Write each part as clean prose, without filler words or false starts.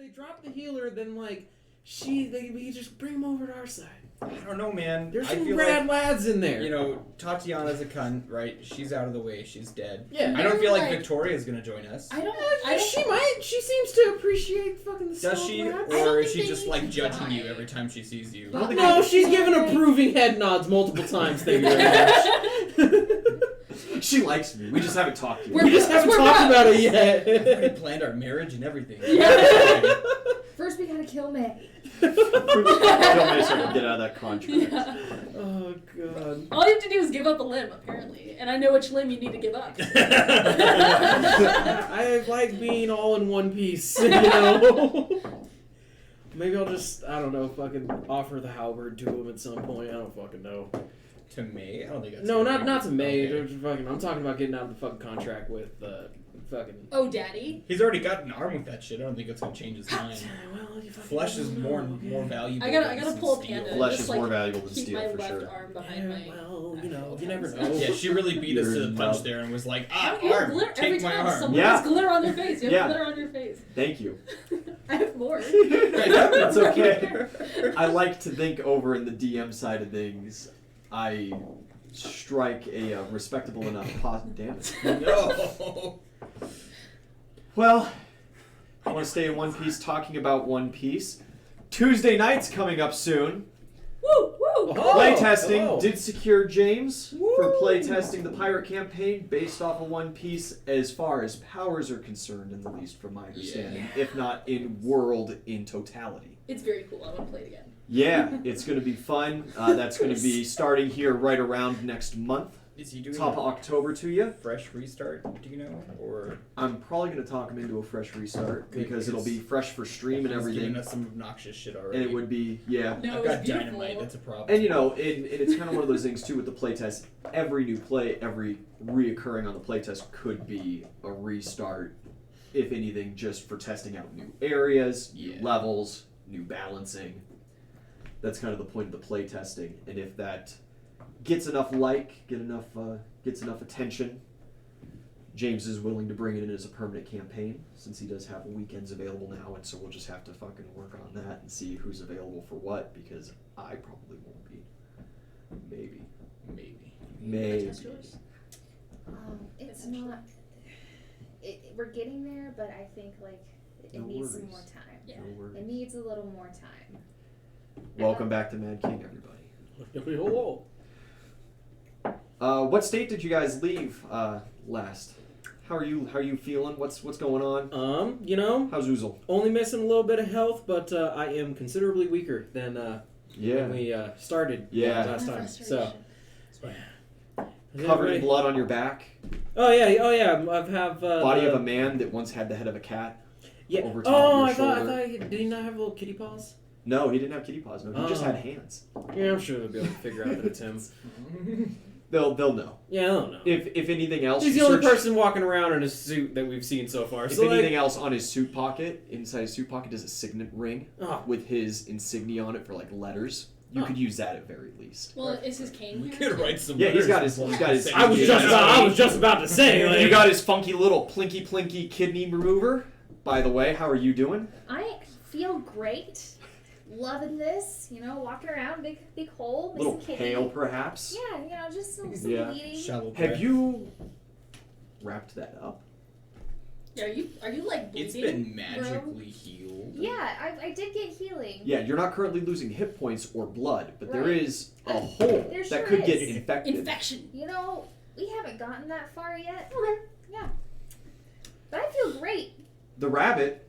they drop the healer, then like we just bring them over to our side. I don't know, man. There's I some feel rad like, lads in there. you know, Tatiana's a cunt, right? She's out of the way. She's dead. Yeah. I don't feel like Victoria's gonna join us. She might. She seems to appreciate fucking the Does she? lads. Or is she just like judging you every time she sees you? No, she's giving approving head nods multiple times. Thank you very much. She likes me. We just haven't talked yet. We just haven't talked about it yet. We already planned our marriage and everything. First, we gotta kill May. Kill me so I can get out of that contract. Yeah. Oh god. All you have to do is give up a limb, apparently, and I know which limb you need to give up. I like being all in one piece, you know? Maybe I'll just, I don't know, fucking offer the halberd to him at some point. I don't fucking know. To May? I don't think that's... No, not to May. Okay. Fucking, I'm talking about getting out of the fucking contract with fucking... Oh, Daddy? He's already got an arm with that shit. I don't think it's gonna change his mind. Well, you Flesh is more valuable. I gotta pull a panda. Flesh just, is more valuable than keep steel, my for left sure. arm behind my... Well, you know, you never know. Yeah, she really beat us to the punch there and was like, arm, take my arm. Someone has glitter on their face. You have glitter on your face. Thank you. I have more. It's okay. I like to think over in the DM side of things. I strike a respectable enough damn it. No. Well, I want to stay in One Piece talking about One Piece. Tuesday night's coming up soon. Woo! Woo! Playtesting did secure James for playtesting the pirate campaign based off of One Piece as far as powers are concerned, in the least from my understanding, if not in world in totality. It's very cool. I want to play it again. Yeah, it's going to be fun. That's going to be starting here right around next month. Is he doing top of October to you? Fresh restart, do you know? Or I'm probably going to talk him into a fresh restart because it'll be fresh for stream and everything. He's giving us some obnoxious shit already. And it would be, yeah. No, I've got dynamite, that's a problem. And you know, and it's kind of one of those things too with the playtest. Every new play, every reoccurring on the playtest could be a restart, if anything, just for testing out new areas, new levels, new balancing. That's kind of the point of the playtesting. And if that gets enough gets enough attention, James is willing to bring it in as a permanent campaign, since he does have weekends available now, and so we'll just have to fucking work on that and see who's available for what, because I probably won't be. Maybe. It's not. We're getting there, but I think it needs some more time. Yeah. It needs a little more time. Welcome back to Mad King, everybody. Hello. What state did you guys leave last? How are you feeling? What's going on? You know, how's Oozle? Only missing a little bit of health, but I am considerably weaker than when we started last time. So covered in blood on your back. Oh yeah. I have body of a man that once had the head of a cat. Yeah. Over top of your shoulder. I thought did he not have little kitty paws? No, he didn't have kitty paws. No, he just had hands. Yeah, I'm sure they'll be able to figure out that it's him. They'll know. Yeah, they'll know. If anything else, he's the only person walking around in a suit that we've seen so far. If anything else, on his suit pocket, inside his suit pocket, is a signet ring with his insignia on it for like letters. You could use that at very least. Well, is his cane here? Could write some. Yeah, he's got his. I was just about to say. You got his funky little plinky kidney remover. By the way, how are you doing? I feel great. Loving this, walking around, big hole, little kidney. pale perhaps. Yeah, just some bleeding. Shallow Have you wrapped that up? Yeah, are you like bleeding? It's been magically healed. Yeah, I did get healing. Yeah, you're not currently losing hit points or blood, but there is a hole that could get infected. Infection. We haven't gotten that far yet. Okay. Yeah. But I feel great. The rabbit,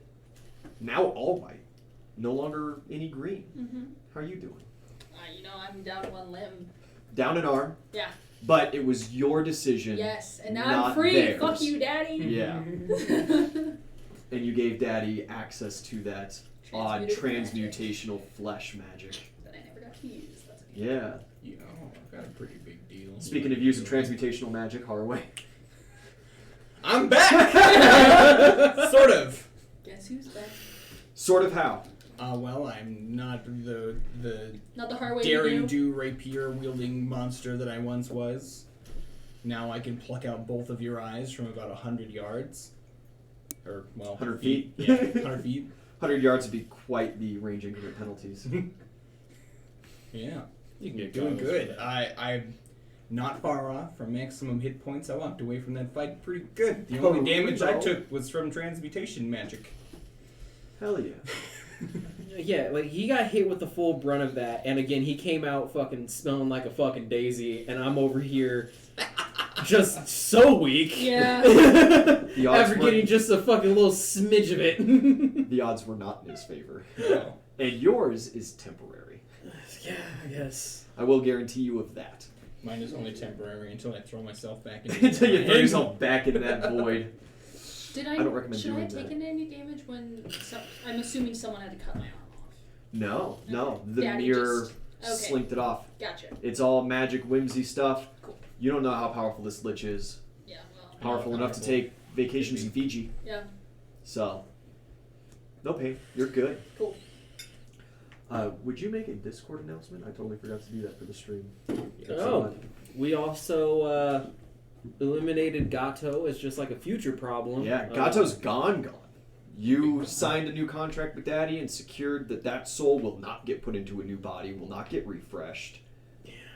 now all white. No longer any green. Mm-hmm. How are you doing? I'm down one limb. Down an arm. Yeah. But it was your decision. Yes, and now I'm free. Theirs. Fuck you, Daddy. Yeah. And you gave Daddy access to that odd transmutational flesh magic. That I never got to use. That's okay. Yeah. I've got a pretty big deal. Speaking of using transmutational magic, Haraway. I'm back! Sort of. Guess who's back? Sort of how? Well, I'm not the not the hard way daring do rapier wielding monster that I once was. Now I can pluck out both of your eyes from about 100 yards. Or, well, 100 feet? Yeah, 100 feet. 100 yards would be quite the range increment penalties. Yeah. You can get Doing goggles good. for that. I'm not far off from maximum hit points. I walked away from that fight pretty good. The Oh, only damage I no. took was from transmutation magic. Hell yeah. Yeah, like he got hit with the full brunt of that, and again he came out fucking smelling like a fucking daisy, and I'm over here just so weak. Yeah. The odds After were- getting just a fucking little smidge of it. The odds were not in his favor. No. And yours is temporary. Yeah, I guess. I will guarantee you of that. Mine is only temporary until I throw myself back into Until you throw the yourself back in that void. Did I don't recommend should I doing have that. taken any damage when? I'm assuming someone had to cut my arm off. No, no. The Daddy mirror just- okay. slinked it off. Gotcha. It's all magic, whimsy stuff. Cool. You don't know how powerful this lich is. Yeah. Well. Powerful enough to Powerful. take vacations in Fiji. Yeah. So, no pain. You're good. Cool. Would you make a Discord announcement? I totally forgot to do that for the stream. Oh, we also eliminated Gatto as just like a future problem. Yeah, Gatto's gone. You signed a new contract with Daddy and secured that that soul will not get put into a new body, will not get refreshed,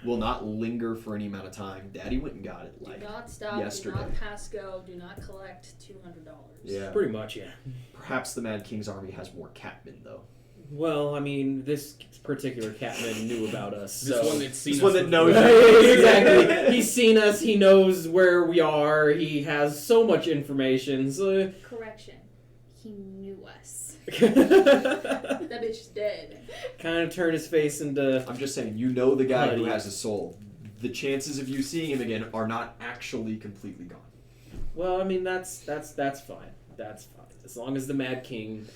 will not linger for any amount of time. Daddy went and got it Do like not stop. yesterday. Do not pass go. Do not collect $200. Yeah. Pretty much, yeah. Perhaps the Mad King's army has more catmen though. Well, I mean, this particular catman knew about us. This So. one that's seen This us one that before. knows Exactly. He's seen us. He knows where we are. He has so much information. So. Correction. He knew us. kind That bitch is dead. of turn his face into. I'm just saying, you know the guy who Buddy. has a soul. The chances of you seeing him again are not actually completely gone. Well, I mean, that's fine. That's fine. As long as the Mad King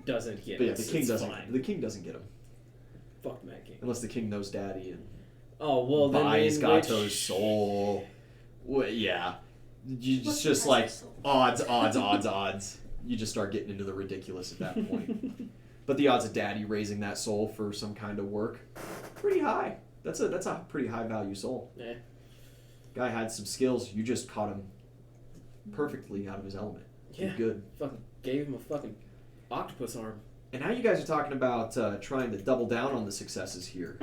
doesn't get But yeah, us, the king it's doesn't. fine. The king doesn't get him Fuck the Mad King. unless the king knows Daddy and Oh well, then buys in Gatto's which- soul. Well, yeah, you What's just the like price of odds. You just start getting into the ridiculous at that point. But the odds of Daddy raising that soul for some kind of work, pretty high. That's a pretty high value soul. Yeah. Guy had some skills. You just caught him perfectly out of his element. Yeah. Good. Fucking gave him a fucking octopus arm. And now you guys are talking about trying to double down on the successes here.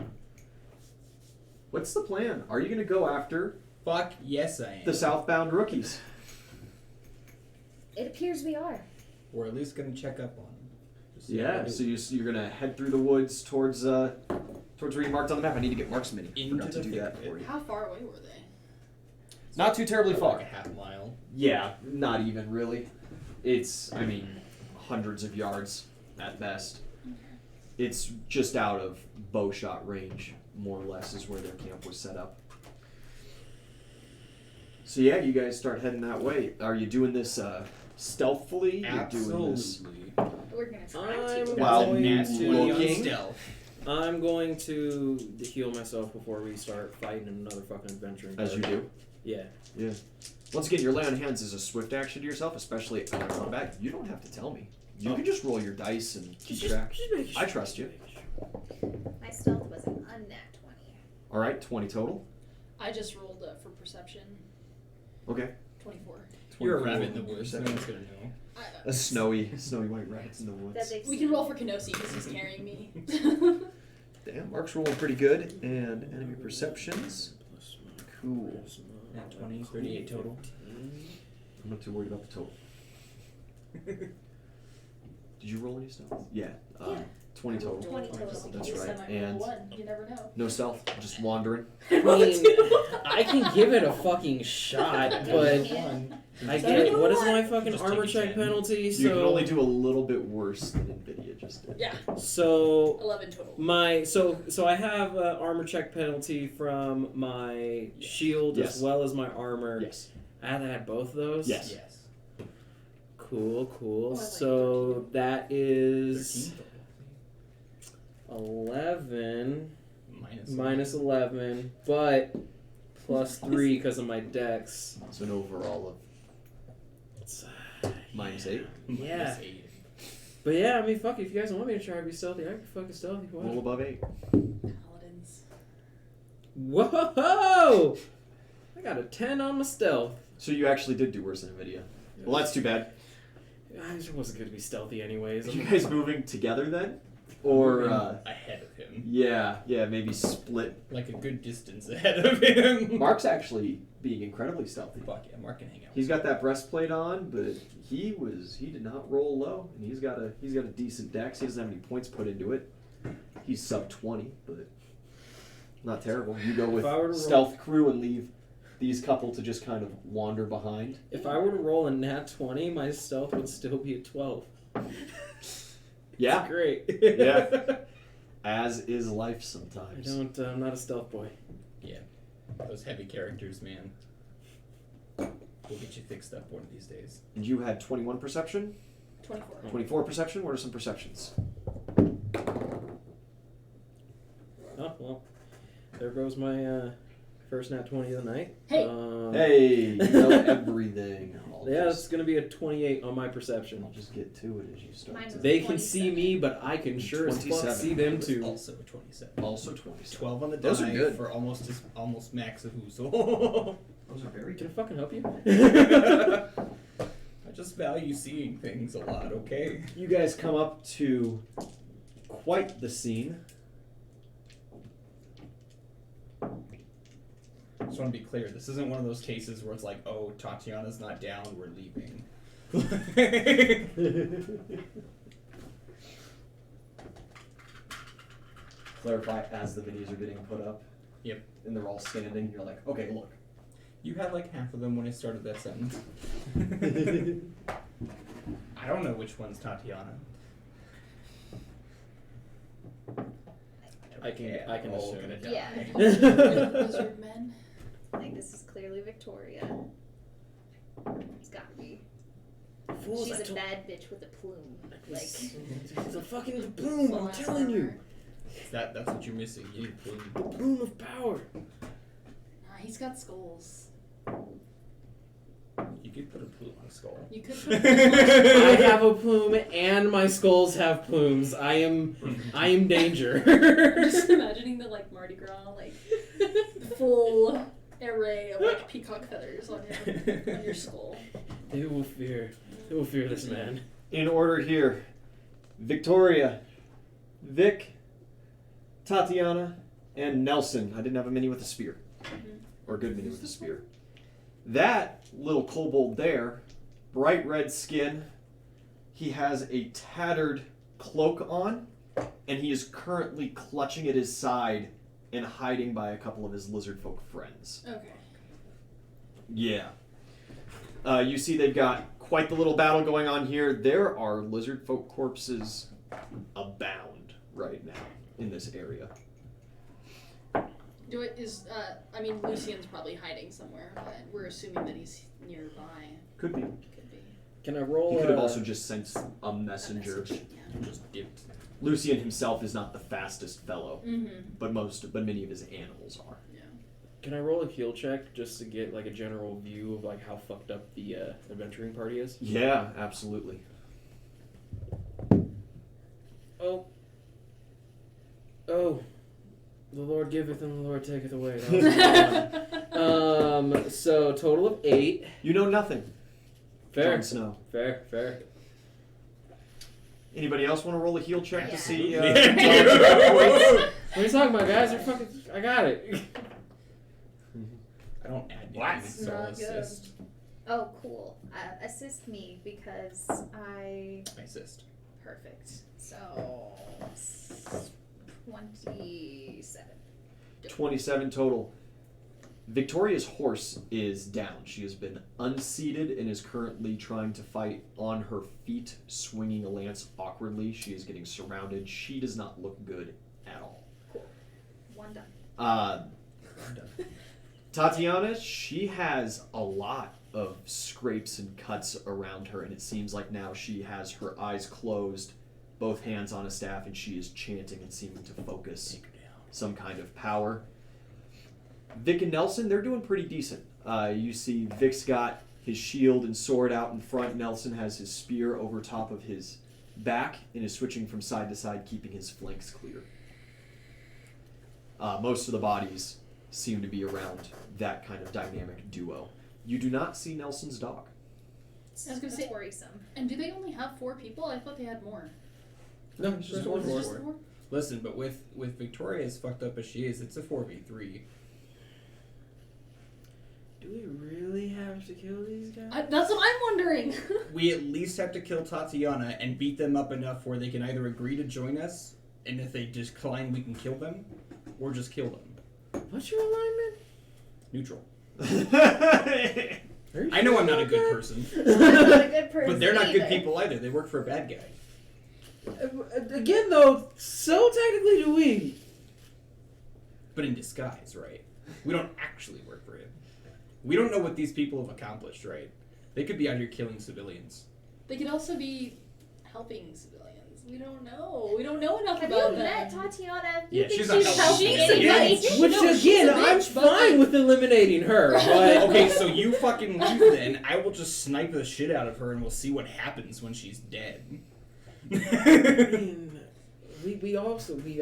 What's the plan? Are you going to go after Fuck yes, I am. the Southbound Rookies? It appears we are. We're at least gonna check up on them. Just see how Yeah. they So do. you're going to head through the woods towards where you marked on the map. I need to get marks many. Into Forgot to the do thick that of for it. you. How far away were they? Not too terribly Like far. a half mile. Yeah, not even really. It's, I mean, hundreds of yards at best. It's just out of bow shot range, more or less, is where their camp was set up. So yeah, you guys start heading that way. Are you doing this stealthily? You're doing this. Absolutely. We're gonna try I'm to. While going Nasty to. on looking. stealth. I'm going to heal myself before we start fighting another fucking adventure. As you do. Yeah. Yeah. Once again, your lay on hands is a swift action to yourself, especially out of combat. You don't have to tell me. You can just roll your dice and keep track. I trust you. My stealth was an unnat 20. All right, 20 total. I just rolled for perception. Okay. 24. You're a 24 rabbit in the woods. No one's gonna know. A snowy white rabbit in the That woods. makes We can roll for Kenosi because he's carrying me. Damn, Mark's rolling pretty good. And enemy perceptions. Cool. Nat 20, 38 total. I'm not too worried about the total. Did you roll any stuff? Yeah. Yeah. 20 total. 20 total. That's Yes, right. I might roll And one. You never know. no stealth, just wandering. I mean, I can give it a fucking shot, but Yeah. I get it. What is my Just fucking take armor a check 10. penalty? You can only So, do a little bit worse than Nvidia just did. Yeah, so 11 total. my so I have an armor check penalty from my shield Yes. as well as my armor. Yes. I had to add both of those. Yes. Yes. Cool. Oh, I like So that is 13 11 total. minus 11, but plus 3 because of my dex. So an overall of It's, -8. Yeah. Minus 8. But yeah, I mean, fuck, if you guys want me to try to be stealthy, I can be fucking stealthy. What? Roll above 8. Paladins. Whoa! I got a 10 on my stealth. So you actually did do worse than Nvidia. Well, that's too bad. I just wasn't going to be stealthy anyways. Are you guys moving together then? Or, ahead of him. yeah, maybe split. Like a good distance ahead of him. Mark's actually being incredibly stealthy. Fuck yeah, Mark can hang out. He's got that breastplate on, but he did not roll low, and he's got a decent dex. He doesn't have any points put into it. He's sub 20, but not terrible. You go If I were with to stealth crew and leave these couple to just kind of wander behind. If I were to roll a nat 20, my stealth would still be a 12. Yeah, That's great. Yeah. As is life I sometimes. don't. I'm not a stealth boy. Yeah. Those heavy characters, man. We'll get you fixed up one of these days. And you had 21 perception, 24. 24 perception. What are some perceptions? Oh well, there goes my first nat 20 of the night. Hey. Hey, you know everything. Yeah, it's gonna be a 28 on my perception. I'll just get to it as you start. Mine was They can 27. see me, but I can sure as fuck 27. see them It too. was also a 27. Also 27. 12 on the Those are die good. for almost max of Hoozle. Those are very Can I good. fucking help you? I just value seeing things a lot, okay? You guys come up to quite the scene. I just want to be clear, this isn't one of those cases where it's like, oh, Tatiana's not down, we're leaving. Clarify as the minis are getting put up. Yep. And they're all standing. You're like, okay, look. You had like half of them when I started that sentence. I don't know which one's Tatiana. I can We're all assume. gonna die. Yeah. Lizard men. Like, this is clearly Victoria. It's gotta be. Fools, I She's a told- bad bitch with a plume. Like, It's a fucking plume, Full I'm ass telling you. armor. That's what you're missing. You need a plume. The plume of power. Nah, he's got skulls. You could put a plume on a skull. You could put I have a plume and my skulls have plumes. I am danger. Just imagining the like Mardi Gras, like full array of like peacock feathers on your skull. They will fear this man. In order here, Victoria, Vic, Tatiana, and Nelson. I didn't have a mini with a spear. Or a good mini with a spear. That little kobold there, bright red skin, he has a tattered cloak on, and he is currently clutching at his side and hiding by a couple of his lizard folk friends. Okay. Yeah. You see they've got quite the little battle going on here. There are lizard folk corpses abound right now in this area. I mean, Lucian's probably hiding somewhere, but we're assuming that he's nearby. Could be. Could be. Can I roll? He could have also just sent a messenger. Yeah. Just dipped. Lucian himself is not the fastest fellow, Mm-hmm. but many of his animals are. Yeah. Can I roll a heal check just to get like a general view of like how fucked up the adventuring party is? Yeah, absolutely. Oh. The Lord giveth and the Lord taketh away. So total of 8. You know nothing, Fair. Jon Snow. Fair. Anybody else want to roll a heal check to Yeah. see? Yeah. What are you talking about, guys? I got it. I don't add What? anything, so I'll Not good. assist. oh, cool. Assist me because I. I assist. Perfect. So. 27. 27 total. Victoria's horse is down. She has been unseated and is currently trying to fight on her feet, swinging a lance awkwardly. She is getting surrounded. She does not look good at all. One done. I'm done. Tatiana, she has a lot of scrapes and cuts around her, and it seems like now she has her eyes closed, both hands on a staff, and she is chanting and seeming to focus Take her down. some kind of power. Vic and Nelson, they're doing pretty decent. You see Vic's got his shield and sword out in front. Nelson has his spear over top of his back and is switching from side to side, keeping his flanks clear. Most of the bodies seem to be around that kind of dynamic duo. You do not see Nelson's dog. I was gonna That's say- worrisome. And do they only have 4 people? I thought they had more. No, it's just one Four. more. Just 4? Listen, but with Victoria as fucked up as she is, it's a 4v3. Do we really have to kill these guys? That's what I'm wondering. We at least have to kill Tatiana and beat them up enough where they can either agree to join us, and if they decline, we can kill them, or just kill them. What's your alignment? Neutral. Are you I know sure I'm not a about good that? person, I'm not a good person but they're not good either. people either. They work for a bad guy. Again, though, so technically do we. But in disguise, right? We don't actually work for him. We don't know what these people have accomplished, right? They could be out here killing civilians. They could also be helping civilians. We don't know. We don't know enough Have about you them. met Tatiana? Yeah, You think she's not she's helping helping anybody. anybody? Which No, she's again, a I'm bitch, but, fine like- with eliminating her. But Okay, so you fucking leave then. I will just snipe the shit out of her and we'll see what happens when she's dead. I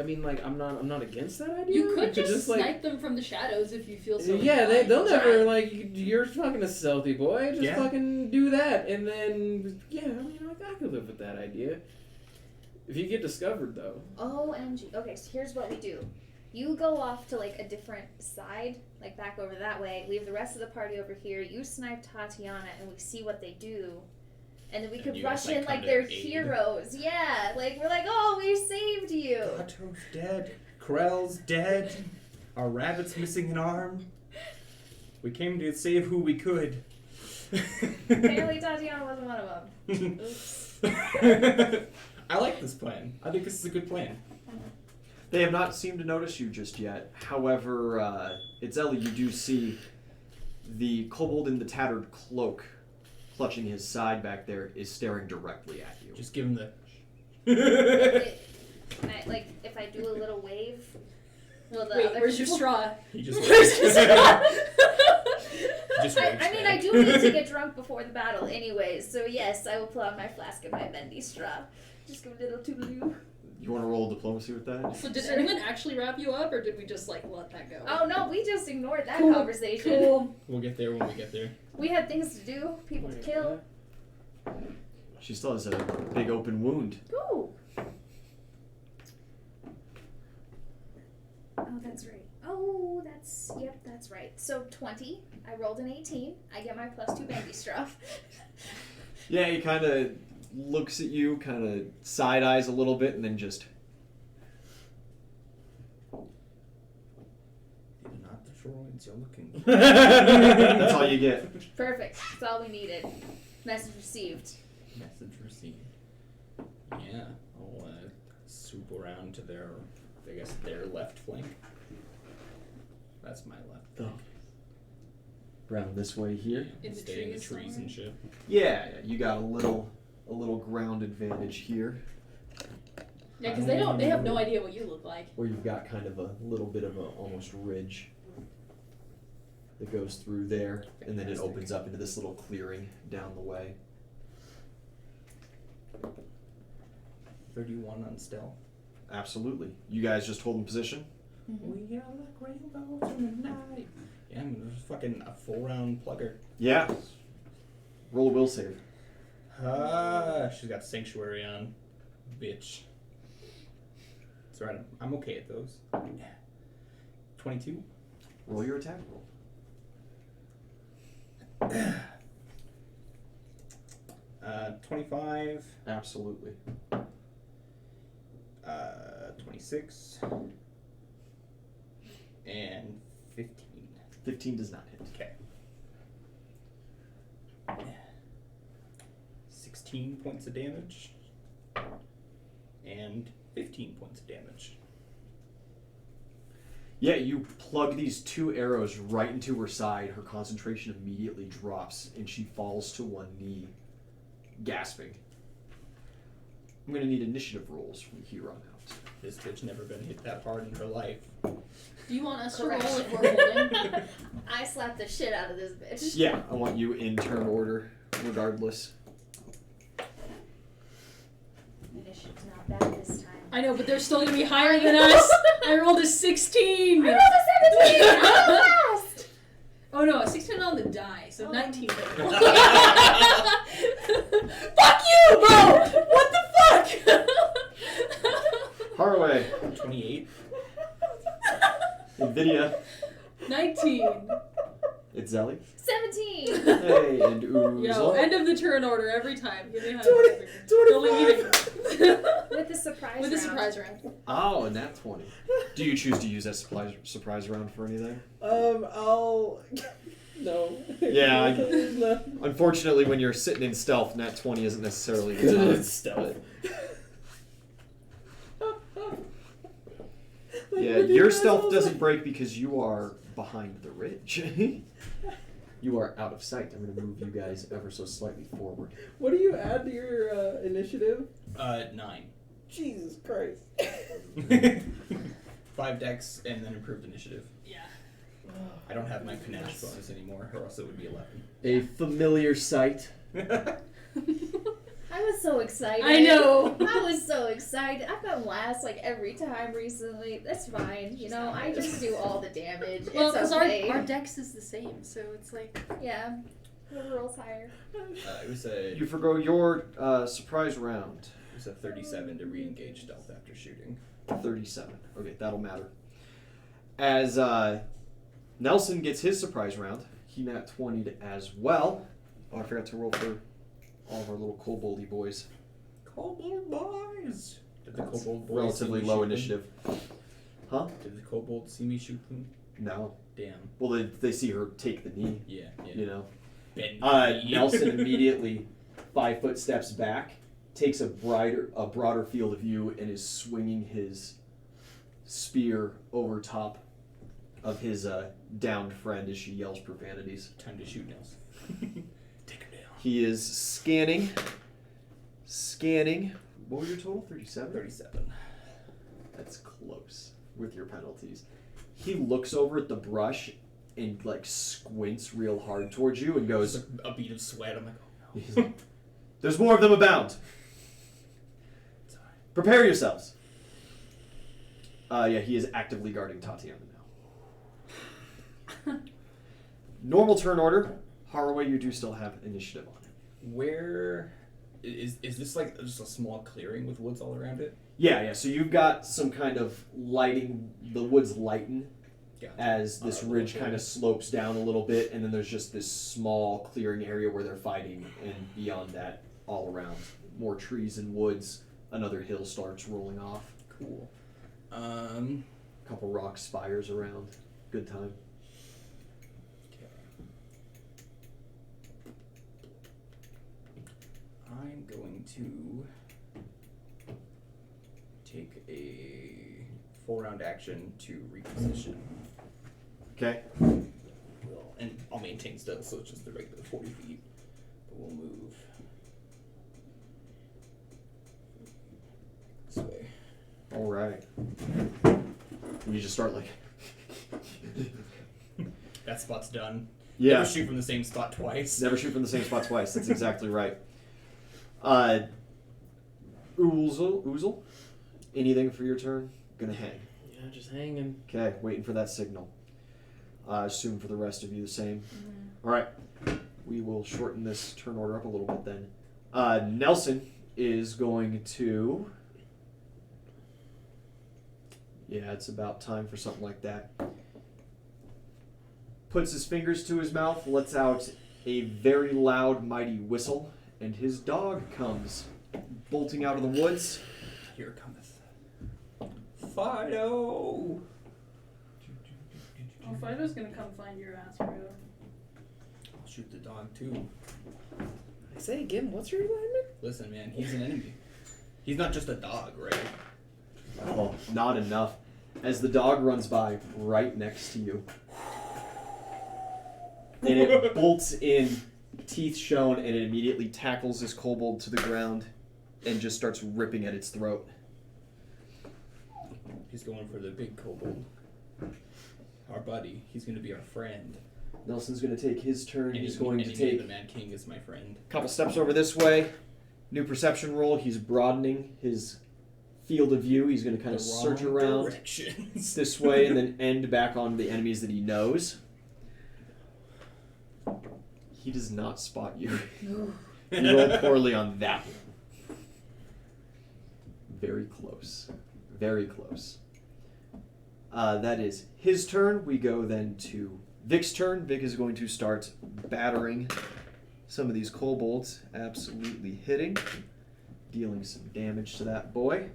mean, I'm not against that idea. You could We just like, snipe them from the shadows if you feel so yeah, inclined. they'll never Try. you're fucking a stealthy boy. Just Yeah. fucking do that, and then yeah, I mean, I could live with that idea. If you get discovered, though. OMG. Okay, so here's what we do. You go off to like a different side, like back over that way. Leave the rest of the party over here. You snipe Tatiana, and we see what they do. And then we And could you guys, rush in come like to they're aid. heroes. Yeah, like we're like, oh, we saved you. Gatto's dead. Krell's dead. Our rabbit's missing an arm. We came to save who we could. Apparently Tatiana wasn't one of them. Oops. I like this plan. I think this is a good plan. They have not seemed to notice you just yet. However, it's Ellie. You do see the kobold in the tattered cloak, clutching his side back there, is staring directly at you. Just give him the. Can I, like, if I do a little wave, will the Wait, other where's your people- straw? He just. Where's your straw? Just I mean, I do need to get drunk before the battle anyways, so yes, I will pull out my flask and my bendy straw. Just give a little toodaloo. You want to roll diplomacy with that? So did anyone actually wrap you up, or did we just like let that go? Oh no, we just ignored that Cool. conversation. Cool. We'll get there when we get there. We had things to do, people to kill. She still has a big open wound. Ooh. Oh, that's right. Oh, that's right. So 20. I rolled an 18. I get my +2 bendy straw. Yeah, he kind of looks at you, kind of side eyes a little bit, and then just. These are not the droids you're looking for. That's all you get. Perfect. That's all we needed. Message received. Message received. Yeah, I'll swoop around to their, I guess, their left flank. That's my left. Oh. Around this way here. In the Stay in the trees trees and somewhere? shit. Yeah, you got a little ground advantage here, Yeah, because they have no idea what you look like. where you've got kind of a little bit of a almost ridge that goes through there, and then it Fantastic. opens up into this little clearing down the way. 31 on stealth. Absolutely. You guys just holding position? We are like rainbows in the night. Yeah, I'm just fucking a full round plugger. Yeah. Roll a will save. She's got sanctuary on. Bitch. That's right, I'm okay at those. 22. Roll your attack roll. 25. Absolutely. 26. And 15. 15 does not hit. Okay. 16 points of damage. And 15 points of damage. Yeah, you plug these 2 arrows right into her side. Her concentration immediately drops, and she falls to one knee, gasping. I'm going to need initiative rolls from here on out. This bitch never been hit that hard in her life. Do you want us to roll Correct. if we're holding? I slapped the shit out of this bitch. Yeah, I want you in turn order, regardless. Initiative's not bad this time. I know, but they're still gonna be higher than us. I rolled a 16. I rolled a 17! I'm fast! Oh no, a 16 on the die, so 19. Haraway, 28. Nvidia, 19. it's Zelly. 17. Hey, and Oozle. Yo, end of the turn order every time. Give me a 20, 25. With the surprise With a round. surprise round. Oh, and that 20. Do you choose to use that surprise round for anything? I'll. No. Yeah, No. Unfortunately, when you're sitting in stealth, nat 20 isn't necessarily the time. It's stealth. Yeah, your stealth doesn't break because you are behind the ridge. You are out of sight. I'm going to move you guys ever so slightly forward. What do you add to your initiative? 9. Jesus Christ. 5 dex and then improved initiative. Yeah. I don't have my panache bonus anymore, or else it would be 11. A familiar sight. I was so excited. I know. I was so excited. I've been last like every time recently. That's fine. You know, I just do all the damage. Well, it's because okay. our dex is the same, so it's like. Yeah. Whoever rolls higher. It was a You forgo your surprise round. 37 to re-engage stealth after shooting. 37. Okay, that'll matter. As Nelson gets his surprise round, he nat 20'd as well. Oh, I forgot to roll for all of our little koboldy boys. Kobold boys! Did the That's kobold boys relatively see me low shoot them? initiative. Huh? Did the kobold see me shoot them? No. Damn. Well, they see her take the knee, Yeah, yeah. you know. Bend knee. Nelson immediately 5 foot steps back, takes a broader field of view, and is swinging his spear over top of his downed friend as she yells profanities. Time to shoot Nelson. Take him down. He is scanning. What was your total? 37? 37. That's close with your penalties. He looks over at the brush and like squints real hard towards you and goes, Just a bead of sweat. I'm like, oh no. he's like, "There's more of them abound. Prepare yourselves." Yeah, he is actively guarding Tatiana now. Normal turn order. Haraway, you do still have initiative on it. Where is this like just a small clearing with woods all around it? Yeah. So you've got some kind of lighting. The woods lighten Gotcha. as this ridge kind of slopes down a little bit, and then there's just this small clearing area where they're fighting, and beyond that, all around, more trees and woods. Another hill starts rolling off. Cool. A couple rock spires around. Good time. Okay. I'm going to take a 4-round action to reposition. Okay. And I'll maintain stealth, so it's just the regular 40 feet. But we'll move this way. All right. You just start like. That spot's done. Yeah. Never shoot from the same spot twice. Never shoot from the same spot twice. That's exactly right. Oozle, anything for your turn? Gonna hang. Yeah, just hanging. Okay, waiting for that signal. I assume for the rest of you the same. All right. We will shorten this turn order up a little bit then. Nelson is going to. Yeah, it's about time for something like that. Puts his fingers to his mouth, lets out a very loud, mighty whistle, and his dog comes bolting out of the woods. Here cometh Fido. Oh, Fido's gonna come find your ass, bro. I'll shoot the dog too. I say again, what's your alignment? Listen, man, he's an enemy. He's not just a dog, right? Oh, not enough. As the dog runs by right next to you. And it bolts in, teeth shown, and it immediately tackles this kobold to the ground and just starts ripping at its throat. He's going for the big kobold. Our buddy. He's going to be our friend. Nelson's going to take his turn. He's going to the take Mad King is my friend. a couple steps over this way. New perception roll. He's broadening his field of view. He's going to kind of search around Directions. this way and then end back on the enemies that he knows. He does not spot you. You rolled poorly on that one. Very close. Very close. That is his turn. We go then to Vic's turn. Vic is going to start battering some of these kobolds. Absolutely hitting. Dealing some damage to that boy.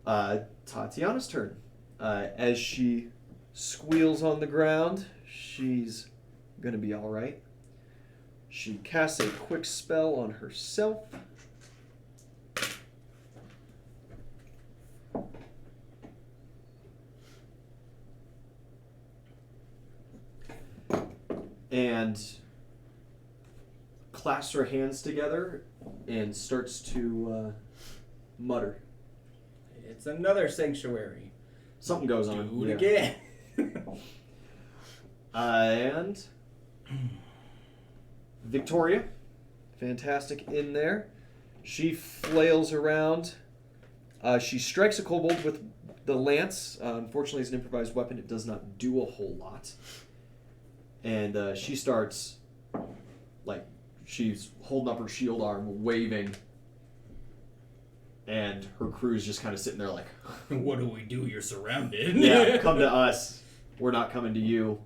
Tatiana's turn. As she squeals on the ground, she's going to be alright. She casts a quick spell on herself. And clasps her hands together and starts to mutter. It's another sanctuary. Something goes on. Do it again. And Victoria, fantastic in there. She flails around. She strikes a kobold with the lance. Unfortunately, it's an improvised weapon. It does not do a whole lot. And she starts, like, she's holding up her shield arm, waving. And her crew's just kind of sitting there like, what do we do? You're surrounded. yeah, come to us. We're not coming to you.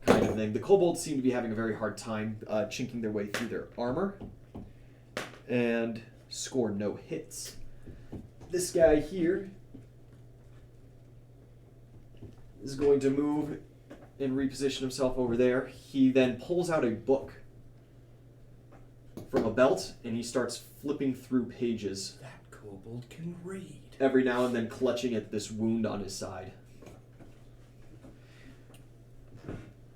Kind of thing. The kobolds seem to be having a very hard time chinking their way through their armor. And score no hits. This guy here is going to move and reposition himself over there. He then pulls out a book from a belt, and he starts flipping through pages. That kobold can read. Every now and then clutching at this wound on his side.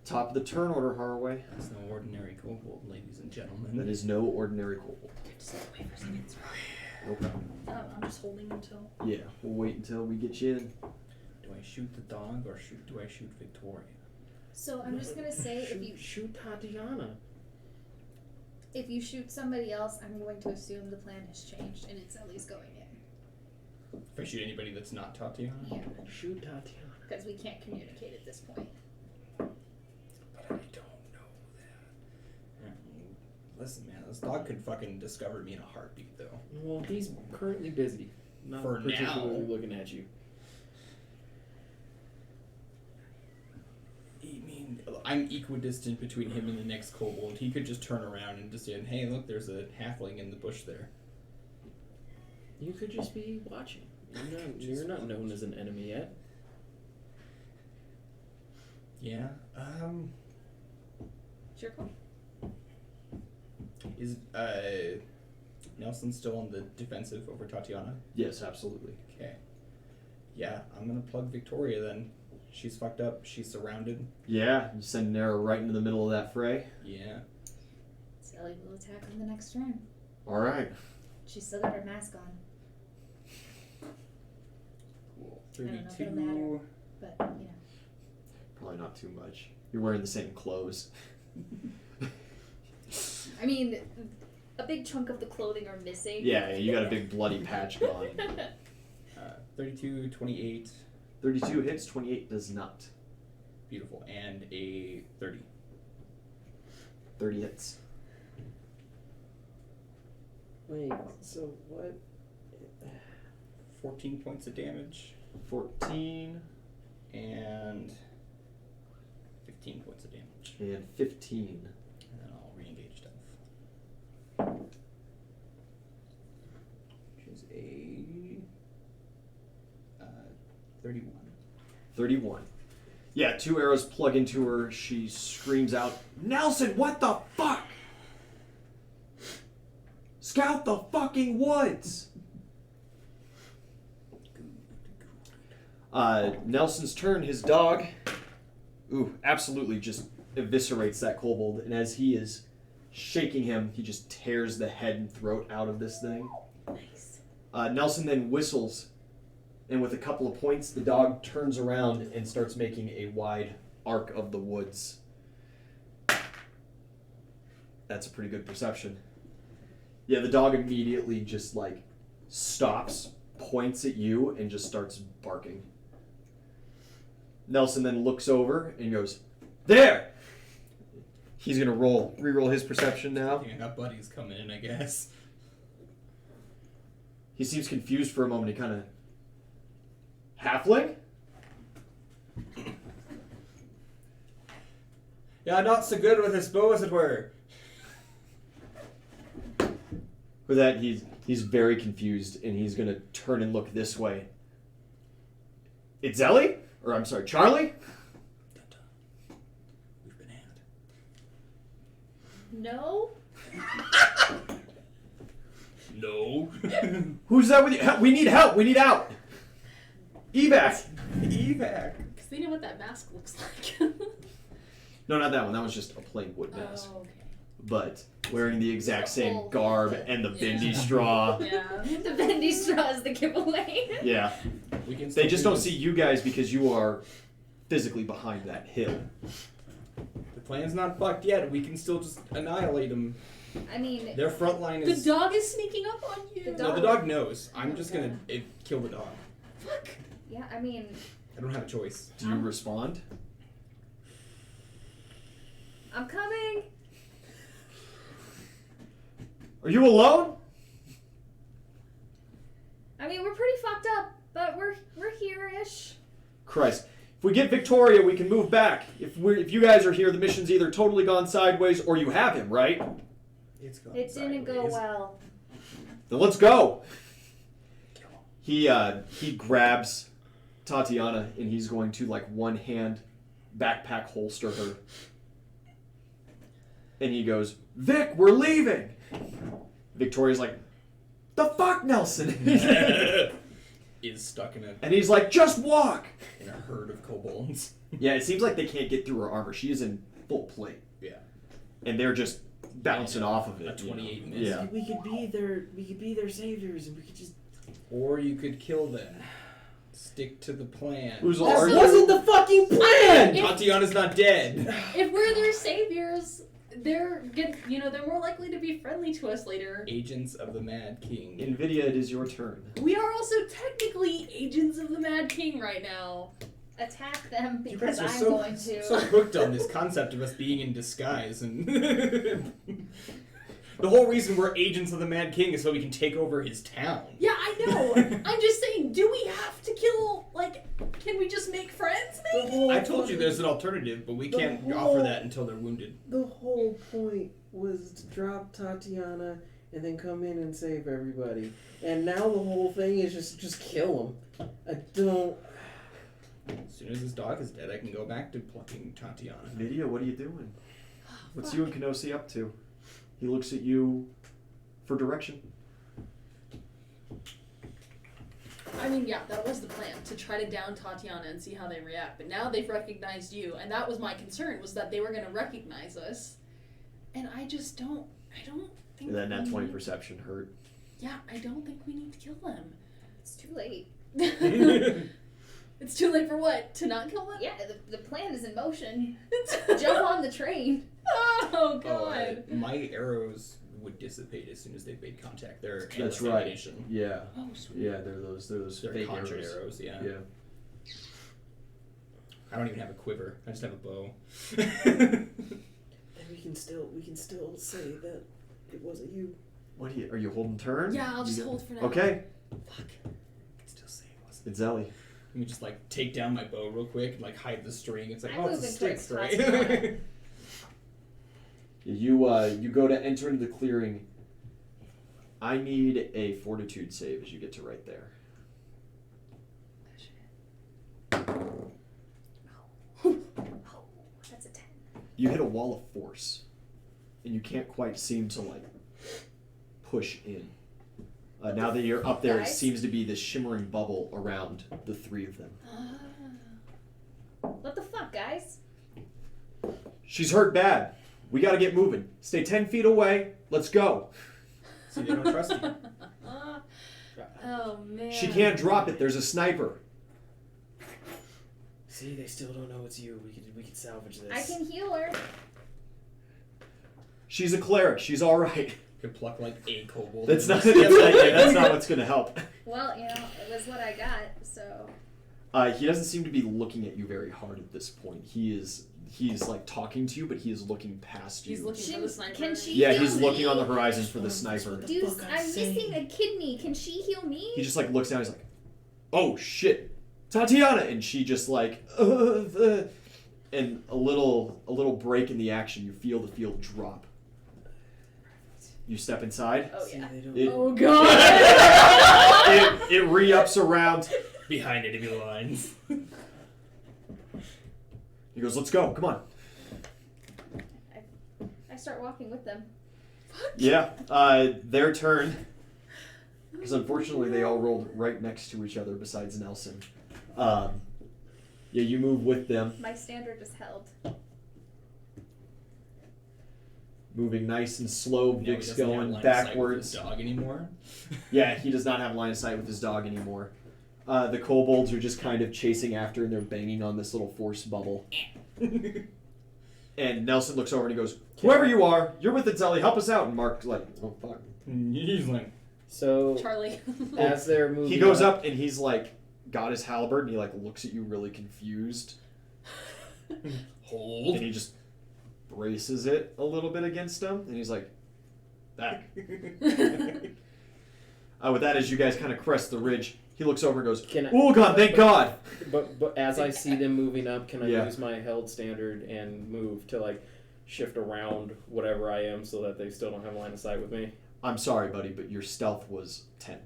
Top of the turn order, Haraway. That's no ordinary kobold, ladies and gentlemen. That is no ordinary kobold. Just step away for a second. No problem. I'm just holding until. Yeah, we'll wait until we get you in. Do I shoot the dog or do I shoot Victoria? So I'm just gonna say, shoot Tatiana. if you shoot somebody else, I'm going to assume the plan has changed and it's at least going in. If I shoot anybody that's not Tatiana? Yeah, Shoot Tatiana. because we can't communicate at this point. But I don't know that. Listen, man, this dog could fucking discover me in a heartbeat, though. Well, he's currently busy. Not For particularly now. looking at you. I mean, I'm equidistant between him and the next kobold. He could just turn around and just say, hey, look, there's a halfling in the bush there. You could just be watching. You're not known as an enemy yet. Yeah, Sure, cool. is, Nelson still on the defensive over Tatiana? Yes, absolutely. Okay. Yeah, I'm gonna plug Victoria then. She's fucked up. She's surrounded. Yeah, you send an arrow right into the middle of that fray. Yeah. Sally will attack on the next turn. All right. She's still got her mask on, Cool. I don't know if it'll 32. matter. but you know. Probably not too much. You're wearing the same clothes. I mean, a big chunk of the clothing are missing. Yeah, you got a big bloody patch gone. 32, 28. 32 hits, 28 does not. Beautiful. And a 30. 30 hits. Wait, so what? 14 points of damage. 14 And 15 points of damage. and 15. And then I'll re-engage stealth. Which is a 31. 31. Yeah, 2 arrows plug into her. She screams out, Nelson, what the fuck? Scout the fucking woods! Nelson's turn, his dog, absolutely just eviscerates that kobold, and as he is shaking him, he just tears the head and throat out of this thing. Nice. Nelson then whistles, and with a couple of points, the dog turns around and starts making a wide arc of the woods. That's a pretty good perception. Yeah, the dog immediately just, like, stops, points at you, and just starts barking. Nelson then looks over and goes, there! He's gonna re-roll his perception I now. think I got buddies coming in, I guess. He seems confused for a moment. He kind of... Halfling? Yeah, not so good with his bow, as it were. With that, he's very confused, and he's gonna turn and look this way. It's Ellie? Or I'm sorry, Charlie? We've been had. No? No. Who's that with you? We need help! We need out! Evac! Evac. Because they know what that mask looks like. No, not that one. That was just a plain wood mask. Oh, okay. But wearing the exact same whole- garb and the bendy Yeah. straw. Yeah. The bendy straw is the giveaway. Yeah. We can They still just do don't this. see you guys because you are physically behind that hill. The plan's not fucked yet. We can still just annihilate them. I mean, Their front line The is... dog is sneaking up on you. The No, the dog knows. I'm just gonna kill the dog. Fuck. yeah, I mean, I don't have a choice. Do you respond? I'm coming. Are you alone? I mean, we're pretty fucked up, but we're here-ish. Christ. If we get Victoria, we can move back. If you guys are here, the mission's either totally gone sideways or you have him, right? It's gone It didn't go sideways. well. Then let's go. He grabs Tatiana and he's going to like one hand backpack holster her. And he goes, Vic, we're leaving. Victoria's like, the fuck, Nelson? Is stuck in And he's like, just walk. a herd of kobolds. Yeah, it seems like they can't get through her armor. She is in full plate. Yeah. And they're just bouncing off of it. A 28 miss. Yeah. We could be their saviors, and we could just. Or you could kill them. Stick to the plan. Who's That all wasn't the fucking plan. Tatiana's not dead. If we're their saviors, they're more likely to be friendly to us later. Agents of the Mad King. NVIDIA, it is your turn. We are also technically agents of the Mad King right now. Attack them You because guys are I'm so, going to. so hooked on this concept of us being in disguise, and the whole reason we're agents of the Mad King is so we can take over his town. Yeah, I know. I'm just saying, do we have to kill, can we just make friends, maybe? I told you there's an alternative, but we The can't whole- offer that until they're wounded. The whole point was to drop Tatiana and then come in and save everybody. And now the whole thing is just kill him. I don't. As soon as his dog is dead, I can go back to plucking Tatiana. NVIDIA, what are you doing? What's Fuck. you and Kenosi up to? He looks at you for direction. I mean, yeah, that was the plan, to try to down Tatiana and see how they react. But now they've recognized you, and that was my concern, was that they were going to recognize us. And I just don't think And then that we 20 need- perception hurt. Yeah, I don't think we need to kill them. It's too late. It's too late for what? To not kill them? Yeah, the plan is in motion. Jump on the train. Oh, God. My arrows would dissipate as soon as they made contact. They're That's endless right. ammunition. Yeah. Oh, sweet. Yeah, they're those They're fake conjured arrows. arrows, yeah. Yeah. I don't even have a quiver. I just have a bow. Then we can still say that it wasn't you. What are you holding turn? Yeah, I'll You just got- hold for now. Okay. Fuck. I can still say it wasn't. It's Ellie. Let me just take down my bow real quick and hide the string. It's like, I'm oh, it's a moving stick, towards right? Tatiana. You go to enter into the clearing. I need a fortitude save as you get to right there. That's a 10. You hit a wall of force, and you can't quite seem to push in. Now that you're up there, it Guys? seems to be this shimmering bubble around the three of them. What the fuck, guys? She's hurt bad. We gotta get moving. Stay 10 feet away. Let's go. See, they don't trust you. Oh, man. She can't drop it. There's a sniper. See, they still don't know it's you. We could salvage this. I can heal her. She's a cleric. She's all right. Could pluck a kobold. That's and not. just- That's not what's gonna help. Well, it was what I got, so. He doesn't seem to be looking at you very hard at this point. He he's like talking to you, but he is looking past you. He's looking for the sniper. Can she Yeah, heal he's looking me? on the horizon for the sniper. Dude, I'm missing a kidney. Can she heal me? He just like looks down. He's like, "Oh shit, Tatiana!" And she just like, and a little break in the action. You feel the field drop. You step inside. Oh yeah. It, Oh god. it re-ups around. Behind enemy lines. He goes, "Let's go. Come on." I start walking with them. Yeah, their turn. Because unfortunately, they all rolled right next to each other besides Nelson. Yeah, you move with them, My standard is held. moving nice and slow. No, he Vic's doesn't have going line of sight with backwards. his dog anymore. Yeah, he does not have line of sight with his dog anymore. The kobolds are just kind of chasing after, and they're banging on this little force bubble. And Nelson looks over and he goes, "Whoever you are, you're with the Zelly. Help us out." And Mark's like, "Oh fuck." He's like, So Charlie. as they're moving, He goes up and he's like, got his halberd, and he like looks at you really confused, hold. and he just braces it a little bit against him, and he's like, "That." With that, as you guys kind of crest the ridge, he looks over and goes, Can I- "Oh god, thank God!" But as I see them moving up, can I Yeah. use my held standard and move to like shift around whatever I am so that they still don't have line of sight with me? I'm sorry, buddy, but your stealth was 10.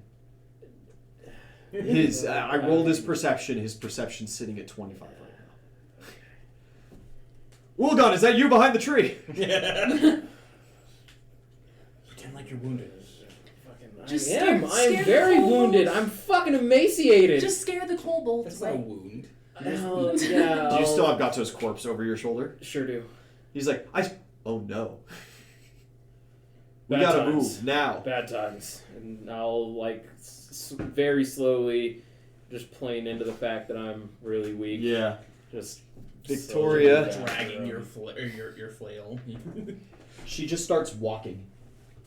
His I rolled his perception. His perception's sitting at 25 right now. Ulgon, is that you behind the tree? Pretend like you're wounded. Just I am. scare I'm the very kobolds. wounded. I'm fucking emaciated. Just scare the kobolds That's not a away. wound. Oh, yeah. Do you still I'll- have Gatto's corpse over your shoulder? Sure do. He's like, oh no. We Bad gotta times. move now. Bad times. And I'll like very slowly just playing into the fact that I'm really weak. Yeah. Just Victoria. slowly Dragging back your around. your flail. She just starts walking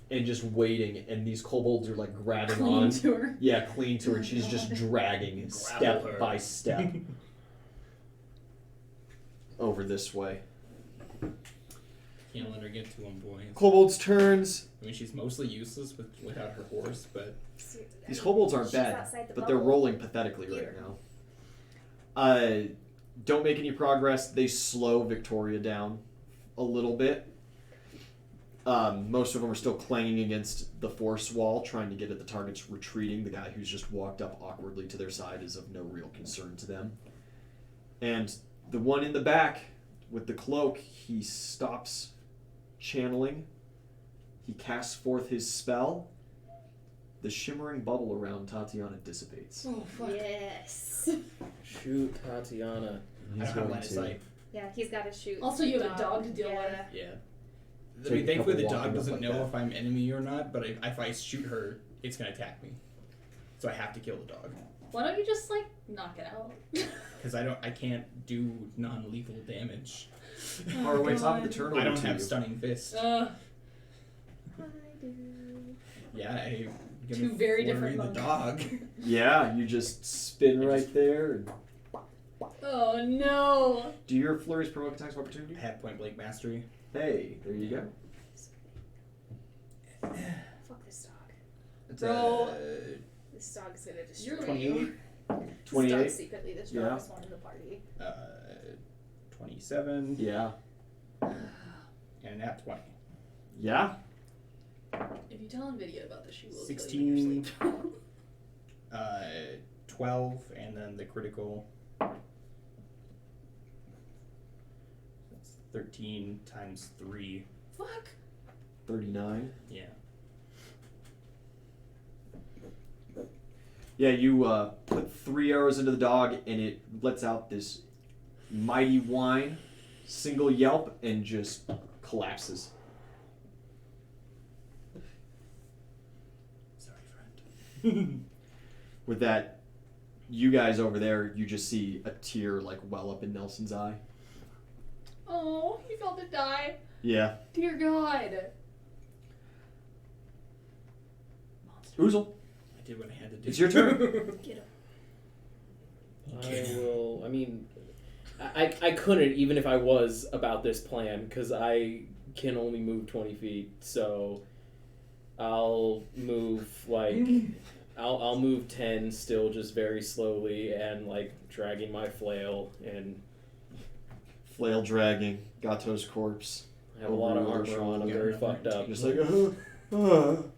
and just waiting, and these kobolds are like grabbing Clean on. to her. Yeah, clean to her, and she's just dragging step her. by step over this way. Can't let her get to him, boys. Kobolds turns. I mean, she's mostly useless without her horse, but These kobolds aren't She's bad, outside the but they're bubble. rolling pathetically right now. Don't make any progress. They slow Victoria down a little bit. Most of them are still clanging against the force wall, trying to get at the targets retreating. The guy who's just walked up awkwardly to their side is of no real concern to them. And the one in the back with the cloak, he stops channeling. He casts forth his spell. The shimmering bubble around Tatiana dissipates. Oh fuck. Yes. Shoot Tatiana. I don't have line of sight. Yeah, he's got to shoot. Also, you have a dog to deal yeah. with. Yeah. I Take mean, a thankfully the couple dog walking up doesn't like know that. if I'm enemy or not, but if I shoot her, it's gonna attack me. So I have to kill the dog. Why don't you just like knock it out? Because I can't do non-lethal damage. Or wait, top of the God. turn I over don't to have you. stunning fist. I do. Yeah, I'm gonna Two very flurry different the monkeys. dog. Yeah, you just spin right there. And Oh no! do your flurries provoke attacks of opportunity? I have point blank mastery. Hey, there you go. Fuck this dog. It's Bro. This dog's gonna destroy You're you. 28? This 28? dog's secretly the Yeah. strongest one in the party. 27 Yeah. and a nat 20. Yeah? If you tell NVIDIA about this, she will 16. kill you in your sleep. 12 and then the critical. That's 13 times 3. Fuck. 39. Yeah. Yeah, you put 3 arrows into the dog, and it lets out this mighty whine, single yelp, and just collapses. Sorry, friend. With that, you guys over there, you just see a tear like well up in Nelson's eye. Oh, he felt it die. Yeah. Dear God. Oozle, I did what I had to do. it's your turn. Get him. I will. I mean, I couldn't, even if I was about this plan, because I can only move 20 feet, so I'll move, like, I'll move 10 still, just very slowly, and, like, dragging my flail, and Flail dragging Gatto's corpse. I have a lot of armor on, I'm very fucked up. Just like, Yeah. I do.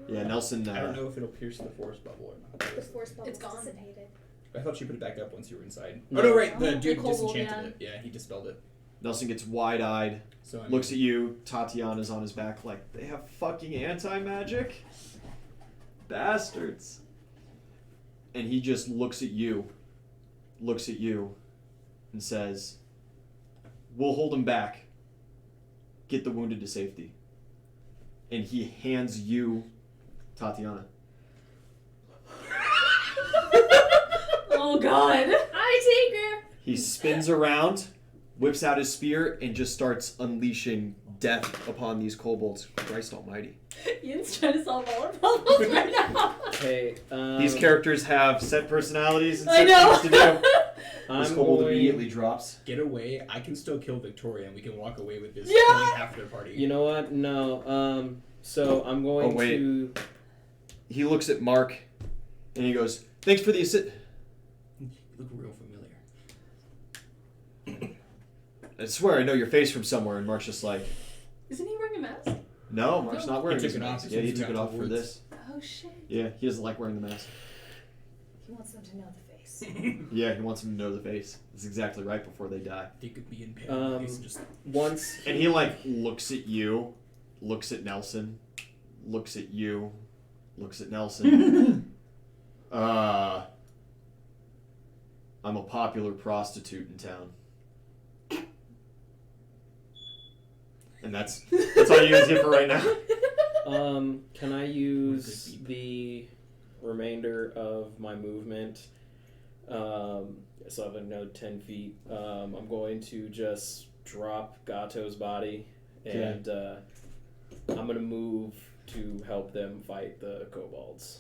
Yeah, Nelson. I don't know if it'll pierce the force bubble or not. The force bubble It's gone. dissipated. I thought she put it back up once you were inside. No. Oh no, right. Oh, The the dude kobold, disenchanted it. Yeah, he dispelled it. Nelson gets wide-eyed, So I looks at you. Tatiana's on his back like, they have fucking anti-magic? Bastards. And he just looks at you, and says, we'll hold him back. Get the wounded to safety. And he hands you Tatiana. Oh God. I take her. He spins around, whips out his spear, and just starts unleashing death upon these kobolds. Christ almighty. Ian's trying to solve all our problems right now. Okay, These characters have set personalities and I set know. things to do. This I'm kobold going, immediately drops. get away. I can still kill Victoria, and we can walk away with this. Yeah! Killing half their party. You know what? No, so I'm going Oh, wait. to... He looks at Mark, and he goes, thanks for the assist. You look real familiar. I swear I know your face from somewhere. And Mark's just like, Isn't he wearing a mask? no, Mark's not wearing He his took it off mask. as Yeah, soon he as we took it got off to for the this. Oh shit. Yeah, he doesn't like wearing the mask. He wants them to know the face. Yeah, he wants him to know the face. That's exactly right before they die. They could be in pain. He's just Once... And he, like, looks at you, looks at Nelson, looks at you, looks at Nelson. I'm a popular prostitute in town. And that's all you guys get for right now. Can I use the remainder of my movement? So I have another 10 feet. I'm going to just drop Gatto's body, and I'm going to move to help them fight the kobolds.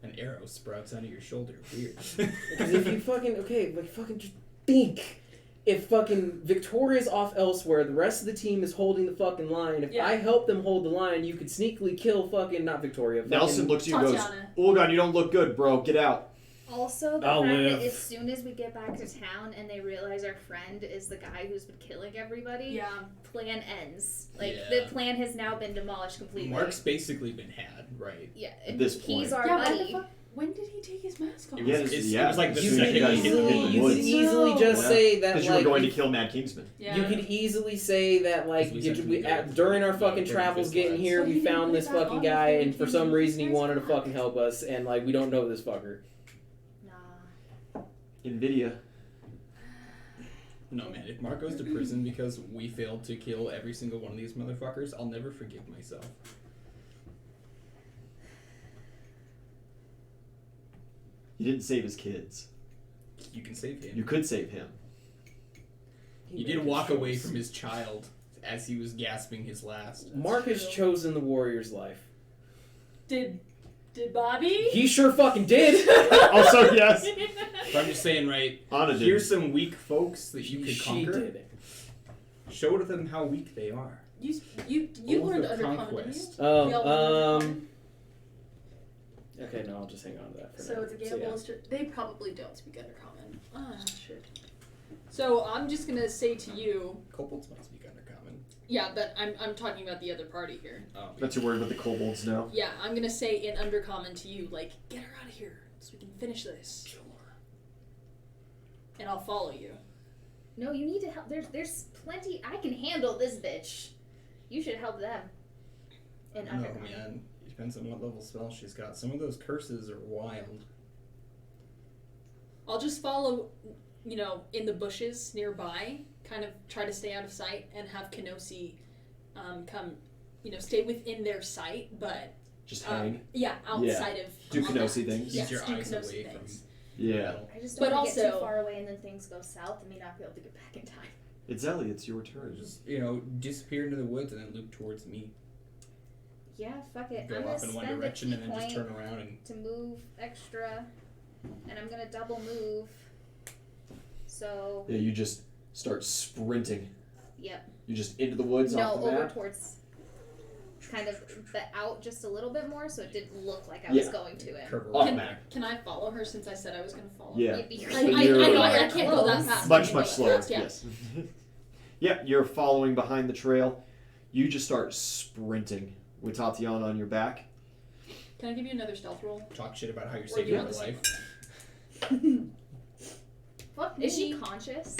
an arrow sprouts out of your shoulder. Weird. Because if you fucking just think. If fucking Victoria's off elsewhere, the rest of the team is holding the fucking line. If I help them hold the line, you could sneakily kill fucking, not Victoria. Nelson looks at you and goes, Tatiana. Ulgon, you don't look good, bro. Get out. Also, the I'll fact live. that as soon as we get back to town and they realize our friend is the guy who's been killing everybody, Yeah. plan ends. Like, Yeah. the plan has now been demolished completely. Mark's basically been had, right? Yeah, At and this he's point. our Yeah, why the buddy. fuck? When did he take his mask off? It Yeah, was, this- it was like the you You second could guys he hit hit the the you woods. could easily just Yeah. say that, Because you were like, going to if- kill Mad Kingsman. Yeah. You could easily say that, like, We said we got during our the fucking Burning travels Fist getting lads. here, But we he didn't found put this it back fucking on guy, before and he for came some to reason he his wanted to back. fucking help us, and, like, we don't know this fucker. Nah. NVIDIA. No, man, if Mark goes to prison because we failed to kill every single one of these motherfuckers, I'll never forgive myself. You didn't save his kids. You can save him. You could save him. He did walk away from his child as he was gasping his last. Mark has true. chosen the warrior's life. Did Bobby? He sure fucking did! Also, yes. But I'm just saying, right? Anna did. Here's some weak folks that you could She conquer. did it. Show to them how weak they are. You All learned the undercommon, didn't you? conquest. We all learned Oh, undercommon. Okay, no, I'll just hang on to that for now. So it's a So, gamble. yeah. They probably don't speak undercommon. Ah, shit. So I'm just gonna say to you, Kobolds might speak undercommon. yeah, but I'm talking about the other party here. Oh, That's your word with the kobolds now. Yeah, I'm gonna say in undercommon to you, like, get her out of here so we can finish this. Sure. And I'll follow you. No, you need to help. There's plenty. I can handle this bitch. You should help them. In No, undercommon. man. It depends on what level spell she's got. Some of those curses are wild. I'll just follow, in the bushes nearby, kind of try to stay out of sight, and have Kenosi come, stay within their sight, but Just hang. outside of Do combat. Kenosi things. Yes, Keep your do eyes Kenosi away things. Yeah. I just But don't want to get also- too far away and then things go south and me not be able to get back in time. It's Ellie. It's your turn. Just, disappear into the woods and then loop towards me. Yeah, fuck it. Go I'm gonna off in one spend a direction key and then just point turn around and to move extra, and I'm gonna double move. So. Yeah, you just start sprinting. Yep. You just into the woods No, off the over map? towards kind of the out just a little bit more, so it didn't look like I Yeah. was going to it. curve Off around. map. Can I follow her since I said I was going to follow? Yeah. Maybe you're I But know you're, I can't go that fast. I Much, can much go slower, that fast, yeah. yes. Yeah, you're following behind the trail. You just start sprinting with Tatiana on your back. Can I give you another stealth roll? Talk shit about how you're Or saving do you your want life. Fuck Is she me. conscious?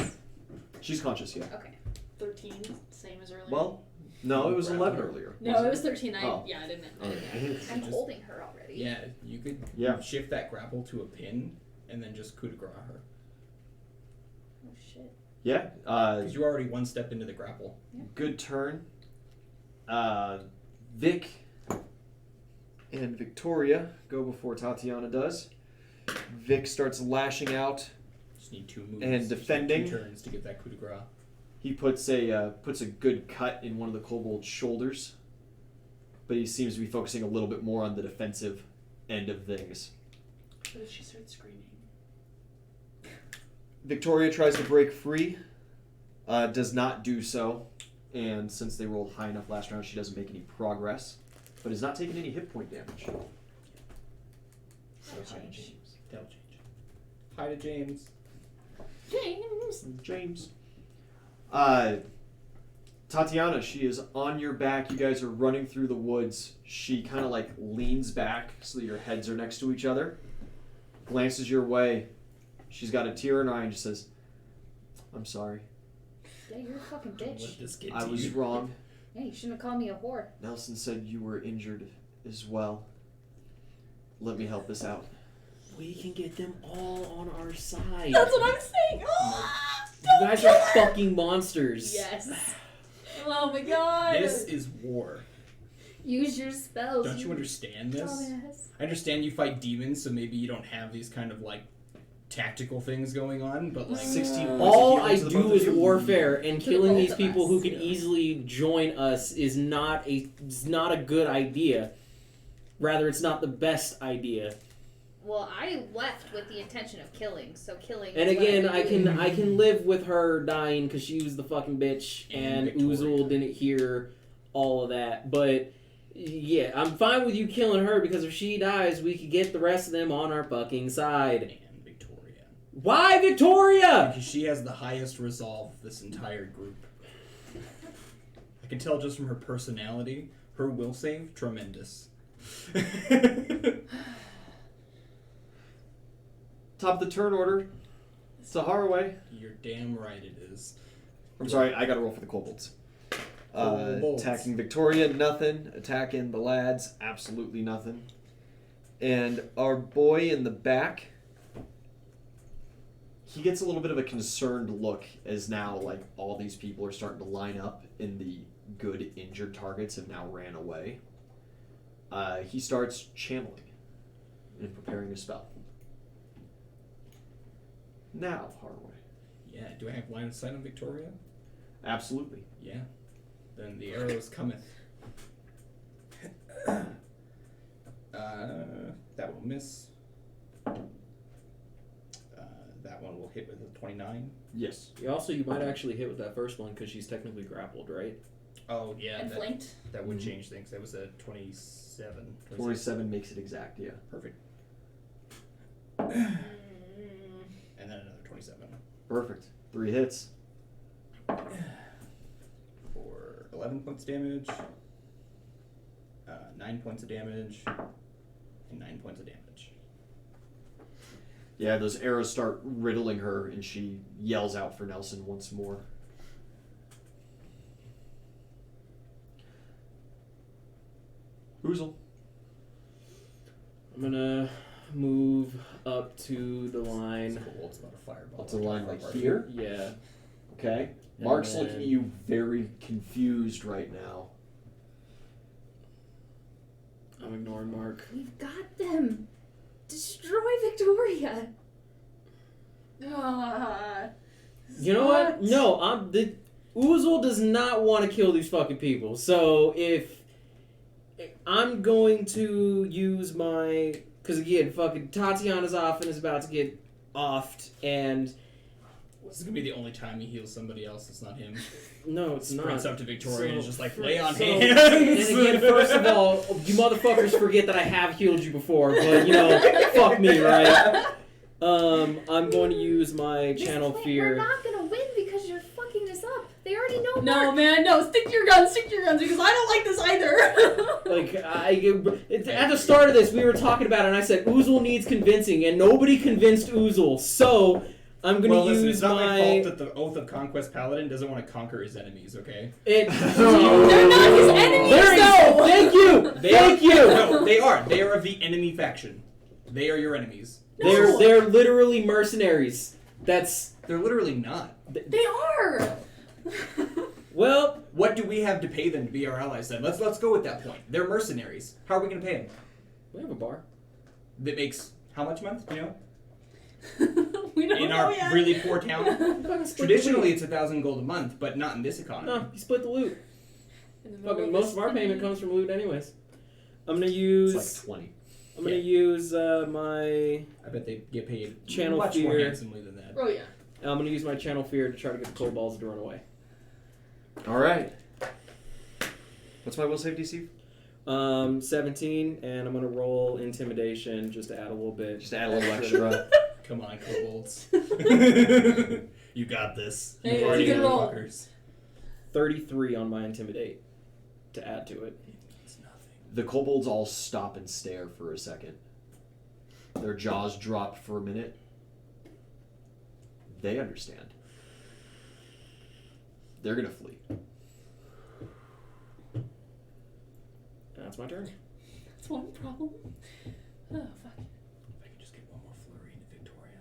She's conscious, yeah. Okay. 13, same as earlier. Well, no, it was 11 earlier. no, it was 13. Oh. Yeah, I didn't. Okay. I'm Just- holding her already. Yeah, you could Yeah. shift that grapple to a pin and then just coup de grace her. Oh shit. Yeah, Because you're already one step into the grapple. good turn. Vic and Victoria go before Tatiana does. Vic starts lashing out. Just need 2 moves. And Just need defending. 2 turns to get that coup de grace. He puts a good cut in one of the kobold's shoulders, but he seems to be focusing a little bit more on the defensive end of things. What if she starts screaming? Victoria tries to break free, does not do so, and since they rolled high enough last round, she doesn't make any progress, but is not taking any hit point damage. So hi to James. That'll change. Hi to James. James. Tatiana, she is on your back. You guys are running through the woods. She kind of like leans back so that your heads are next to each other, glances your way. She's got a tear in her eye and just says, "I'm sorry. Yeah, you're a fucking Don't bitch. let this get I to was you. wrong. Yeah, you shouldn't have called me a whore. Nelson said you were injured as well. Let me help this out." We can get them all on our side. That's what I'm saying. Oh, You guys are fucking monsters. Yes. oh my god. This is war. Use your spells. Don't you understand this? Dumbass. I understand you fight demons, so maybe you don't have these kind of like tactical things going on, but like 16 points All of I healing to the both do of is you. warfare, and To the killing both these of people us. who could easily join us is not a good idea. Rather, it's not the best idea. Well, I left with the intention of killing, so killing. And is what again, I'd be I doing. can live with her dying because she was the fucking bitch, and And Victoria. Uzul didn't hear all of that. But yeah, I'm fine with you killing her because if she dies, we could get the rest of them on our fucking side. And Victoria. Why Victoria? Because she has the highest resolve of this entire group. I can tell just from her personality, her will save, tremendous. Top of the turn order. Saharaway. You're damn right it is. I'm sorry, I gotta roll for the kobolds. Kobolds. Attacking Victoria, nothing. Attacking the lads, absolutely nothing. And our boy in the back, he gets a little bit of a concerned look as now, like, all these people are starting to line up and the good injured targets have now ran away. He starts channeling and preparing a spell. Now, Haraway. Yeah, do I have line of sight on Victoria? Absolutely. Yeah. Then the arrows cometh. That will miss. That one will hit with a 29. Yes. You might actually hit with that first one because she's technically grappled, right? Oh, yeah. And flanked. That would Mhm. change things. That was a 27. 47 makes it exact, yeah. Perfect. Mm. And then another 27. Perfect. 3 hits. For 11 points damage, 9 points of damage, and 9 points of damage. Yeah, those arrows start riddling her, and she yells out for Nelson once more. Oozle. I'm gonna move up to the line. Cool. It's not a fireball. Up to the line like Party. here. Yeah. Okay. And Mark's then- looking at you very confused right now. I'm ignoring Mark. We've got them. Destroy Victoria. You know what? No, the Uzul does not want to kill these fucking people. So if I'm going to use my... Because again, fucking Tatiana's off and is about to get offed, and... This is gonna be the only time he heals somebody else that's not him. No, it's Sprints not. up to Victoria and is just like, lay on So, hands! and again, first of all, you motherfuckers forget that I have healed you before, but, you know, fuck me, right? I'm going to use my channel We're fear. not gonna win because you're fucking this up. They already know. No, Mark. man, no. Stick to your guns, because I don't like this either. Like, at the start of this, we were talking about it, and I said, Oozle needs convincing, and nobody convinced Oozle, so... I'm gonna use listen, it's not my... my fault that the Oath of Conquest Paladin doesn't want to conquer his enemies, okay? They're not his enemies, though. Thank you! Thank you! No, they are. They are of the enemy faction. They are your enemies. No. They're literally mercenaries. That's... They're literally not. They are. Well... What do we have to pay them to be our allies then? Let's go with that point. They're mercenaries. How are we going to pay them? We have a bar. That makes how much a month? Do you know? We don't In know our yet. really poor town? Fucking split Traditionally, the it's 1,000 gold a month, but not in this economy. loot. No, you split the loot. In the middle Fucking of most this of our city. payment comes from loot anyways. I'm gonna use... It's like 20. I'm gonna use my... I bet they get paid Channel much more fear. handsomely than that. Oh, yeah. I'm gonna use my channel fear to try to get the kobolds to run away. All right. What's my will save DC? 17, and I'm gonna roll intimidation just to add a little bit. Just to add a little extra. Come on, kobolds. You got this. Hey, You it's a good roll. motherfuckers. 33 on my intimidate to add to it. It's nothing. The kobolds all stop and stare for a second. Their jaws drop for a minute. They understand. They're gonna flee. That's my turn. That's one problem. Oh, fuck. If I could just get one more flurry into Victoria.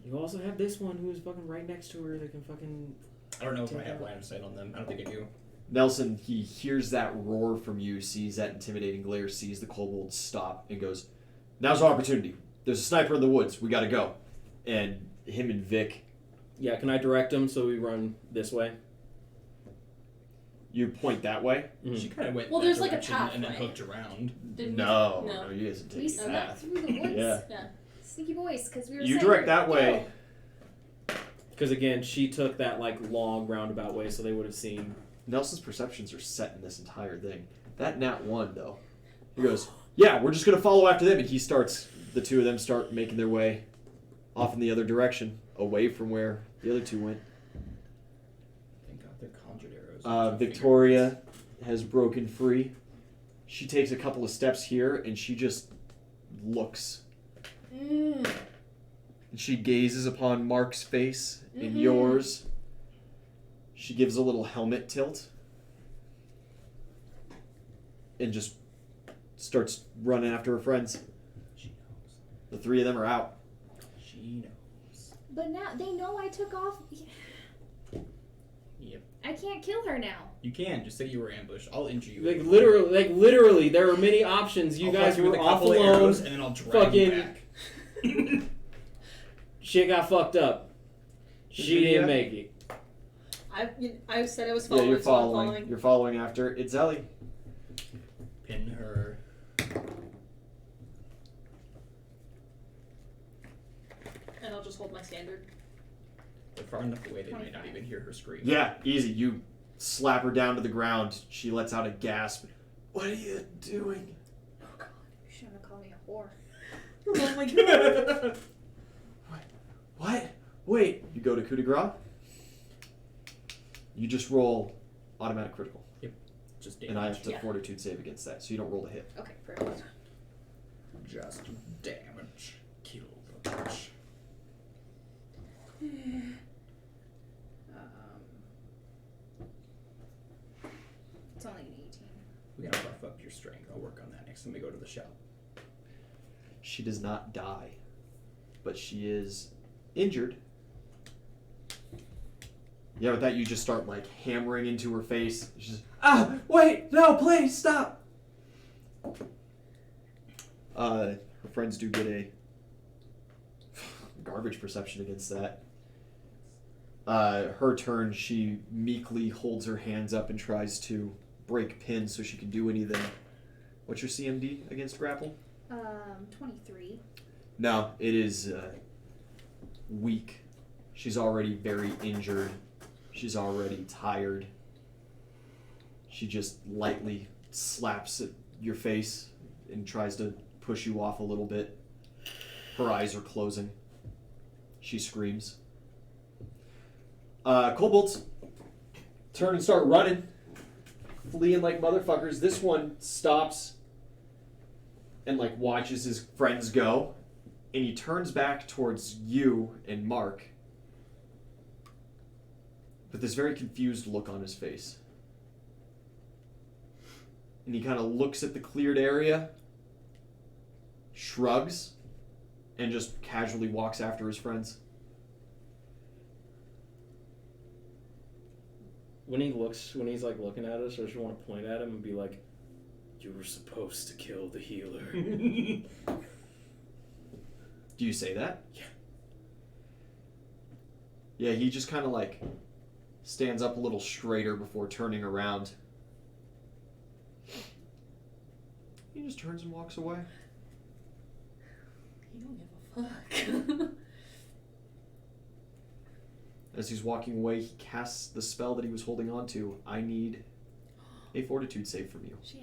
You also have this one who's fucking right next to her that can fucking... I don't know if I have line of sight on them. I don't think I do. Nelson, he hears that roar from you, sees that intimidating glare, sees the kobolds stop, and goes, "Now's our opportunity. There's a sniper in the woods. We gotta go." And him and Vic... Yeah, can I direct him so we run this way? You point that way? Mhm. She kind of went Well, that there's like a direction path, and then right? hooked around. Didn't No, we? no, you guys didn't We take the snuck path. through the woods. Yeah. Yeah. Sneaky boys, because we were You saying direct we're- that way. Because again, she took that like long roundabout way, so they would have seen. Nelson's perceptions are set in this entire thing. That nat 1, though. He goes, "Yeah, we're just gonna follow after them," and the two of them start making their way off in the other direction, away from where the other two went. Thank God they're conjured arrows. Victoria has broken free. She takes a couple of steps here, and she just looks. Mm. And she gazes upon Mark's face and Mhm. yours. She gives a little helmet tilt. And just starts running after her friends. She knows. The three of them are out. She knows. But now they know I took off. Yep. I can't kill her now. You can. Just say you were ambushed. I'll injure you. Like literally, there are many options. You I'll guys fuck you were with a off couple of alone. arrows, and then I'll drag you fucking- back. Shit got fucked up. She didn't make it. I said I was Yeah, following. you're so I'm following. You're following after. It's Ellie. Pin her. And I'll just hold my standard. They're far enough away they might not even hear her scream. Yeah, easy. You slap her down to the ground. She lets out a gasp. "What are you doing?" Oh God, you shouldn't have called me a whore. Oh my god. What? Wait. You go to coup de grace. You just roll automatic critical. Just And I have to Yeah. fortitude save against that, so you don't roll the hit. Okay, perfect. Just damage. Kill the bitch. It's only an 18. We gotta buff up your strength. I'll work on that next time we go to the shop. She does not die, but she is injured. Yeah, with that you just start like hammering into her face. She's wait, no, please stop. Her friends do get a garbage perception against that. Her turn, she meekly holds her hands up and tries to break pin so she can do anything. What's your CMD against grapple? 23. No, it is weak. She's already very injured. She's already tired. She just lightly slaps at your face and tries to push you off a little bit. Her eyes are closing. She screams. Kobolds turn and start running, fleeing like motherfuckers. This one stops and like watches his friends go, and he turns back towards you and Mark with this very confused look on his face. And he kind of looks at the cleared area, shrugs, and just casually walks after his friends. When he's like looking at us, I just want to point at him and be like, "You were supposed to kill the healer." Do you say that? Yeah. Yeah, he just kind of like stands up a little straighter before turning around. He just turns and walks away. You don't give a fuck. As he's walking away, he casts the spell that he was holding on to. I need a fortitude save from you. Shit.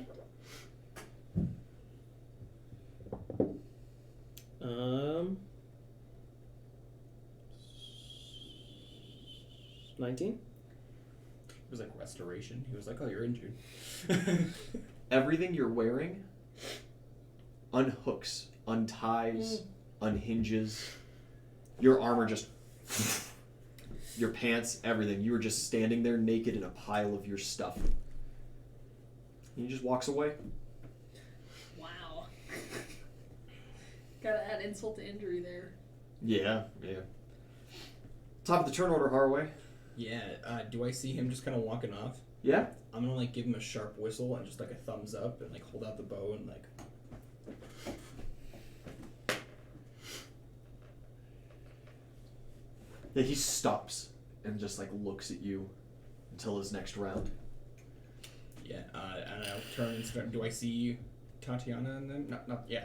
19? It was like restoration. He was like, "Oh, you're injured." Everything you're wearing unhooks, unties, unhinges. Your armor just... Your pants, everything. You were just standing there naked in a pile of your stuff. And he just walks away. Wow. Gotta add insult to injury there. Yeah. Top of the turn order, Haraway. Yeah. Do I see him just kind of walking off? Yeah? I'm gonna like give him a sharp whistle and just like a thumbs up and like hold out the bow and like. Yeah, he stops and just like looks at you until his next round. Yeah. And I'll turn and start. Do I see Tatiana and them?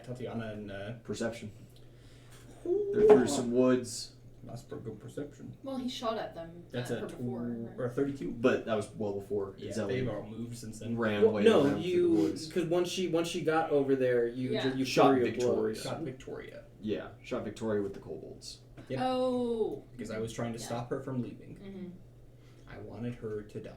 Tatiana and. Perception. They're through some woods. That's pretty good perception. Well, he shot at them. That's her a before. Right? or 32. But that was well before Yeah, Zelly they've all moved since then. ran Well, away no, around through the woods. because once she got over there, you Shot flurry of Victoria. blows. Shot Victoria Yeah, shot Victoria with the kobolds. Yep. Oh. because I was trying to stop her from leaving. Mm-hmm. I wanted her to die.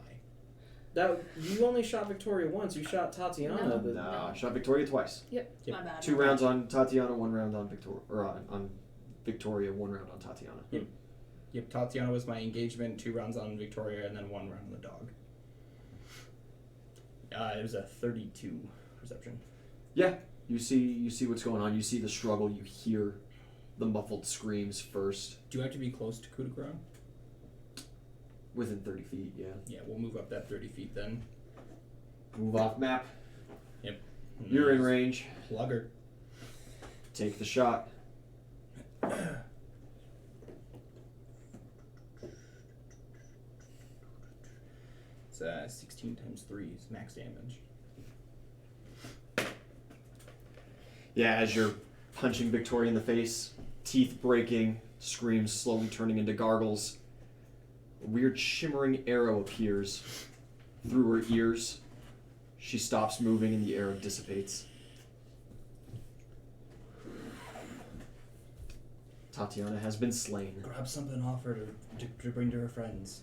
That you only shot Victoria once. You shot Tatiana. No. No, shot Victoria twice. Yep. My bad. 2 rounds on Tatiana, 1 round on Victoria, or on Victoria, 1 round on Tatiana. Yep, Tatiana was my engagement, 2 rounds on Victoria, and then 1 round on the dog. It was a 32 perception. Yeah, you see what's going on. You see the struggle. You hear the muffled screams first. Do you have to be close to coup de grace? Within 30 feet, yeah. Yeah, we'll move up that 30 feet then. Move off map. Yep. You're in range. Plug her. Take the shot. It's 16 times 3 is max damage. Yeah, as you're punching Victoria in the face, teeth breaking, screams slowly turning into gargles. A weird shimmering arrow appears through her ears. She stops moving and the arrow dissipates. Tatiana has been slain. Grab something off her to bring to her friends.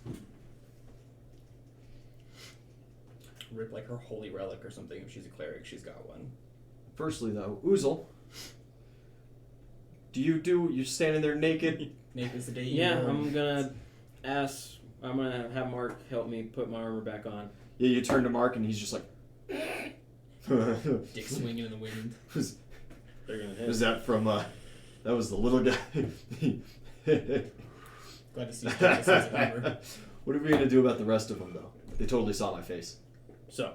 Rip like her holy relic or something. If she's a cleric, she's got one. Firstly, though, Oozle, you standing there naked? Naked as the day you Yeah, were I'm gonna have Mark help me put my armor back on. Yeah, you turn to Mark and he's just like... dick swinging in the wind. They're gonna hit. Was that from, that was the little guy. Glad to see his sense of humor. What are we going to do about the rest of them, though? They totally saw my face. So,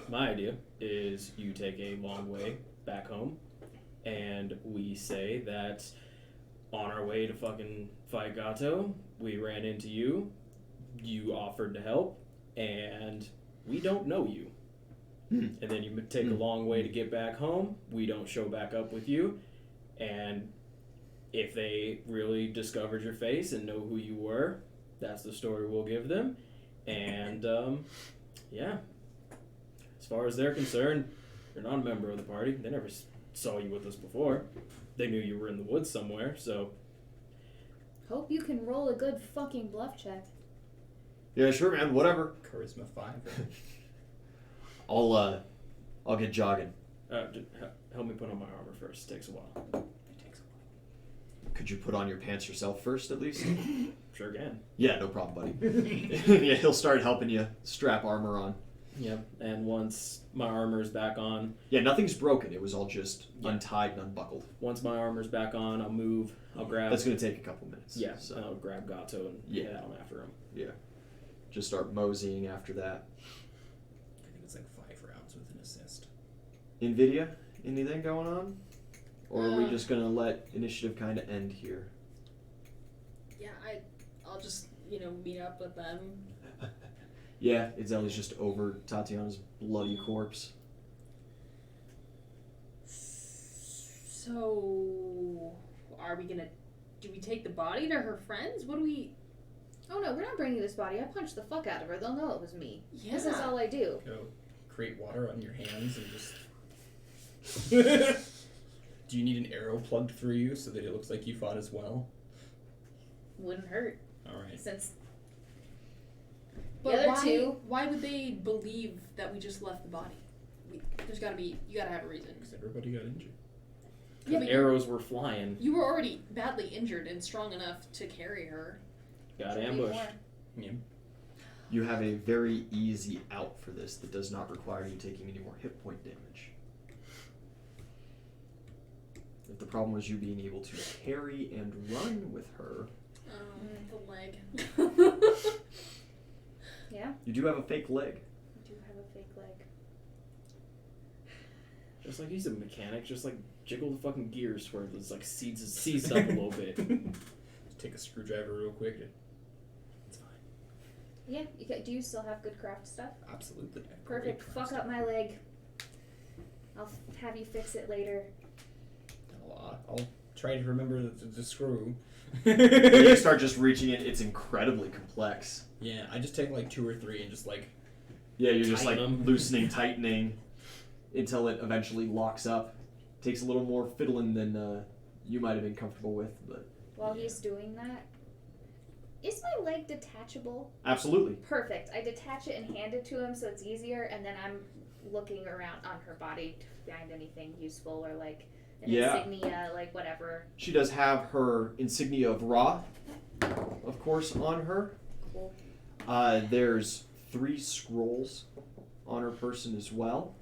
my idea is you take a long way back home, and we say that on our way to fucking fight Gatto, we ran into you, you offered to help, and we don't know you. and then you take a long way to get back home. We don't show back up with you, and if they really discovered your face and know who you were, that's the story we'll give them. And yeah, as far as they're concerned, you're not a member of the party. They never saw you with us before. They knew you were in the woods somewhere, so... Hope you can roll a good fucking bluff check. Yeah, sure, man. Whatever. Charisma 5. I'll get jogging. Help me put on my armor first. Takes a while. It takes a while. Could you put on your pants yourself first, at least? Sure can. Yeah, no problem, buddy. Yeah, he'll start helping you strap armor on. Yep. And once my armor's back on... Yeah, nothing's broken. It was all just untied and unbuckled. Once my armor's back on, I'll move. I'll grab... That's going to take a couple minutes. Yeah, So, I'll grab Gatto and head on after him. yeah. Just start moseying after that. I think it's like 5 rounds with an assist. NVIDIA, anything going on? Or are we Uh. just going to let initiative kind of end here? Yeah, I'll just, meet up with them. Yeah, Idzeli's just over Tatiana's bloody corpse. So, are we gonna... Do we take the body to her friends? What do we... Oh no, we're not bringing this body. I punched the fuck out of her. They'll know it was me. Yeah. This is all I do. Go create water on your hands and just... Do you need an arrow plugged through you so that it looks like you fought as well? Wouldn't hurt. Alright. Since But the other why, two... why would they believe that we just left the body? There's gotta be... You gotta have a reason. Because everybody got injured. Yeah, The but arrows were flying. you were already badly injured and strong enough to carry her. Got Should be ambushed. more. Yeah. You have a very easy out for this that does not require you taking any more hit point damage. If the problem was you being able to carry and run with her, The leg. Yeah, you do have a fake leg. I do have a fake leg. Just like he's a mechanic, just like jiggle the fucking gears where it's like seized up a little bit. Just take a screwdriver real quick. It's fine. Yeah, do you still have good craft stuff? Absolutely. Perfect. Fuck up my leg. I'll have you fix it later. I'll try to remember the screw. You start just reaching it, it's incredibly complex. Yeah, I just take like 2 or 3 and just like... Yeah, you're just like Tighten 'em. loosening, tightening until it eventually locks up. Takes a little more fiddling than you might have been comfortable with, but While he's doing that, is my leg detachable? absolutely. Perfect. I detach it and hand it to him so it's easier, and then I'm looking around on her body to find anything useful or like an insignia, like whatever. She does have her insignia of Ra, of course, on her. Cool. There's 3 scrolls on her person as well.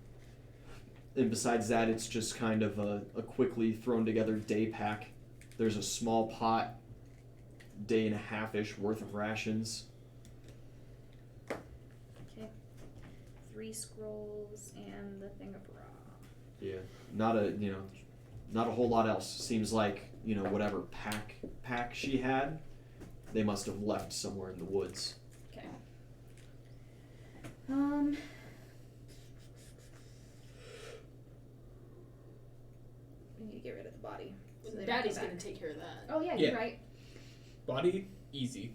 And besides that, it's just kind of a quickly thrown together day pack. There's a small pot, day and a half-ish worth of rations. Okay. 3 scrolls and the thing of raw. Yeah, not a whole lot else. Seems like, whatever pack she had, they must have left somewhere in the woods. Okay. We need to get rid of the body. So they don't Daddy's come gonna back. take care of that. Oh yeah, Yeah. you're right. Body, easy.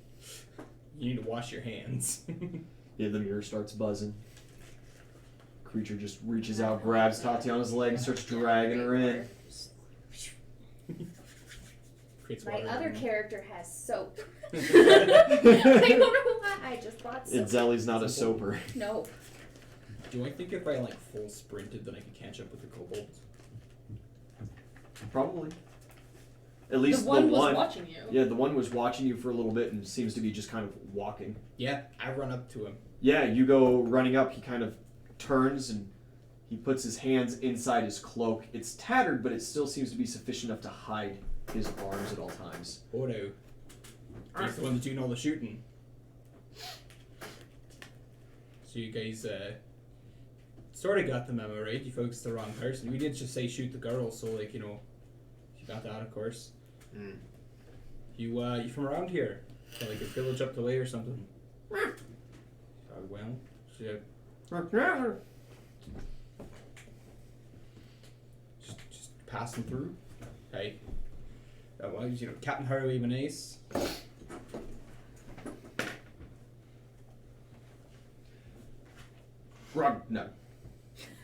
You need to wash your hands. Yeah, the mirror starts buzzing. Creature just reaches out, grabs Tatiana's leg, and starts dragging her in. Creates My water other everywhere. character has soap. I don't know why. I just bought soap. Idzeli's not a soaper. No. Do I think if I like full sprinted then I could catch up with the kobolds? Probably. At least The one was one. watching you. Yeah, the one was watching you for a little bit and seems to be just kind of walking. Yeah, I run up to him. Yeah, you go running up. He kind of turns and he puts his hands inside his cloak. It's tattered, but it still seems to be sufficient enough to hide his arms at all times. Oh no. He's the one that's doing all the shooting. So you guys sort of got the memo, right? You focused the wrong person. We did just say shoot the girl, so like, you got that, of course. You from around here? Got, like a village up the way or something? Well, passing through. Hey. That was, Captain Harley even ace. No.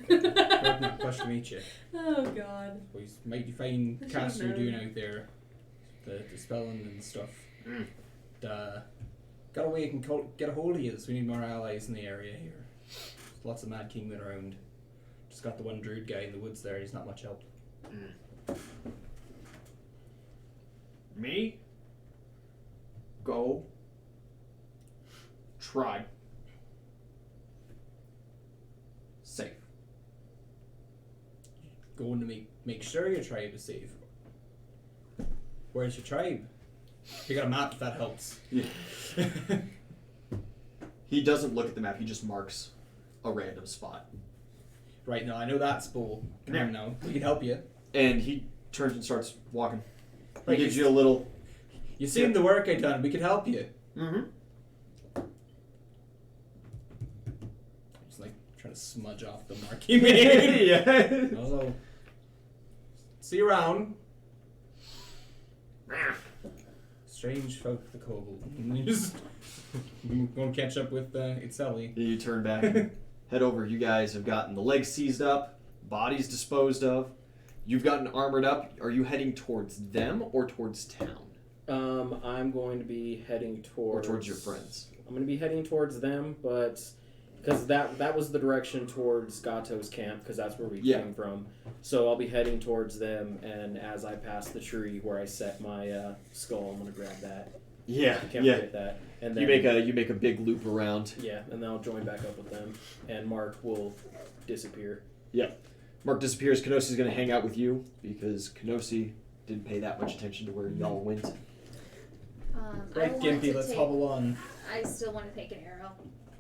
Not much to meet you. Oh god. Boys, mighty fine I cast should've you're known. doing out there. The spelling and stuff. Got a way you can get a hold of you, so we need more allies in the area here. There's lots of Mad Kingmen around. Just got the one druid guy in the woods there, he's not much help. Me? Go. Try. Safe. Going to make sure your tribe is safe. Where's your tribe? You got a map if that helps. Yeah. He doesn't look at the map, he just marks a random spot. Right, now I know that's bull. Come Yeah. on now, we can help you. And he turns and starts walking. He Right, gives you a little... You seen the work I done, we can help you. Mm-hmm. Just like trying to smudge off the mark he made. Yeah. Also, see you around. Strange folk, the kobold. Just gonna catch up with Itzelli. You turn back and head over. You guys have gotten the legs seized up, bodies disposed of. You've gotten armored up. Are you heading towards them or towards town? I'm going to be heading Or towards... towards your friends? I'm going to be heading towards them, but... Because that was the direction towards Gatto's camp, because that's where we came from. So I'll be heading towards them, and as I pass the tree where I set my skull, I'm going to grab that. Yeah, I can't forget that. And then, You make a big loop around. Yeah, and then I'll join back up with them, and Mark will disappear. Yeah. Mark disappears. Kenosi's going to hang out with you, because Kenosi didn't pay that much attention to where y'all went. I Right, want Gimpy, to let's take, hobble on. I still want to take an arrow.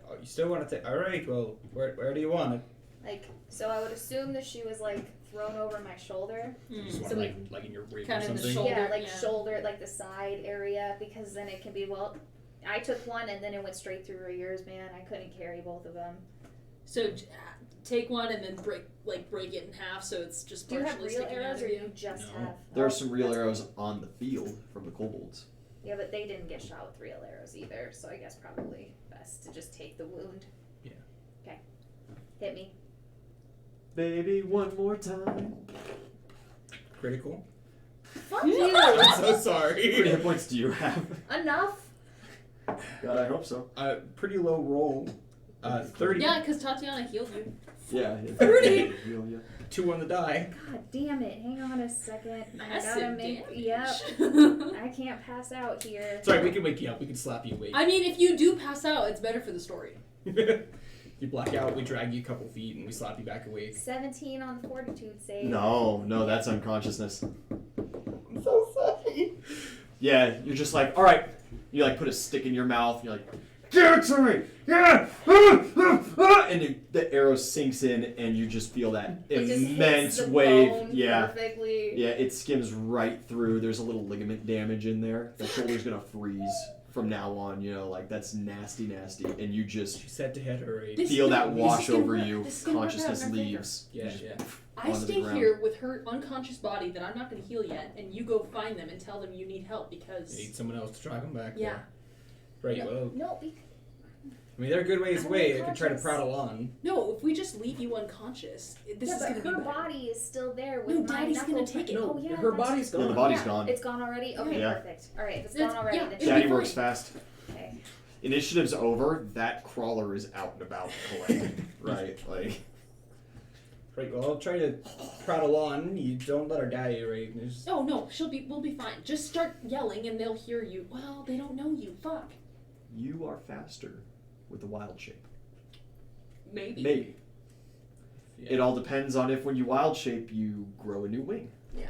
Oh, you still want to take? All right. Well, where do you want it? Like, so I would assume that she was like thrown over my shoulder. You just want So it, like in your rib Kind or of in the something. shoulder. Yeah, like yeah. shoulder, like the side area, because then it can be, well, I took one and then it went straight through her ears, man. I couldn't carry both of them. So take one and then break it in half, so it's just Do you have partially real sticking out arrows of or you. you just No. have? There are oh, some real that's arrows cool. on the field from the kobolds. Yeah, but they didn't get shot with real arrows either, so I guess probably best to just take the wound. Yeah. Okay. Hit me. Baby, one more time. Critical. Fuck you! I'm so How many sorry. hit points do you have? Enough. God, I hope so. Pretty low roll. 30. Yeah, because Tatiana healed you. Yeah. 30. Heal ya. 2 on the die. God damn it. Hang on a second. I gotta Massive make. damage. Yep. I can't pass out here. Sorry, we can wake you up. We can slap you awake. I mean, if you do pass out, it's better for the story. You black out, we drag you a couple feet, and we slap you back awake. 17 on the fortitude save. No, that's unconsciousness. I'm so sorry. Yeah, you're just like, all right. You like put a stick in your mouth. And you're like, give it to me. Yeah. And the arrow sinks in, and you just feel that It just immense hits the wave. bone Yeah. perfectly. Yeah, it skims right through. There's a little ligament damage in there. The shoulder's gonna freeze from now on. Like that's nasty, and you just She said to hit her a... This- feel no, that this wash is gonna over work. you. This is gonna work out Consciousness in our favor. leaves. Yeah, You just- yeah. I onto the stay ground. here with her unconscious body that I'm not going to heal yet, and you go find them and tell them you need help because. You need someone else to drag them back. Yeah. There. Right, No, well, no, I mean, they're a good ways I'm away. They could try to unconscious. prattle on. No, if we just leave you unconscious, this yeah, is but going to be her better. body is still there with No, my Daddy's knuckle gonna take it. No, Oh, yeah, her that's- body's gone. Yeah, the body's yeah, gone. It's gone already? Okay, Yeah. perfect. Alright, if it's It's- gone already, yeah, then it'll Daddy be works fine. fast. okay. Initiative's over. That crawler is out and about collecting. Right, like. Right, well, I'll try to prattle on. You don't let her die, right? Just... Oh no, we'll be fine. Just start yelling and they'll hear you. Well, they don't know you. Fuck. You are faster with the wild shape. Maybe. Maybe. Yeah. It all depends on if when you wild shape you grow a new wing. Yeah.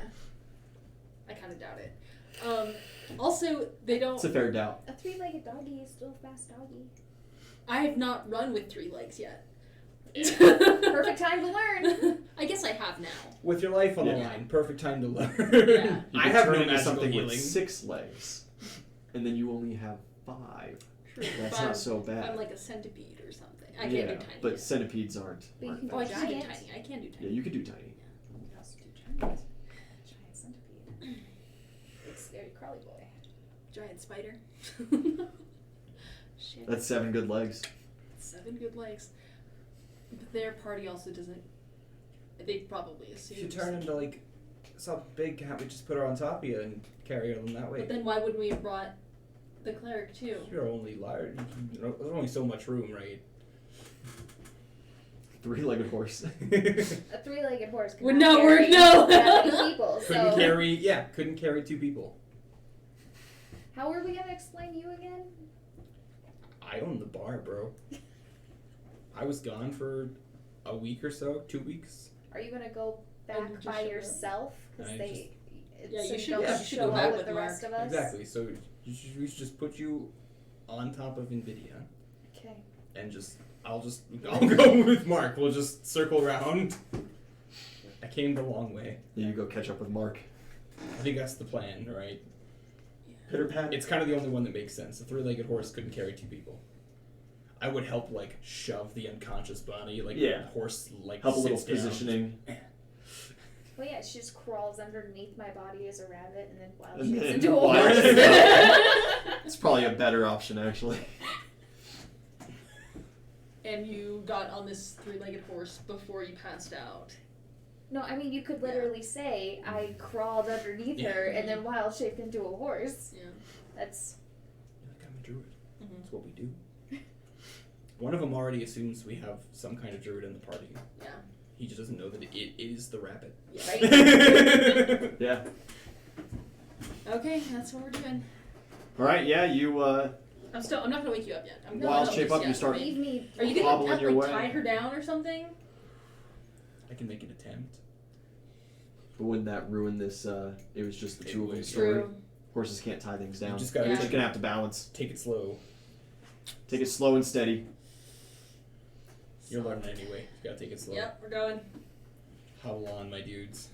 I kind of doubt it. Also, they don't. It's a fair doubt. A 3-legged doggy is still a fast doggy. I have not run with 3 legs yet. Perfect time to learn. I guess I have now. With your life on the Yeah. line, perfect time to learn. Yeah. You I can have turn no into magical something healing. with 6 legs, and then you only have 5. True. That's If I'm- not so if bad. I'm like a centipede or something. I can't yeah, do tiny. but yet. centipedes aren't. But you aren't can Oh, I fast. can do Giant. tiny. I can do Yeah, tiny. you could do tiny. I can also do giant. scary crawly boy. Giant spider. Shit. That's 7 good legs. 7 good legs. But their party also doesn't. They probably assume. If you turn into like something big, can't we just put her on top of you and carry her that way? But then why wouldn't we have brought the cleric too? You're only large. There's only so much room, right? 3-legged horse. A 3-legged horse Would not work, no. that many people. Couldn't So carry 2 people. how are we gonna explain you again? I own the bar, bro. I was gone for a week or so, 2 weeks. Are you gonna go And back just by show up. yourself? Because I they. Yeah, so you should- don't yeah, you should show go back up with with the Mark. rest of us. Exactly. So we should just put you on top of Nvidia Okay. and I'll go with Mark. We'll just circle around. I came the long way. Yeah, you go catch up with Mark. I think that's the plan, right? Pitter pat. It's kind of the only one that makes sense. A 3-legged horse couldn't carry 2 people. I would help, like, shove the unconscious body, like, Yeah. the horse, like, Help a little sits down. positioning. Well, yeah, she just crawls underneath my body as a rabbit, and then wild And shapes then into a wild horse. shapes. It's probably a better option, actually. And you got on this 3-legged horse before you passed out. No, I mean you could literally say I crawled underneath her and then wild shaped into a horse. Yeah. That's Like, I'm a druid. Mhm. That's what we do. One of them already assumes we have some kind of druid in the party. Yeah. He just doesn't know that it is the rabbit. Yeah. right. Yeah. Okay, that's what we're doing. Alright, yeah, you, I'm not gonna wake you up yet. I'm gonna wild let shape this up, you yet. start Leave me. Are you gonna hobbling your way. tie her down or something? I can make an attempt. But wouldn't that ruin this, it was just the It two of them would. story? True. Horses can't tie things down. You just gotta You're Yeah. just gonna have to balance. take it slow. Take it slow and steady. You're learning anyway. You gotta take it slow. Yep, we're going. Howl on, my dudes.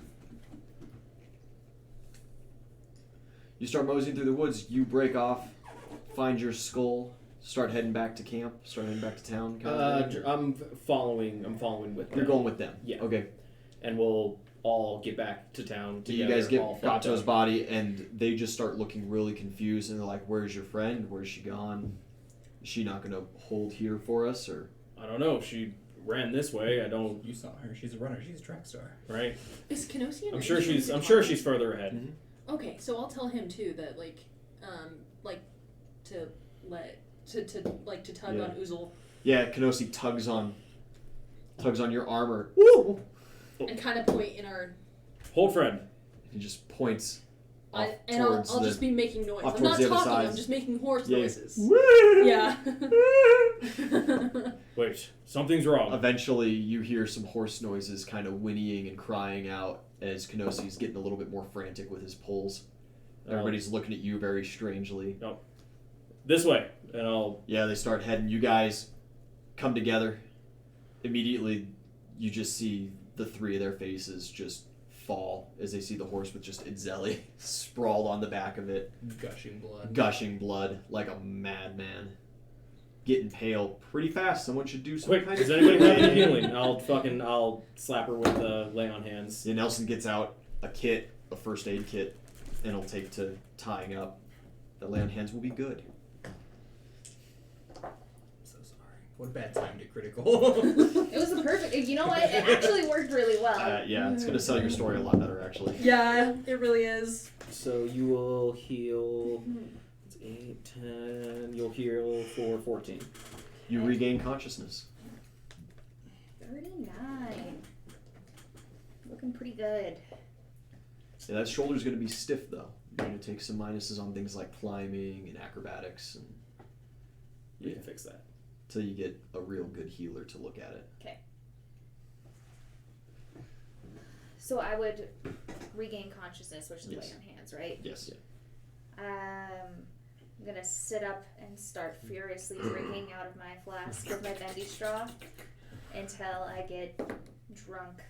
You start moseying through the woods, you break off, find your skull, start heading back to camp, start heading back to town. Kind of thing. I'm following with them. You're going with them. Yeah. Okay. And we'll all get back to town Do together. you guys get all fucked Gatto's up. body, and they just start looking really confused, and they're like, "Where's your friend? Where's she gone? Is she not gonna hold here for us, or?" I don't know. She ran this way. I don't. You saw her. She's a runner. She's a track star. Right. Is Kenosian? I'm sure she's further ahead. Okay, so I'll tell him too that to tug Yeah. on Uzel Yeah, Kenosi tugs on your armor. Woo! and kind of point in our. Hold friend. He just points off And I'll towards just the. be making noise. off I'm not towards the other talking. side. I'm just making horse Yeah. noises. Woo! Yeah. Wait, something's wrong. Eventually, you hear some horse noises, kind of whinnying and crying out as Kenosi's getting a little bit more frantic with his pulls. Everybody's looking at you very strangely. This way, and I'll. Yeah, they start heading. You guys come together. Immediately, you just see the three of their faces just fall as they see the horse with just Itzeli sprawled on the back of it, gushing blood like a madman, getting pale pretty fast. Someone should do some Quick, kind does of anybody have any healing? I'll slap her with lay on hands. Yeah, Nelson gets out a kit, a first aid kit, and he'll take to tying up. The lay on hands will be good. So sorry. What a bad time to critical. It was the perfect. You know what? It actually worked really well. Yeah, it's gonna sell your story a lot better, actually. Yeah, it really is. So you will heal. It's 8, 10. You'll heal for 14. You regain consciousness. 39. Looking pretty good. Yeah, that shoulder's gonna be stiff though. You're gonna take some minuses on things like climbing and acrobatics, and We can fix that. till you get a real good healer to look at it. Okay. So I would regain consciousness, which is Yes. lay on hands, right? Yes. I'm gonna sit up and start furiously drinking out of my flask with my bendy straw until I get drunk.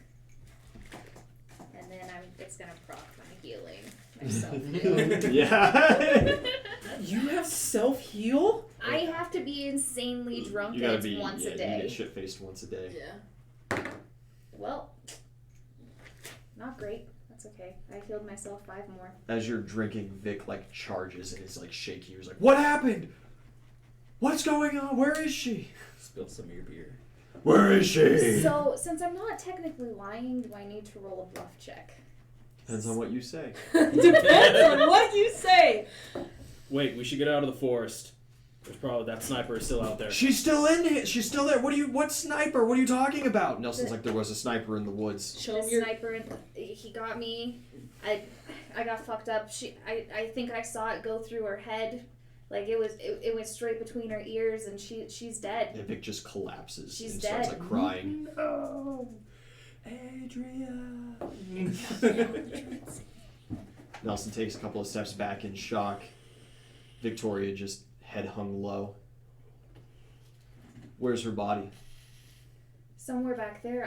And then it's gonna proc my healing, my self-heal. Yeah. You have self heal? I have to be insanely drunk You gotta and be it's once yeah, a You day. get shit faced once a day. Yeah. Well, not great. That's okay. okay. I healed myself 5 more. As you're drinking, Vic like charges and is like shaking. He's like, "What happened? What's going on? Where is she? Spill some of your beer. Where is she?" So, since I'm not technically lying, do I need to roll a bluff check? Depends on what you say. Depends on what you say. Wait, we should get out of the forest. There's probably that sniper is still out there. She's still in here. She's still there. What sniper? What are you talking about? Nelson's like, there was a sniper in the woods. Show The him your. sniper, he got me. I got fucked up. I think I saw it go through her head. Like it went straight between her ears, and she's dead. And Vic just collapses She's and dead. starts like crying. No, Adria. Nelson takes a couple of steps back in shock. Victoria just head hung low. Where's her body? Somewhere back there,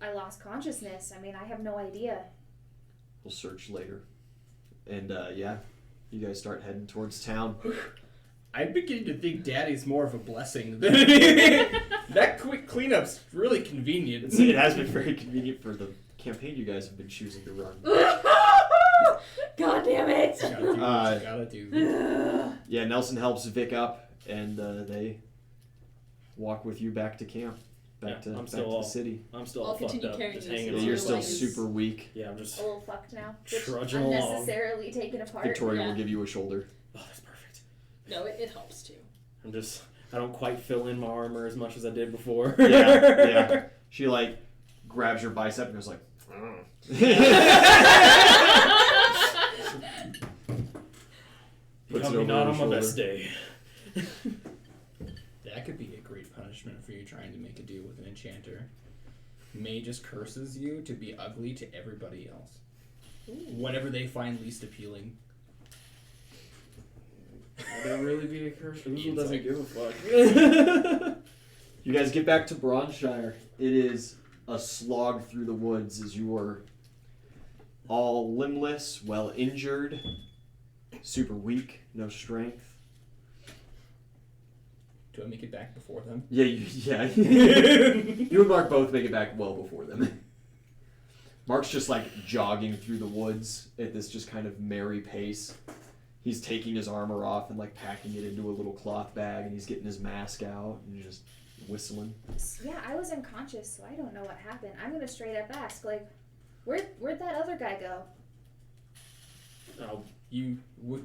I lost consciousness. I mean, I have no idea. We'll search later. And yeah, you guys start heading towards town. I'm beginning to think Daddy's more of a blessing than that quick cleanup's really convenient. It has been very convenient for the campaign you guys have been choosing to run. God damn it! You gotta do what you gotta do. Yeah, Nelson helps Vic up, and they walk with you back to camp, back to the city. I'm still I'll all fucked continue up, carrying just you hanging since on. You're your still leg is- super weak. Yeah, I'm just A little fucked now. Which trudging along. unnecessarily taken apart. Victoria Yeah. will give you a shoulder. Oh, that's perfect. No, it helps too. I don't quite fill in my armor as much as I did before. Yeah. She like grabs your bicep and goes like. You Puts got it me over not her on my shoulder. best day. That could be a great punishment for you trying to make a deal with an enchanter. May just curses you to be ugly to everybody else. Whatever they find least appealing. Would that really be a curse? Who Ian's doesn't like- give a fuck? You guys get back to Bronshire. It is a slog through the woods as you are all limbless, well injured, super weak, no strength. Do I make it back before them? Yeah, you and Mark both make it back well before them. Mark's just like jogging through the woods at this just kind of merry pace. He's taking his armor off and like packing it into a little cloth bag, and he's getting his mask out and just whistling. Yeah, I was unconscious, so I don't know what happened. I'm gonna straight up ask, like, where'd that other guy go? I'll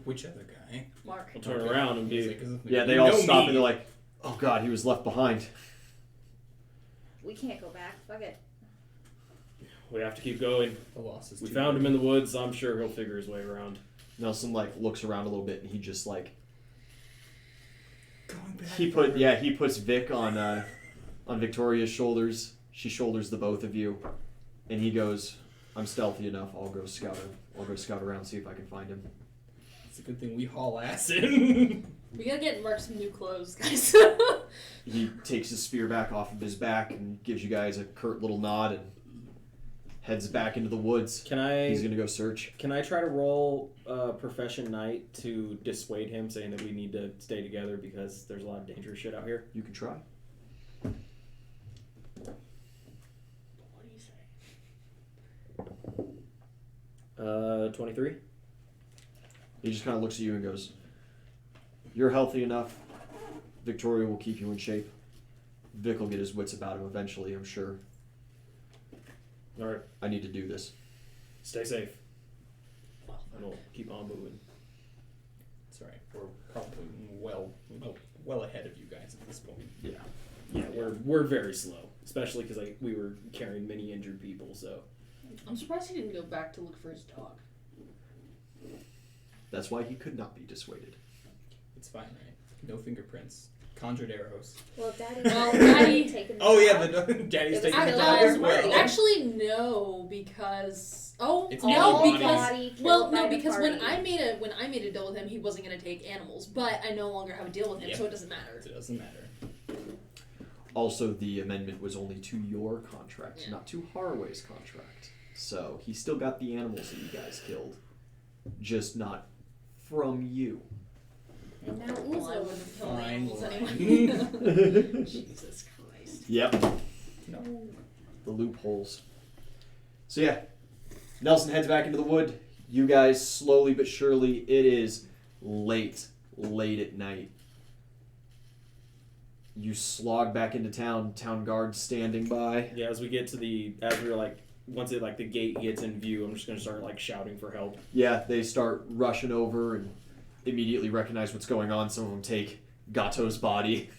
Which other guy? Mark. turn around and He's be. like, 'cause Yeah, they you all know stop me. and they're like, "Oh God, he was left behind." We can't go back. Fuck it. We have to keep going. The loss is We too found big. him in the woods. I'm sure he'll figure his way around. Nelson like looks around a little bit and he just like Going back. he puts Vic on Victoria's shoulders. She shoulders the both of you, and he goes, "I'm stealthy enough. I'll go scout him. I'll go scout around, see if I can find him." It's a good thing we haul ass in. We gotta get Mark some new clothes, guys. He takes his spear back off of his back and gives you guys a curt little nod and heads back into the woods. Can I? He's gonna go search. Can I try to roll Profession Knight to dissuade him, saying that we need to stay together because there's a lot of dangerous shit out here? You can try. What do you say? 23. He just kind of looks at you and goes, "You're healthy enough. Victoria will keep you in shape. Vic will get his wits about him eventually, I'm sure. All right, I need to do this." stay safe. And we'll keep on moving. It's alright. We're probably well ahead of you guys at this point. Yeah, we're very slow, especially because we were carrying many injured people. So I'm surprised he didn't go back to look for his dog. That's why he could not be dissuaded. It's fine, right? No fingerprints. Conjured arrows. Well, Daddy. Well, Daddy- taken Oh yeah, dog. the daddy's It was taking the I- dog as I- well. Actually, no, because It's no, all because body killed well, by no, the because when party. I made a deal with him, he wasn't gonna take animals, but I no longer have a deal with him, Yep. so it doesn't matter. It doesn't matter. Also, the amendment was only to your contract, Yeah. not to Haraway's contract. So he still got the animals that you guys killed, just not from you. And now Well, I Uzo. wouldn't have killed Fine animals line. anyway. Jesus Christ. Yep. No. The loopholes. So yeah, Nelson heads back into the wood. You guys, slowly but surely, it is late at night. You slog back into town. Town guards standing by. Yeah, as we're like, once the gate gets in view, I'm just gonna start like shouting for help. Yeah, they start rushing over and immediately recognize what's going on. Some of them take Gatto's body.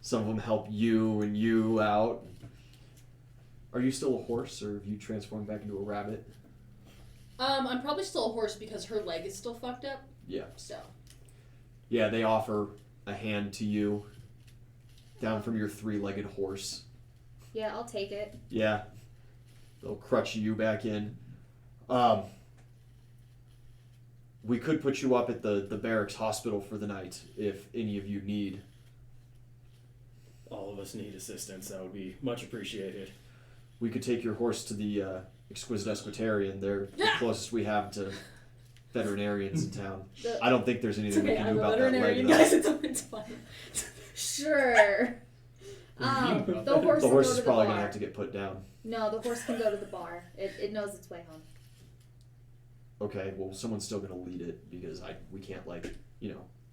Some of them help you and you out. Are you still a horse, or have you transformed back into a rabbit? I'm probably still a horse because her leg is still fucked up. Yeah. So. Yeah, they offer a hand to you down from your 3-legged horse. Yeah, I'll take it. Yeah. They'll crutch you back in. We could put you up at the barracks hospital for the night if any of you need. All of us need assistance. That would be much appreciated. We could take your horse to the Exquisite Esquitarian. They're the closest we have to veterinarians in town. I don't think there's anything we can do about that leg. Guys, it's fine. Sure. The horse The will horse go is to the probably bar. gonna have to get put down. No, the horse can go to the bar. It knows its way home. Okay, well, someone's still gonna lead it because we can't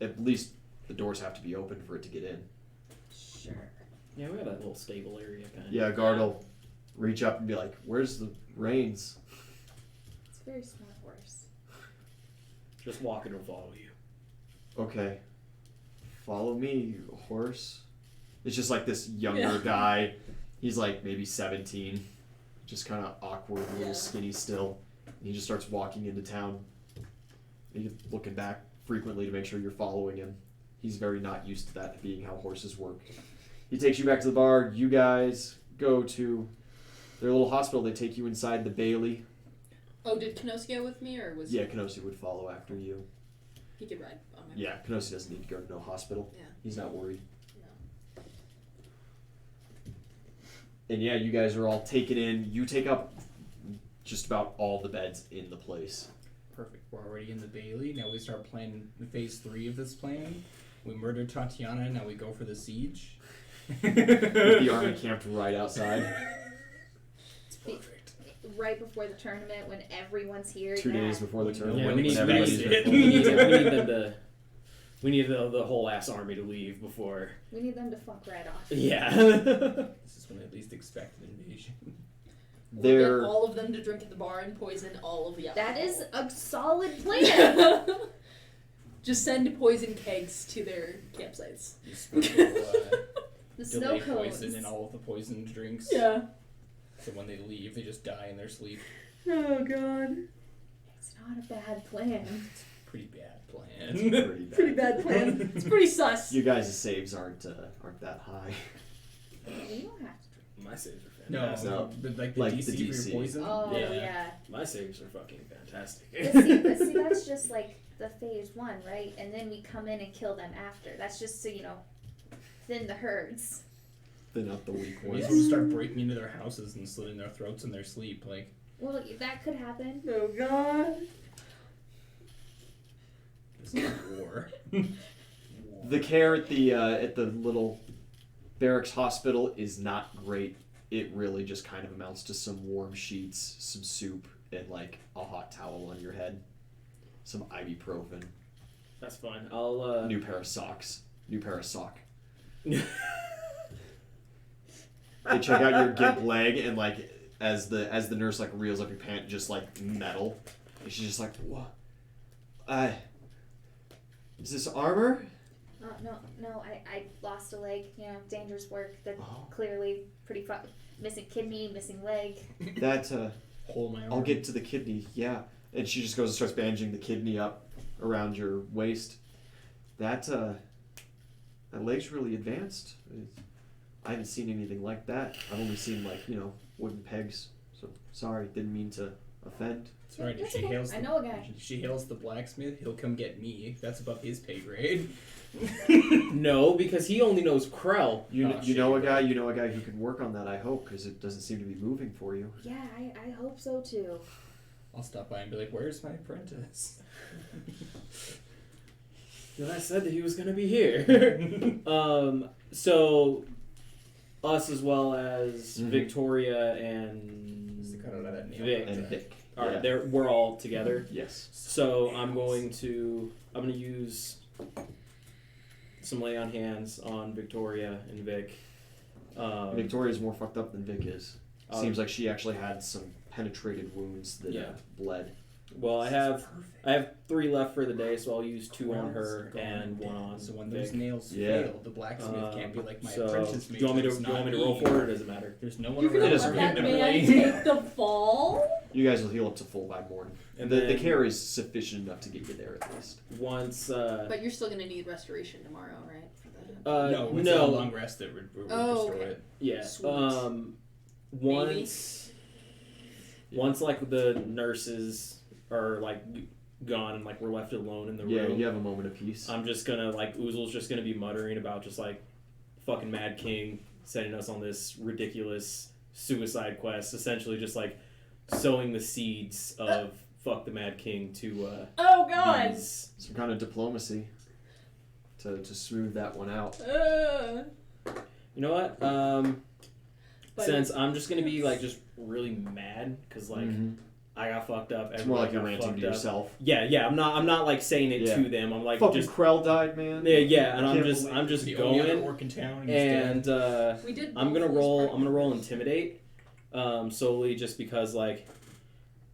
at least the doors have to be open for it to get in. Sure. Yeah, we got that little stable area kind of. Yeah, guard will reach up and be like, "Where's the reins?" It's a very smart horse. Just walk and it'll follow you. Okay. Follow me, horse. It's just like this younger guy. He's like maybe 17. Just kind of awkward, a little skinny still. And he just starts walking into town. He's looking back frequently to make sure you're following him. He's very not used to that being how horses work. He takes you back to the bar. You guys go to their little hospital. They take you inside the Bailey. Oh, did Kenosi go with me, or was Yeah, Kenosi would follow after you. he could ride on my Yeah, Kenosi doesn't need to go to no hospital. Yeah. He's not worried. No. And yeah, you guys are all taken in. You take up just about all the beds in the place. Perfect. We're already in the Bailey. Now we start planning phase 3 of this plan. We murdered Tatiana. Now we go for the siege. With the army camped right outside. It's perfect. Right before the tournament, when everyone's here. 2 days before the tournament. Yeah, when we need everybody's them to. We need the whole ass army to leave before. We need them to fuck right off. Yeah. This is when they least expect an invasion. We'll They're get all of them to drink at the bar and poison all of the alcohol. That is a solid plan. Just send poison kegs to their campsites. You sprinkle The snow delay cones. poison in all of the poisoned drinks. Yeah. So when they leave, they just die in their sleep. Oh god. It's not a bad plan. Pretty bad plan. pretty bad. Pretty bad plan. It's pretty sus. You guys' saves aren't that high. You don't have to. My saves are No, fantastic. No. Like the Like DC, the for DC. your poison. Oh, Yeah. yeah. My saves are fucking fantastic. But see, that's just like the phase 1, right? And then we come in and kill them after. That's just so, thin the herds. Thin out the weak We ones. just want to start breaking into their houses and slitting their throats in their sleep. Like, Well, that could happen. Oh god. this is war. The care at the little barracks hospital is not great. It really just kind of amounts to some warm sheets, some soup, and like a hot towel on your head. Some ibuprofen. That's fine. I'll New pair of socks. New pair of sock. They check out your gimp leg, and like as the nurse like reels up your pant, just like metal. And she's just like, what? Is this armor? No, I lost a leg. Dangerous work. That's Oh. clearly pretty missing kidney, missing leg. That Hole in my arm. I'll get to the kidney. Yeah, and she just goes and starts bandaging the kidney up around your waist. That leg's really advanced. I haven't seen anything like that. I've only seen wooden pegs. So sorry, didn't mean to offend. That's right. If That's she okay. hails I know a guy. If she hails the blacksmith, he'll come get me. That's above his pay grade. No, because he only knows Krell. You Oh, know a shit. guy. You know a guy who can work on that. I hope, because it doesn't seem to be moving for you. Yeah, I hope so too. I'll stop by and be like, "Where's my apprentice?" Then I said that he was gonna be here. So us as well as Mhm. Victoria and Just to cut out of that name. Vic. And Vic. All right, Yeah. we're all together. Yes. So I'm going to use some lay on hands on Victoria and Vic. Victoria's more fucked up than Vic is. Um, Seems like she actually had some penetrated wounds that bled. Well, I have 3 left for the day, so I'll use 2 on her and 1 on So when Vic. those nails Yeah. fail, the blacksmith can't be like my So, apprentice. do you want me to roll for it, or does it matter? There's no one You're gonna around. doesn't let that really man take the fall? You guys will heal up to full by morning. And the then- care is sufficient enough to get you there at least. Once, But you're still gonna need restoration tomorrow, right? For that. No, it's a long rest that would Oh, restore okay. it. yeah. Sweet. Once like the nurses are like gone and like we're left alone in the Yeah, room. you have a moment of peace. I'm just gonna like Ouzel's just gonna be muttering about just like fucking Mad King sending us on this ridiculous suicide quest, essentially just like sowing the seeds of fuck the Mad King to Oh god! these. Some kind of diplomacy to smooth that one out. You know what? But Since I'm just gonna be like just really mad because like I got fucked up. It's more like everybody you're got ranting fucked to up. yourself. Yeah. I'm not like saying it Yeah. to them. I'm like Fucking just Krell died, man. yeah, and I'm Can't just believe The only other going orc in town. and we did. I'm gonna both roll. lose I'm gonna roll intimidate, solely just because like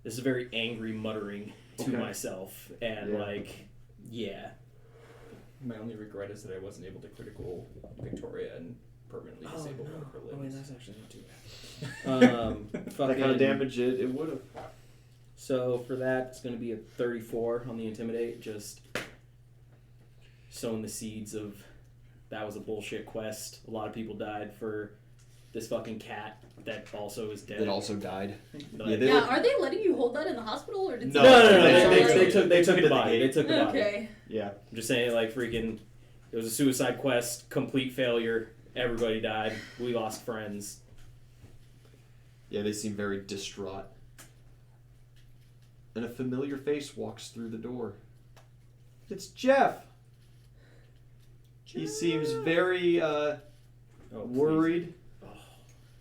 this is a very angry muttering to Okay. myself, and Yeah. like yeah. My only regret is that I wasn't able to critical Victoria and permanently disable one of her limbs. that's actually not too bad. That Fucking, kind of damage it would have. So for that, it's gonna be a 34 on the intimidate. Just sowing the seeds of that was a bullshit quest. A lot of people died for this fucking cat that also is dead. It also died. Like- Yeah, they Yeah, look- are they letting you hold that in the hospital or did No, No. They took it the to body. the They gate. took the body. Okay. Yeah. I'm just saying, like, freaking, it was a suicide quest, complete failure. Everybody died. We lost friends. Yeah, they seem very distraught. And a familiar face walks through the door. It's Jeff. He seems very worried.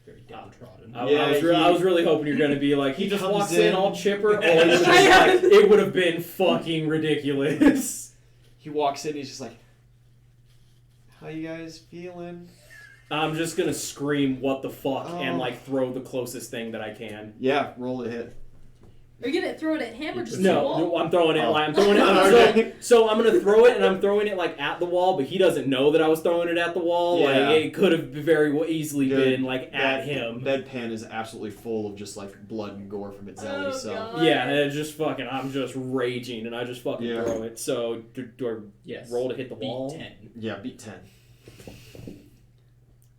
Very downtrodden. I was really hoping you're gonna be like, he just comes walks in in. all chipper. Oh, it would have been fucking ridiculous. He walks in. He's just like, "How you guys feeling?" I'm just gonna scream, "What the fuck?" and Oh. like throw the closest thing that I can. Yeah, roll a hit. Are you gonna throw it at him or just at the No, wall? I'm throwing it. Oh. Like, I'm throwing it. Okay. So I'm gonna throw it, and I'm throwing it like at the wall, but he doesn't know that I was throwing it at the wall. Yeah. Like it could have very easily Good. been like at him. Bedpan is absolutely full of just like blood and gore from its Oh, zelly. So God. Yeah, and it's just fucking. I'm just raging, and I just fucking Yeah. throw it. So do Yes. I roll to hit the Beat wall? 10. yeah, beat 10.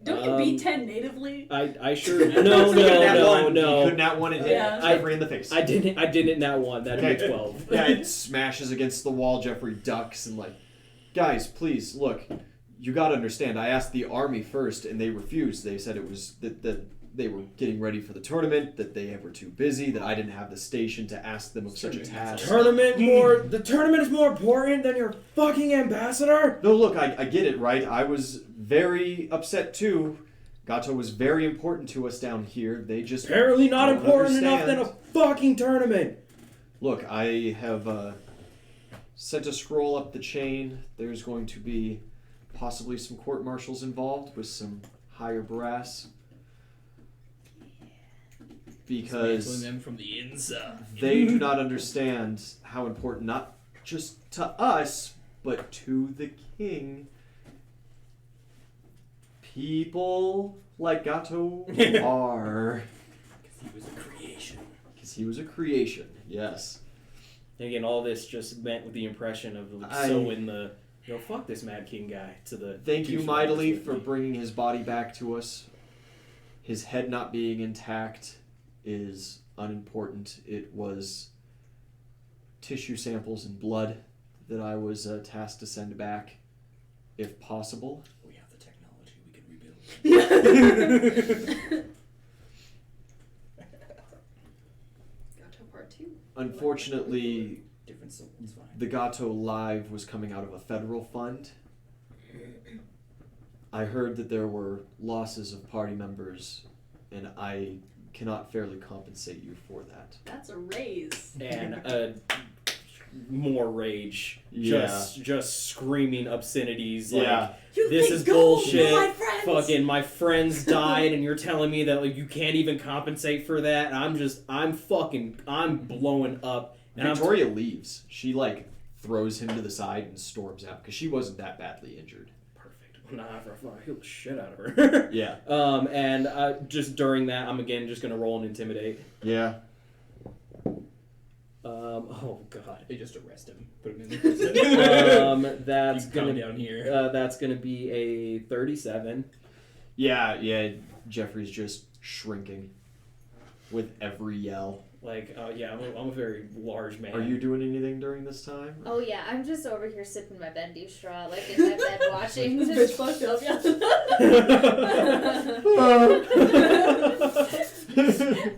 Don't you beat 10 natively? I sure He no could not want to hit Yeah. Jeffrey in the face. I didn't in that one. That'd be Okay. 12. Yeah, it smashes against the wall. Jeffrey ducks and like, guys, please look. You gotta understand. I asked the army first, and they refused. They said it was that they were getting ready for the tournament, that they were too busy, that I didn't have the station to ask them of such a task. The tournament is more important than your fucking ambassador. No, look, I get it, right? I was very upset too. Gatto was very important to us down here. They just Apparently not don't important enough understand. than a fucking tournament. Look, I have sent a scroll up the chain. There's going to be possibly some court martials involved with some higher brass. Because Dismantling them from the inside. they do not understand how important, not just to us, but to the king, people like Gatto are. Because he was a creation. Because he was a creation, yes. And again, all this just meant with the impression of like, sowing the, fuck this Mad King guy to the. Thank you douche mightily with for me. bringing his body back to us. His head not being intact is unimportant. It was tissue samples and blood that I was tasked to send back, if possible. We have the technology. We can rebuild. Gatto part 2. Unfortunately, Different soul. It's fine. the Gatto Live was coming out of a federal fund. I heard that there were losses of party members, and I cannot fairly compensate you for that. That's a raise. And more rage. Yeah. Just screaming obscenities like, Yeah. this is bullshit. Fucking my friends died and you're telling me that like you can't even compensate for that. And I'm blowing up. And Victoria leaves. She like throws him to the side and storms out because she wasn't that badly injured. Perfect. Nah, I heal the shit out of her. Yeah. And just during that, I'm again just gonna roll and intimidate. Yeah. Oh god. They just arrest him, put him in the prison. That's He's gonna down here. That's gonna be a 37. Yeah. Jeffrey's just shrinking with every yell. Like, yeah, I'm a very large man. Are you doing anything during this time? Oh yeah, I'm just over here sipping my bendy straw, like in my bed watching. This bitch fucked up, yeah.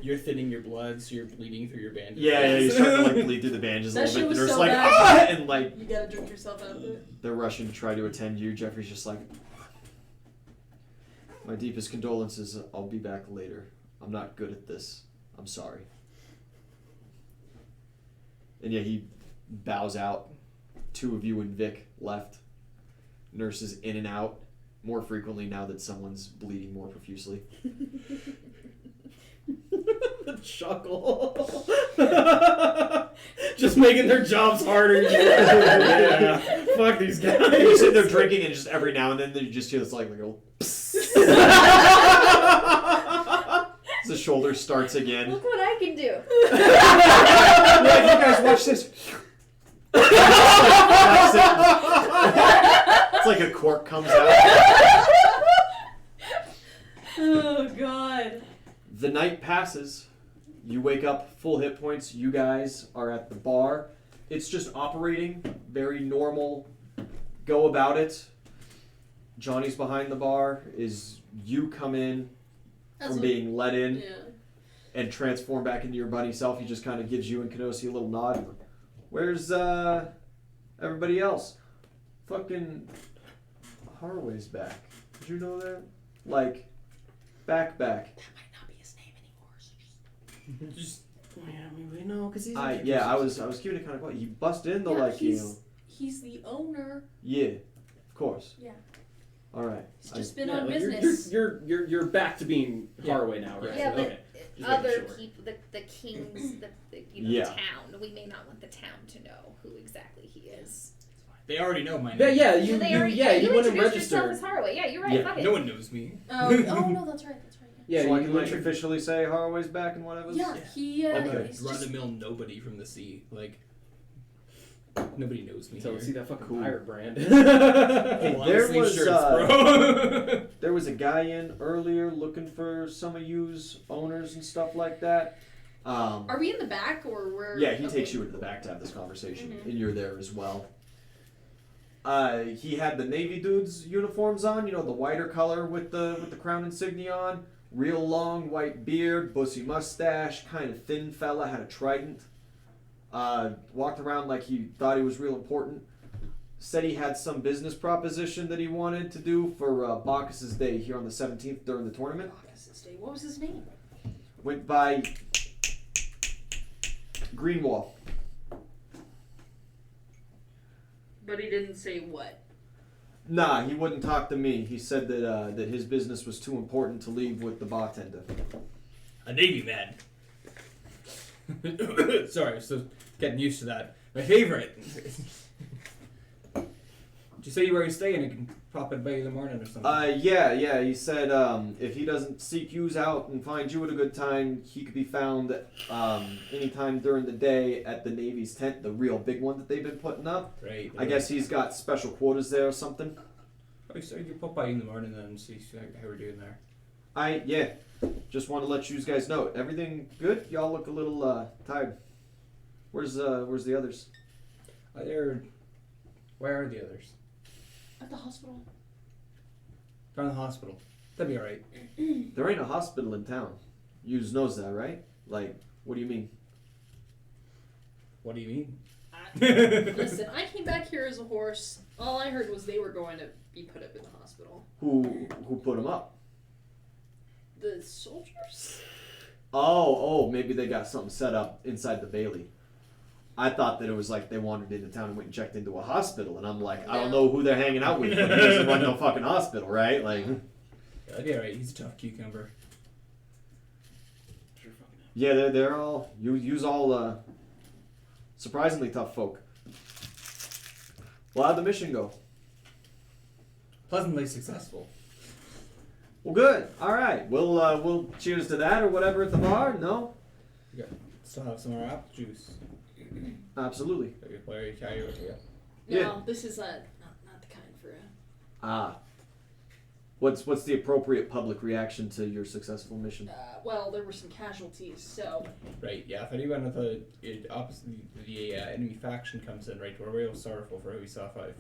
You're thinning your blood, so you're bleeding through your bandages. Yeah, you start to like bleed through the bandages a That little shit bit. was They're just so like, bad. ah! And like, You gotta drink yourself out of it. they're rushing to try to attend you. Jeffrey's just like, my deepest condolences. I'll be back later. I'm not good at this. I'm sorry. And yeah, he bows out. 2 of you and Vic left. Nurses in and out more frequently now that someone's bleeding more profusely. The chuckle. Just making their jobs harder. Yeah. Fuck these guys. You're sitting there drinking, and just every now and then you just hear this like a as the shoulder starts again. Look what I can do. Yeah, you guys watch this. It's like a cork comes out. Oh god. The night passes. You wake up full hit points. You guys are at the bar. It's just operating. Very normal. Go about it. Johnny's behind the bar. You come in from being let in Yeah. and transform back into your bunny self. He just kind of gives you and Kenosi a little nod. Where's everybody else? Fucking Harway's back. Did you know that? Like, back. That might not be his name anymore. So Just Yeah, I mean, we know because he's. I was keeping it kind of quiet. He busted in though, yeah, like he's the owner. Yeah, of course. Yeah. All right. He's just been Yeah, on like, business. you're back to being Haraway now, right? Yeah, but Okay. Just other making sure. people, the kings, the Yeah. town. We may not want the town to know who exactly he is. they already know my name. Yeah, So they already, you wouldn't introduced yourself register. as Haraway. Yeah, you're right. Yeah. Fuck it. No one knows me. Oh no, that's right. Yeah, so I you can let like you officially say Haraway's back and whatever. Yeah, he Okay. he's Run just, of the mill nobody from the sea. Like nobody knows me. So here. see that fucking Cool. pirate brand. Hey, Long there sleeve was, shirts, bro. There was a guy in earlier looking for some of you's owners and stuff like that. Are we in the back or where? Yeah, he okay. takes you into the back to have this conversation, Mhm. and you're there as well. He had the Navy dudes' uniforms on, you know, the whiter color with the crown insignia on. Real long white beard, bussy mustache, kind of thin fella, had a trident. Walked around like he thought he was real important. Said he had some business proposition that he wanted to do for Bacchus's Day here on the 17th during the tournament. What was his name? Went by Greenwall. But he didn't say what. Nah, he wouldn't talk to me. He said that that his business was too important to leave with the bartender. A Navy man. Sorry, I'm still getting used to that. My favorite. Did you say you were staying? I can pop it by in the morning or something. Yeah. He said if he doesn't seek yous out and find you at a good time, he could be found anytime during the day at the Navy's tent, the real big one that they've been putting up. Right. I guess he's got special quarters there or something. Oh, so you can pop by in the morning then and see how we're doing there. Just want to let you guys know. Everything good? Y'all look a little tired. Where's the others? Where are the others? At the hospital. They're in the hospital. That'd be alright. There ain't a hospital in town. Yous knows that, right? Like, what do you mean? What do you mean? Listen, I came back here as a horse. All I heard was they were going to be put up in the hospital. Who put him up? The soldiers? Oh, maybe they got something set up inside the Bailey. I thought that it was like they wandered into town and went and checked into a hospital, and I'm like, I don't know who they're hanging out with, but he doesn't run no fucking hospital, right? Like, Yeah, right. He's a tough cucumber. yeah, they're all use all surprisingly tough folk. Well, how'd the mission go? Pleasantly successful. Well, good. All right, we'll cheers to that or whatever at the bar. No, Still have some more apple juice. absolutely. Where you carry it? Yeah. No, Yeah. this is not the kind for a... Ah, what's the appropriate public reaction to your successful mission? well, there were some casualties, so... Right. Yeah. If anyone of the opposite, the enemy faction comes in, right, we're real sorrowful for who we saw fight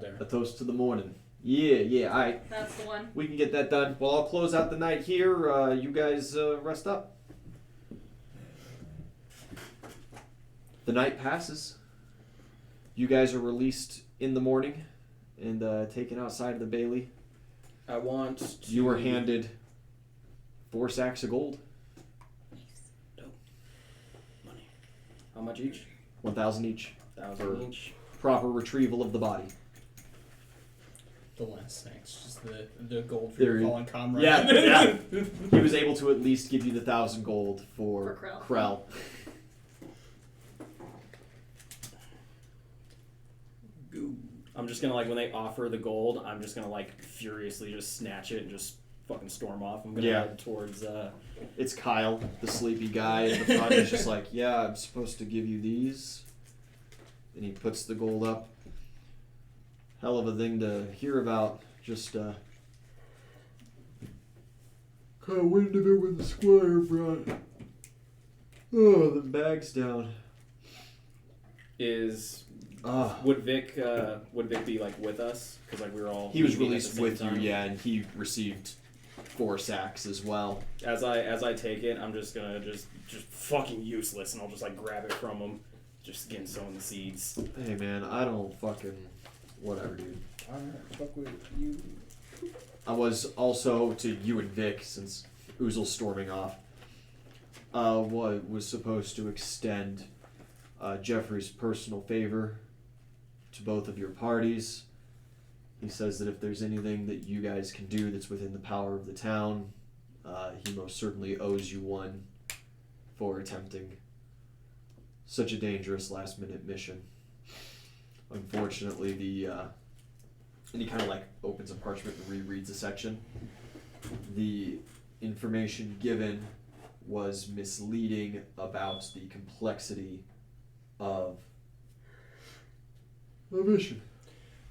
there. A toast to the morning. Yeah. All right. That's the one. We can get that done. Well, I'll close out the night here. You guys rest up. The night passes. You guys are released in the morning and taken outside of the Bailey. I want to... You were handed 4 sacks of gold. Dope. Money. How much each? 1,000 each. 1,000 each. Proper retrieval of the body. The last thanks, just the gold for There your you- fallen comrade. Yeah. He was able to at least give you the 1,000 gold for For Krell. I'm just gonna, like, when they offer the gold, I'm just gonna, like, furiously just snatch it and just fucking storm off. I'm gonna head towards, It's Kyle, the sleepy guy in the front. He's just like, yeah, I'm supposed to give you these. And he puts the gold up. Hell of a thing to hear about. Just, caught wind of it when the squire brought the bags down. would Vic be, like, with us? Because, like, we were all... He was leaving at released the same with time. you, yeah, and he received 4 sacks as well. As I take it, I'm just gonna just fucking useless, and I'll just, like, grab it from him. Just getting sowing the seeds. Hey man, I don't fucking whatever, dude. Alright, fuck with you. I was also to you and Vic, since Ouzel's storming off. Was supposed to extend Jeffrey's personal favor to both of your parties. He says that if there's anything that you guys can do that's within the power of the town, he most certainly owes you one for attempting such a dangerous last-minute mission. Unfortunately, and he kind of like opens a parchment and rereads a section. The information given was misleading about the complexity of the mission.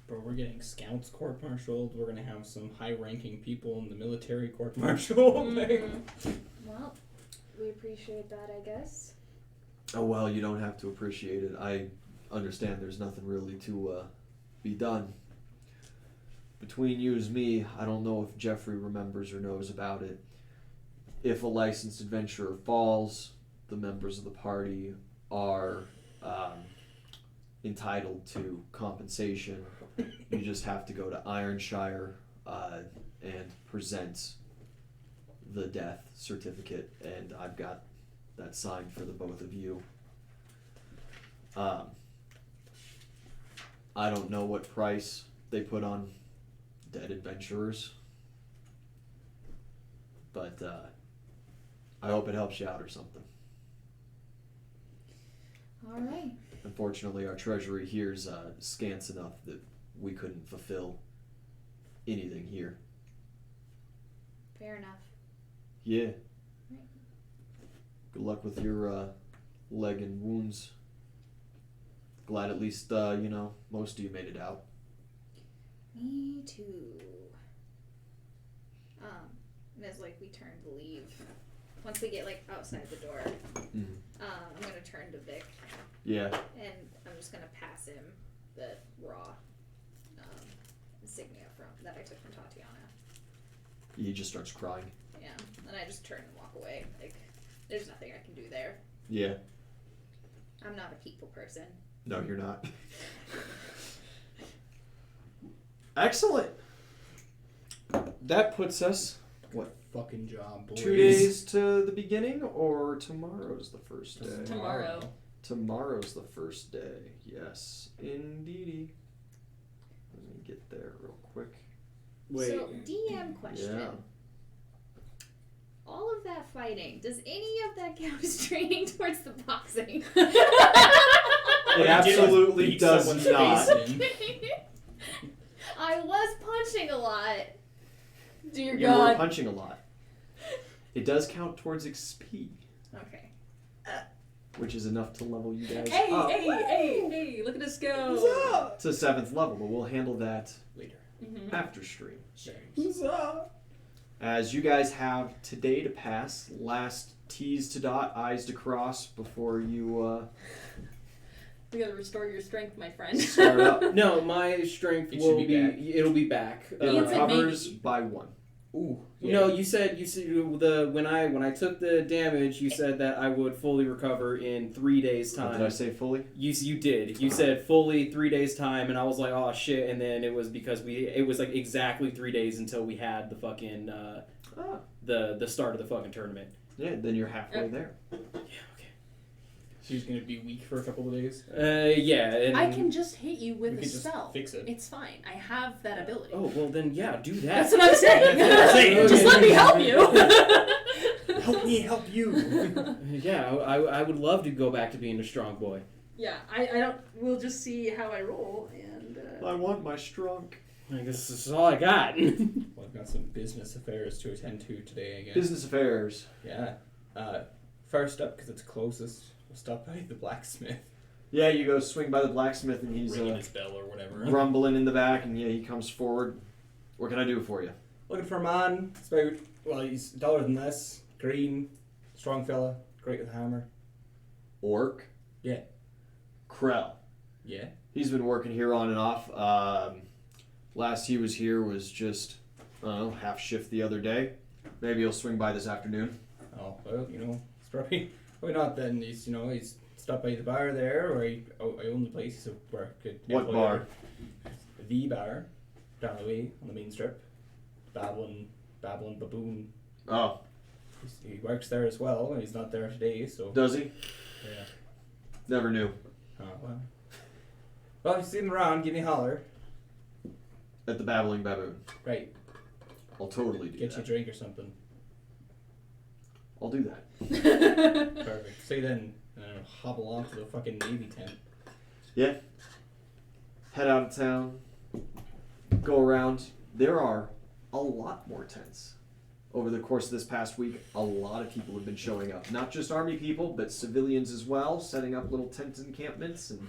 Bro, we're getting scouts court-martialed. We're gonna have some high-ranking people in the military court-martialed. Well, we appreciate that, I guess. Oh well, you don't have to appreciate it. I understand there's nothing really to be done. Between you and me, I don't know if Jeffrey remembers or knows about it. If a licensed adventurer falls, the members of the party are entitled to compensation. You just have to go to Ironshire and present the death certificate, and I've got that signed for the both of you. I don't know what price they put on dead adventurers, but I hope it helps you out or something. Alright. Unfortunately, our treasury here's scant enough that we couldn't fulfill anything here. Fair enough. Yeah. Right. Good luck with your leg and wounds. Glad at least, most of you made it out. Me too. And as like we turn to leave, once we get like outside the door, Mm-hmm. I'm gonna turn to Vic Yeah. and I'm just gonna pass him the raw insignia that I took from Tatiana. He just starts crying. Yeah, and I just turn and walk away. Like, there's nothing I can do there. Yeah. I'm not a people person. No, you're not. Excellent. That puts us, fucking job, boys. 2 days to the beginning, or tomorrow's the first day? Tomorrow. Tomorrow's the first day. Yes, indeedy. Let me get there real quick. Wait. So, DM question. Yeah. All of that fighting, does any of that count as training towards the boxing? It absolutely Beat does someone's not. face in. I was punching a lot. Dear You were God. punching a lot. It does count towards XP, Okay. which is enough to level you guys Hey, up hey, look at us go. to 7th level, but we'll handle that Later. Mhm. after stream. James. As you guys have today to pass, last T's to dot, I's to cross before you We gotta restore your strength, my friend. start up. No, my strength It will should be back. It'll be back. It Ian said recovers maybe. by 1. Ooh. No, you said when I took the damage, you said that I would fully recover in 3 days What time. did I say fully? You did. You said fully 3 days time, and I was like, oh shit. And then it was because it was like exactly 3 days until we had the fucking the start of the fucking tournament. Yeah, then you're halfway there. Yeah. Okay. She's gonna be weak for a couple of days. Yeah. And, I can just hit you with We a could just spell. fix it. It's fine. I have that ability. Oh well, then yeah, do that. That's what I'm saying. That's what I'm saying. Just let me help you. Help me help you. Yeah, I would love to go back to being a strong boy. Yeah, I don't. We'll just see how I roll, and I want my strunk. I guess this is all I got. Well, I've got some business affairs to attend to today, I guess. Business affairs. Yeah. First up, because it's closest, we'll stop by the blacksmith. Yeah, you go swing by the blacksmith and he's Ringing his bell or whatever. rumbling in the back, and yeah, he comes forward. What can I do for you? Looking for a man. It's about, well, he's taller than this. Green. Strong fella. Great with a hammer. Orc? Yeah. Krell. Yeah. He's been working here on and off. Last he was here was just, I don't know, half shift the other day. Maybe he'll swing by this afternoon. Oh, well, it's probably not then. He's stopped by the bar there, or I own the place, so where I could What employ bar? her. The bar. Down the way, on the main strip. Babbling Baboon. Oh, He works there as well, and he's not there today, so... does he? Yeah. Never knew. Oh, well. Well, if you see him around, give me a holler. At the Babbling Baboon. Right. I'll totally do Get you a that. drink or something. I'll do that. Perfect. So then, hobble on to the fucking Navy tent. Yeah. Head out of town. Go around. There are a lot more tents. Over the course of this past week, a lot of people have been showing up. Not just army people, but civilians as well, setting up little tent encampments and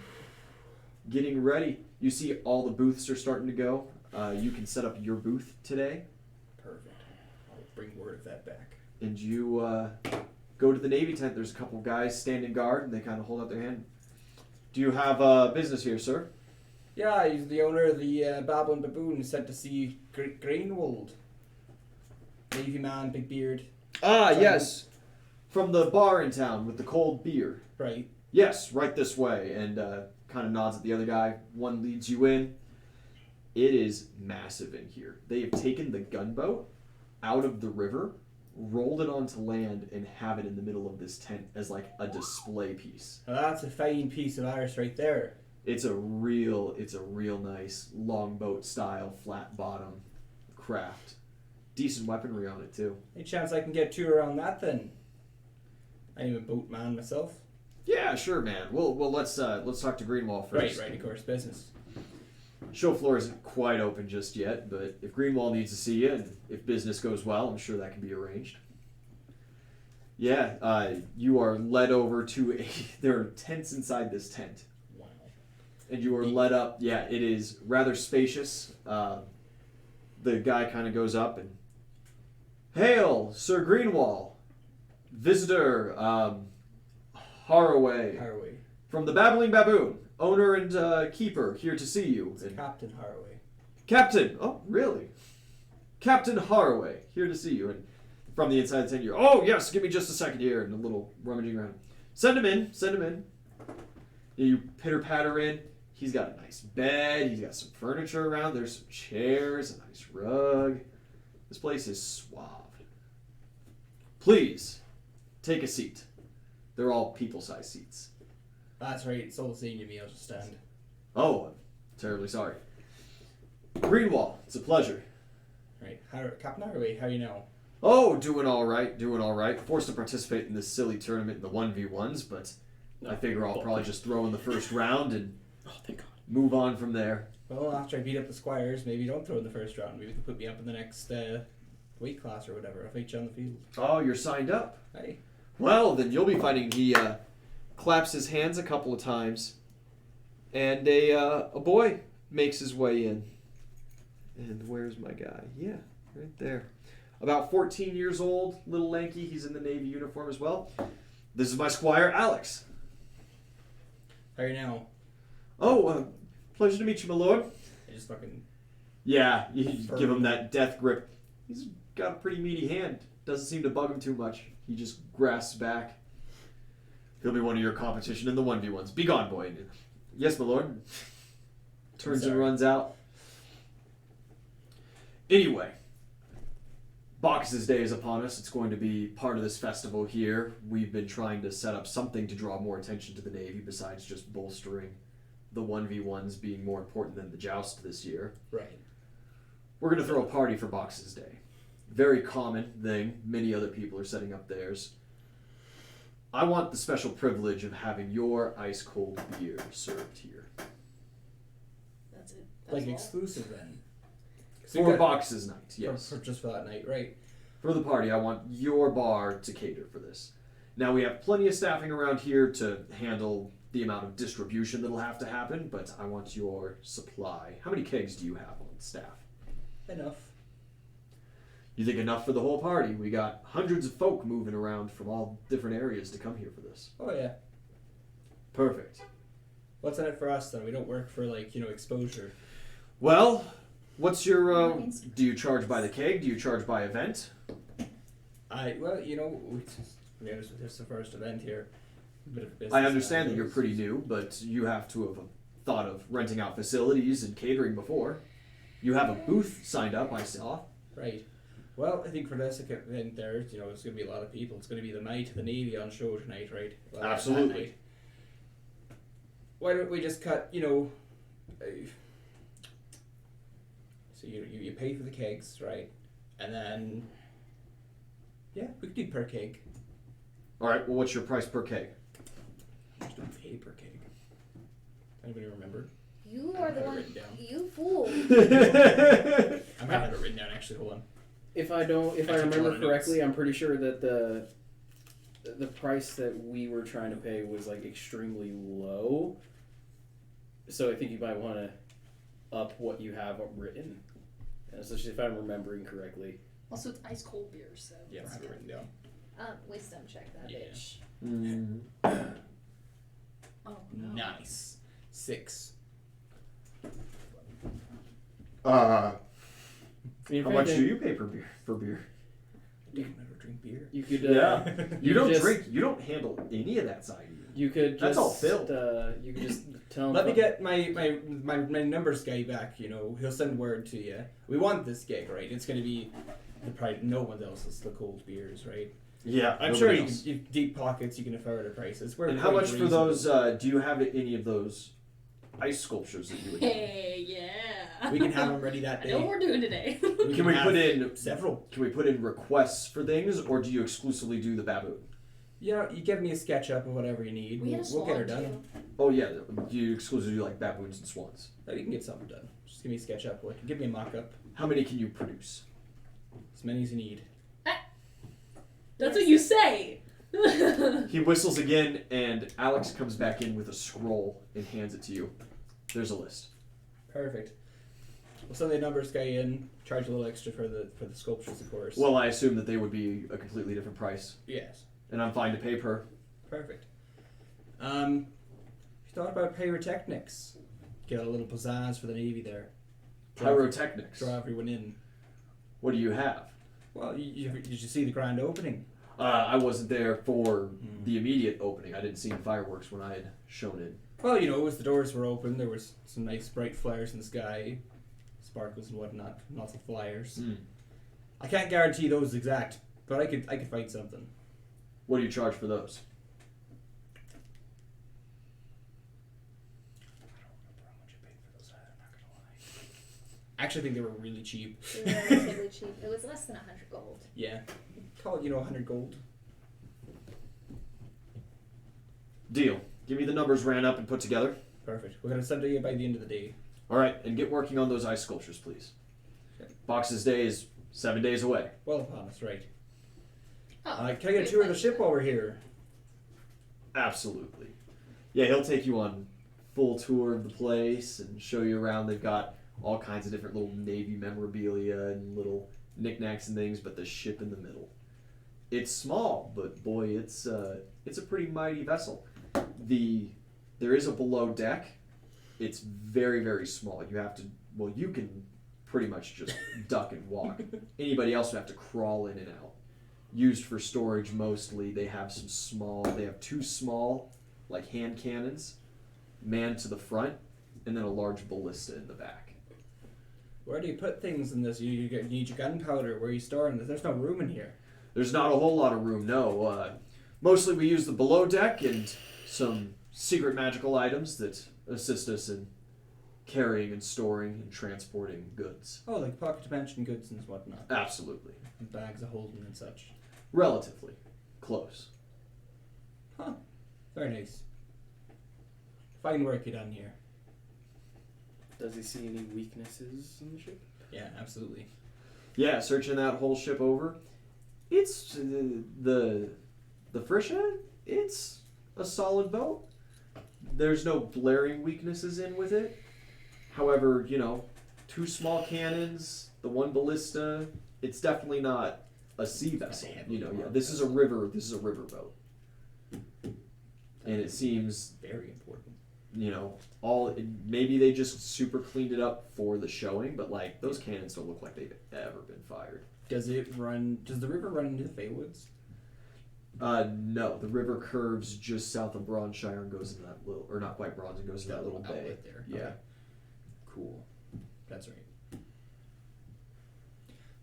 getting ready. You see all the booths are starting to go. You can set up your booth today, Perfect. I'll bring word of that back. and you go to the Navy tent. There's a couple of guys standing guard, and they kind of hold out their hand. Do you have business here, sir? Yeah, he's the owner of the Babbling Baboon, sent to see Greenwald. Navy man, big beard. Ah, Sorry. yes. From the bar in town with the cold beer. Right. Yes, right this way. And kind of nods at the other guy. One leads you in. It is massive in here. They have taken the gunboat out of the river, rolled it onto land, and have it in the middle of this tent as like a display piece. Well, that's a fine piece of ours right there. It's a real nice longboat style, flat bottom craft. Decent weaponry on it too. Any chance I can get two around that then? I'm a boatman myself. Yeah, sure, man. Well, let's talk to Greenwall first. Right, of course, business. Show floor isn't quite open just yet, but if Greenwall needs to see you, and if business goes well, I'm sure that can be arranged. Yeah, you are led over to there are tents inside this tent. Wow. And you are led up. Yeah, it is rather spacious. The guy kind of goes up and, "Hail, Sir Greenwall, visitor Haraway Haraway. from the Babbling Baboon, owner and keeper, here to see you." It's And, Captain Haraway. Captain, oh really? Captain Haraway, here to see you. And from the inside the tent, you're, "Oh yes, give me just a second here," and a little rummaging around. Send him in. You pitter patter in. He's got a nice bed. He's got some furniture around. There's some chairs, a nice rug. This place is suave. Please, take a seat. They're all people-sized seats. That's right. It's all the senior meal to stand. Oh, I'm terribly sorry. Greenwall, it's a pleasure. Right. Captain Haraway, how you know? Oh, doing all right. Forced to participate in this silly tournament in the 1v1s, but I figure I'll probably just throw in the first round and thank God. move on from there. Well, after I beat up the squires, maybe don't throw in the first round. Maybe you can put me up in the next weight class or whatever. I'll fight you on the field. Oh, you're signed up? Hey. Well, then you'll be finding he claps his hands a couple of times, and a boy makes his way in. And where's my guy? Yeah, right there. About 14 years old, little lanky. He's in the Navy uniform as well. This is my squire, Alex. How are you now? Oh, pleasure to meet you, my lord. I just fucking... Yeah, you give him that death grip. He's got a pretty meaty hand. Doesn't seem to bug him too much. He just grasps back. He'll be one of your competition in the 1v1s. Be gone, boy. Yes, my lord. Turns and runs out. Anyway, Bacchus's Day is upon us. It's going to be part of this festival here. We've been trying to set up something to draw more attention to the Navy besides just bolstering the 1v1s being more important than the joust this year. Right. We're going to throw a party for Bacchus's Day. Very common thing. Many other people are setting up theirs. I want the special privilege of having your ice-cold beer served here. That's it. Like That's all. exclusive then. For Bacchus's night, yes. Just for that night, right. For the party, I want your bar to cater for this. Now, we have plenty of staffing around here to handle the amount of distribution that'll have to happen, but I want your supply. How many kegs do you have on staff? Enough. You think enough for the whole party? We got hundreds of folk moving around from all different areas to come here for this. Oh, yeah. Perfect. What's in it for us, then? We don't work for, exposure. Well, what's your, do you charge by the keg? Do you charge by event? This is the first event here. Bit of a business I understand that now. you're pretty new, but you have to have thought of renting out facilities and catering before. You have a booth signed up, I saw. Right. Well, I think for this event there, it's going to be a lot of people. It's going to be the night of the Navy on show tonight, right? Well, Absolutely. that night. Why don't we just cut, so you pay for the kegs, right? And then, yeah, we could do per keg. All right, well, what's your price per keg? Just don't pay per keg. Anybody remember? You are the I have it one. written down. You fool. I might have it written down, actually. Hold on. If I remember correctly, I'm pretty sure that the price that we were trying to pay was extremely low. So I think you might want to up what you have written, especially if I'm remembering correctly. Also, it's ice cold beer, so. Yeah, I have it written down. Wisdom check that Yeah. bitch. Oh, no. Nice. 6. How If much do anything, you pay for beer? I don't ever drink beer. You could. Yeah. You you don't just- drink. You don't handle any of that side. You could. That's Just, all Phil. You could just tell him. Let me get my numbers guy back, he'll send word to you. We want this gig, right? It's going to be no one else is the cold beers, right? Yeah, I'm sure you deep pockets, you can afford the prices. And how much for those? Do you have any of those ice sculptures that you would? Hey, yeah. We can have them ready that I know what day. we're doing today. Can we put in several? Can we put in requests for things, or do you exclusively do the baboon? You give me a SketchUp of whatever you need. We had a We'll get her swan, done. Oh yeah, do you exclusively do baboons and swans? We can get something done. Just give me a SketchUp. Give me a mock-up. How many can you produce? As many as you need. That's what you say. He whistles again, and Alex comes back in with a scroll and hands it to you. There's a list. Perfect. We'll send the numbers guy in. Charge a little extra for the sculptures, of course. Well, I assume that they would be a completely different price, Yes. and I'm fine to pay per. Perfect. You thought about pyrotechnics? Get a little pizzazz for the Navy there. Pyrotechnics. Draw everyone in. What do you have? Well, did you see the grand opening? I wasn't there for the immediate opening. I didn't see any fireworks when I had shown in. Well, as the doors were open, there was some nice bright flares in the sky, sparkles and whatnot, lots of flyers. Mm. I can't guarantee those exact But I could fight something. What do you charge for those? I actually think they were really cheap. They were relatively cheap. It was less than 100 gold. Yeah. Call it, 100 gold. Deal. Give me the numbers ran up and put together. Perfect. We're gonna send it to you by the end of the day. All right, and get working on those ice sculptures, please. Okay. Box's Day is 7 days away. Well upon us, right? Oh, Can I get a tour of the ship while we're here? Absolutely. Yeah, he'll take you on full tour of the place and show you around. They've got all kinds of different little Navy memorabilia and little knickknacks and things, but the ship in the middle. It's small, but boy, it's a pretty mighty vessel. There is a below deck. It's very, very small. You can pretty much just duck and walk. Anybody else would have to crawl in and out. Used for storage mostly. They have two small, like hand cannons, manned to the front, and then a large ballista in the back. Where do you put things in this? You need your gunpowder. Where are you storing this? There's no room in here. There's not a whole lot of room, no. Mostly we use the below deck and some secret magical items that assist us in carrying and storing and transporting goods. Oh, like pocket dimension goods and whatnot. Absolutely. And bags of holding and such. Relatively close. Huh. Very nice. Fine work you done here. Does he see any weaknesses in the ship? Yeah, absolutely. Yeah, searching that whole ship over. It's the Frisha. It's a solid boat. There's no glaring weaknesses in with it. However, 2 small cannons, the 1 ballista. It's definitely not a sea vessel. This is a river. This is a river boat, and it seems very important. Maybe they just super cleaned it up for the showing, but those cannons don't look like they've ever been fired. Does the river run into the Feywoods? No, the river curves just south of Bronzeshire and goes into that little, or not quite Bronze, and goes into that little bay. Outlet there. Yeah. Okay. Cool. That's right.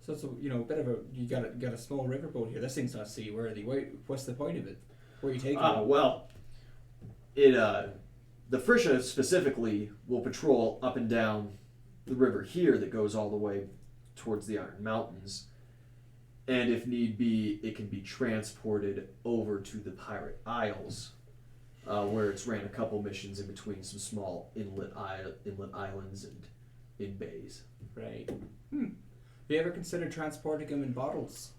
So it's a bit of you got a small riverboat here. This thing's not seaworthy. What's the point of it? Where are you taking it? Well, the Frisha specifically will patrol up and down the river here that goes all the way towards the Iron Mountains. And if need be, it can be transported over to the Pirate Isles, where it's ran a couple missions in between some small inlet islands and in bays. Right. Have you ever considered transporting them in bottles?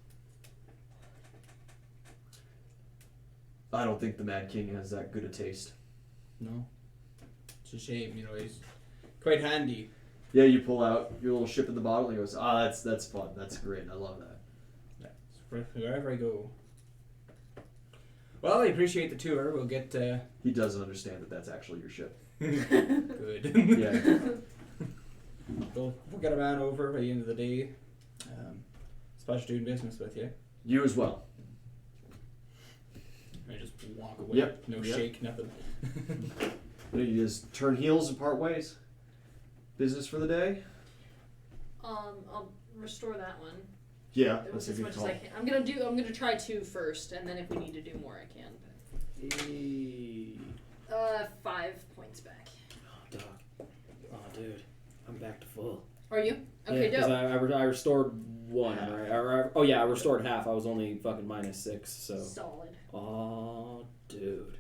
I don't think the Mad King has that good a taste. No. It's a shame, he's quite handy. Yeah, you pull out your little ship in the bottle and he goes, that's fun. That's great. I love that. Wherever I go. Well, I appreciate the tour. We'll get... He doesn't understand that that's actually your ship. Good. Yeah. We'll get a man over by the end of the day. It's a pleasure doing business with you. You as well. I just walk away. Yep. No Yep. shake, nothing. You just turn heels and part ways. Business for the day? I'll restore that one. Yeah, It that's was a as good much call. as I can. I'm gonna try 2 first, and then if we need to do more, I can. 5 points back. Oh, dog. Oh, dude. I'm back to full. Are you? Okay, Because dope. I restored 1, right? I restored half. I was only fucking -6, so. Solid. Oh, dude.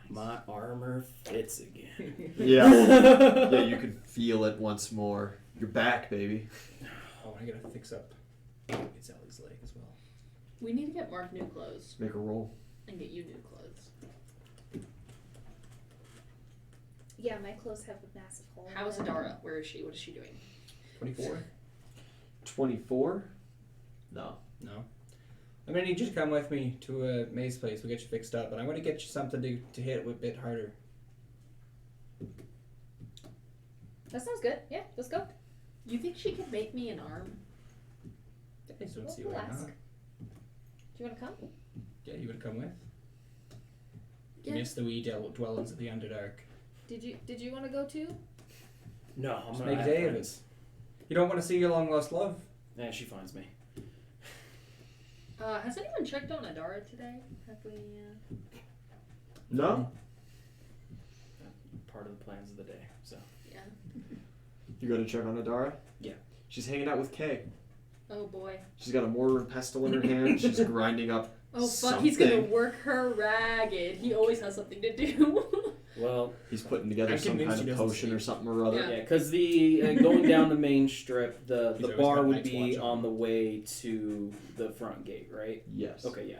My armor fits again. Yeah. Yeah, you can feel it once more. You're back, baby. Oh, I gotta fix up Sally's leg as well. We need to get Mark new clothes Make a roll. and get you new clothes. Yeah, my clothes have a massive hole. in How's them. Adara? Where is she? What is she doing? 24? 24? No. No. I'm gonna need you to come with me to May's place. We'll get you fixed up, but I'm gonna get you something to hit it a bit harder. That sounds good. Yeah, let's go. You think she could make me an arm? I just don't We'll see why ask. not. Do you want to come? Yeah, you would come with. Yeah. Miss the wee dwellings of the Underdark. Did you want to go too? No, I'm Just gonna make a have day of friends. it. You don't want to see your long lost love? Yeah, she finds me. Has anyone checked on Adara today? Have we? No? Part of the plans of the day. So. Yeah. You go to check on Adara? Yeah. She's hanging out with Kay. Oh boy. She's got a mortar and pestle in her hand. She's grinding up Oh fuck! something. He's gonna work her ragged. He always has something to do. Well, He's putting together I'm some convinced kind he of doesn't potion sleep. or something or other. yeah, because the going down the main strip, the He's always bar got would Night's be Watch on the way to the front gate, right? Yes. Okay, yeah.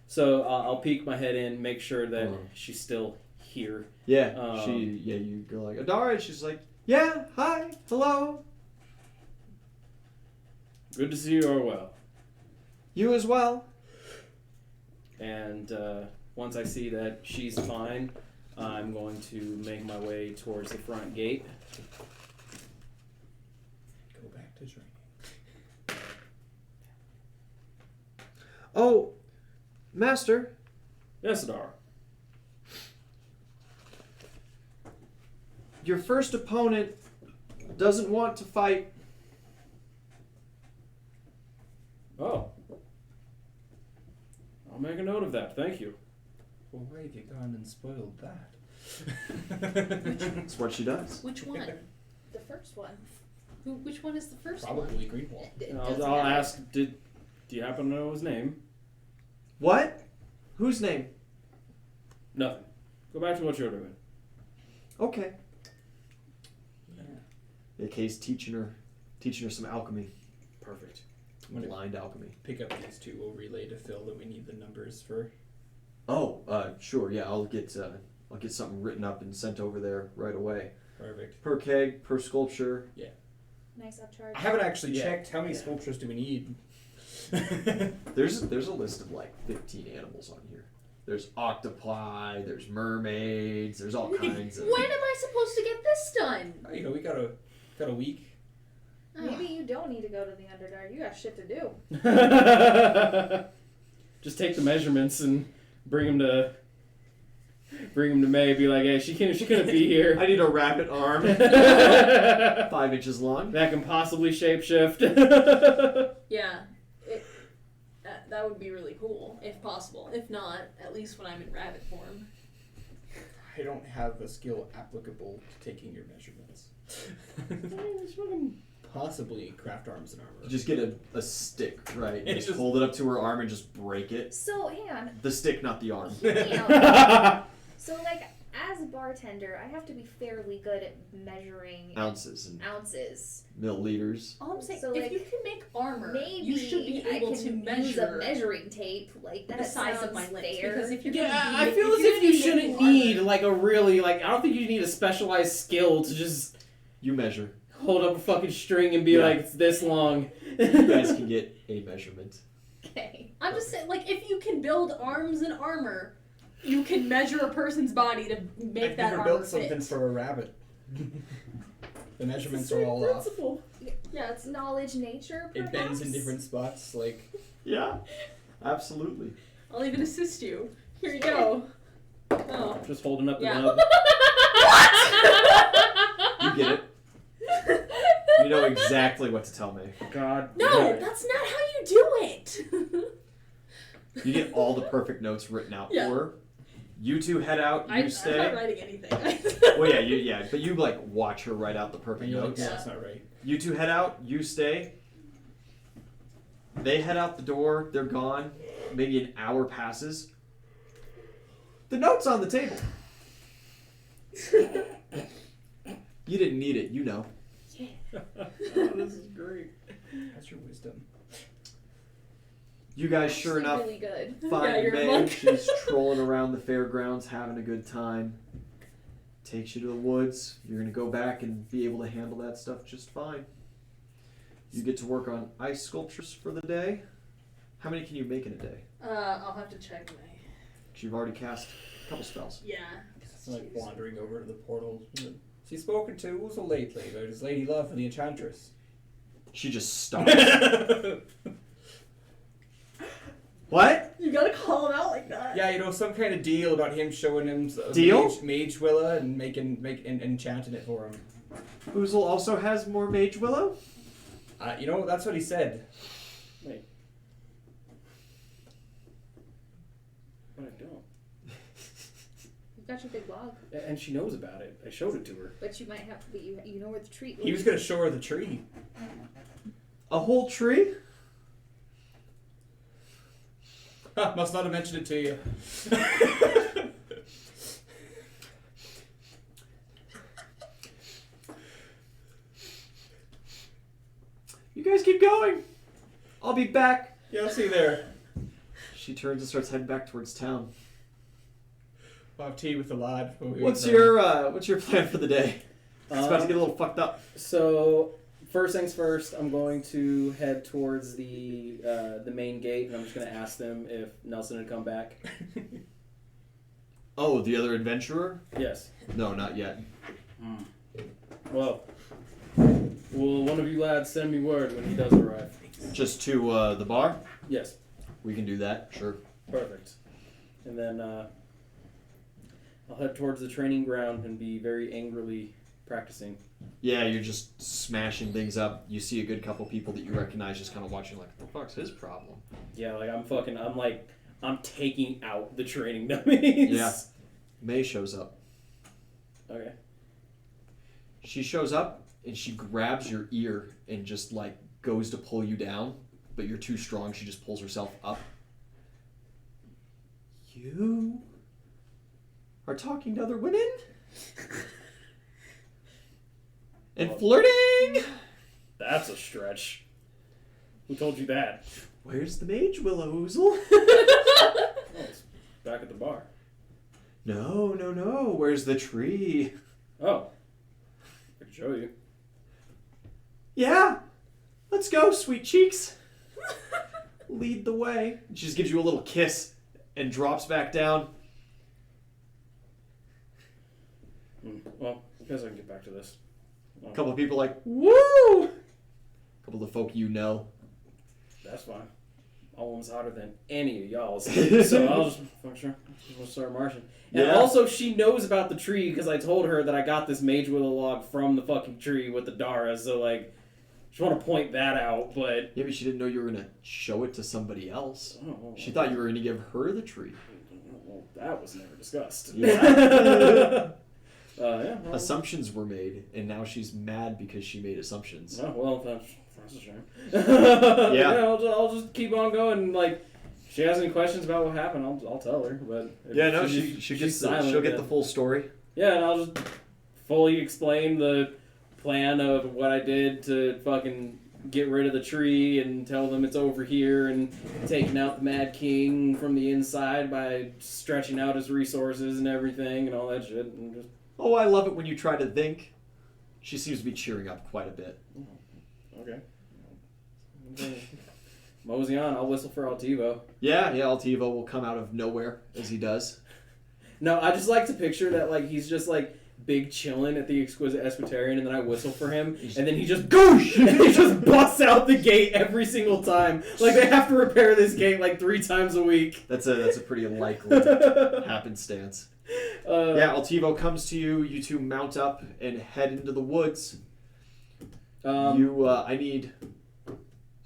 So I'll peek my head in, make sure that Uh-huh. she's still here. Yeah. You go like, Adara, and she's like, yeah, hi, hello, Good to see you are well. you as well. And once I see that she's fine, I'm going to make my way towards the front gate. Go back to drinking. Oh, Master, Yes, Adara. your first opponent doesn't want to fight. Oh. I'll make a note of that. Thank you. Well, why have you gone and spoiled that? That's what she does. Which one? The first one. Which one is the first one? Probably Greenwall. It I'll doesn't I'll matter. ask, do you happen to know his name? What? Whose name? Nothing. Go back to what you're doing. Okay. Yeah. Yeah, Kay's teaching her some alchemy. Perfect. I'm gonna Blind alchemy. pick up these two. We'll relay to Phil that we need the numbers for. Oh, sure. Yeah, I'll get something written up and sent over there right away. Perfect. Per keg, per sculpture. Nice upcharge. I haven't actually Yeah. checked how many Yeah. sculptures do we need. There's a list of like 15 animals on here. There's octopi. There's mermaids. There's all kinds of. When am I supposed to get this done? You know, we got a week. Maybe you don't need to go to the Underdark. You got shit to do. Just take the measurements and bring them to May. Be like, hey, she couldn't be here. I need a rabbit arm, 5 inches long. That can possibly shapeshift. Yeah. That would be really cool, if possible. If not, at least when I'm in rabbit form. I don't have a skill applicable to taking your measurements. Possibly craft arms and armor. You just get a stick, right? And You just just- hold it up to her arm and just break it. So, hang on. The stick, not the arm. Hear me out. So, like, as a bartender, I have to be fairly good at measuring Ounces and ounces. milliliters. All I'm saying, So, if like, you can make armor, Maybe you should be able I can to use a measure measuring tape. Like, that the size sounds of my lips. fair. Because if you're Yeah, gonna I be, feel if as you're if gonna you be shouldn't making need armor- like a really I don't think you need a specialized skill to just You measure. hold up a fucking string and be Yeah. like, it's this long. You guys can get a measurement. Okay. I'm just saying, like, if you can build arms and armor, you can measure a person's body to make I've that never armor built fit. something for a rabbit. The measurements are Same all off. principle. Yeah, it's knowledge nature, It perhaps? bends in different spots. Like Yeah, absolutely. I'll even assist you. Here you go. Oh. Just holding up the Yeah. nub. You get it. You know exactly what to tell me. God. No, damn it. that's not how you do it. You get all the perfect notes written out Yeah. for her. You two head out. You I'm not stay. writing anything. Well, yeah, but you like watch her write out the and perfect you're like, notes. no, that's not right. You two head out. You stay. They head out the door. They're gone. Maybe an hour passes. The note's on the table. You didn't need it, you know. Oh, this is great. That's your wisdom. You guys, sure Actually enough, really good. Yeah, find you're a May. monk. She's trolling around the fairgrounds, having a good time. Takes you to the woods. You're gonna go back and be able to handle that stuff just fine. You get to work on ice sculptures for the day. How many can you make in a day? I'll have to check my. 'Cause you've already cast a couple spells. Yeah. It's like wandering over to the portal. Has he spoken to Uzo lately about his lady love for the enchantress? She just stops. What? You gotta call him out like that. Yeah, you know, some kind of deal about him showing him Deal? mage Willa and enchanting it for him. Oozle also has more Mage Willow? You know, that's what he said. got your big log. And she knows about it. I showed it to her. But you might have to. But you know where the tree. He was gonna show her the tree. A whole tree? Must not have mentioned it to you. You guys keep going. I'll be back. Yeah, I'll see you there. She turns and starts heading back towards town. I'll have tea with the lad. What's your plan for the day? It's about to get a little fucked up. So first things first, I'm going to head towards the main gate, and I'm just going to ask them if Nelson had come back. Oh, the other adventurer? Yes. No, not yet. Well, will one of you lads send me word when he does arrive? Just to the bar? Yes. We can do that, sure. Perfect. And then I'll head towards the training ground and be very angrily practicing. Yeah, you're just smashing things up. You see a good couple people that you recognize just kind of watching like, what the fuck's his problem? Yeah, like I'm taking out the training dummies. Yeah. May shows up. Okay. She shows up and she grabs your ear and just like goes to pull you down, but you're too strong. She just pulls herself up. You are talking to other women? And flirting? That's a stretch. Who told you that? Where's the mage, Willow Oozle? Oh, it's back at the bar. No. Where's the tree? Oh. I can show you. Yeah. Let's go, sweet cheeks. Lead the way. She just gives you a little kiss and drops back down. Well, I guess I can get back to this. A couple of people like, woo! A couple of the folk you know. That's fine. Owen's hotter than any of y'all's. So I'll just we'll start marching. And also, she knows about the tree because I told her that I got this mage willow log from the fucking tree with the Dara. So, like, just want to point that out, but... Yeah, but she didn't know you were going to show it to somebody else. Oh, She thought you were going to give her the tree. Well, that was never discussed. Yeah. Yeah. Well, Assumptions were made, and now she's mad because she made assumptions. oh, well, that's a shame. Yeah. I'll just keep on going. Like, if she has any questions about what happened, I'll tell her. But if she's silent, she'll get the then- full story. Yeah, and I'll just fully explain the plan of what I did to fucking get rid of the tree and tell them it's over here and taking out the Mad King from the inside by stretching out his resources and everything and all that shit. And just Oh, I love it when you try to think. She seems to be cheering up quite a bit. okay. Mosey on. I'll whistle for Altivo. Yeah, Altivo will come out of nowhere, as he does. No, I just like to picture that like he's just like big chillin' at the Exquisite Escutarian, and then I whistle for him, and then he just goosh, and he just busts out the gate every single time. Like they have to repair this gate like 3 times a week. That's a pretty likely happenstance. Altivo comes to you. You two mount up and head into the woods. I need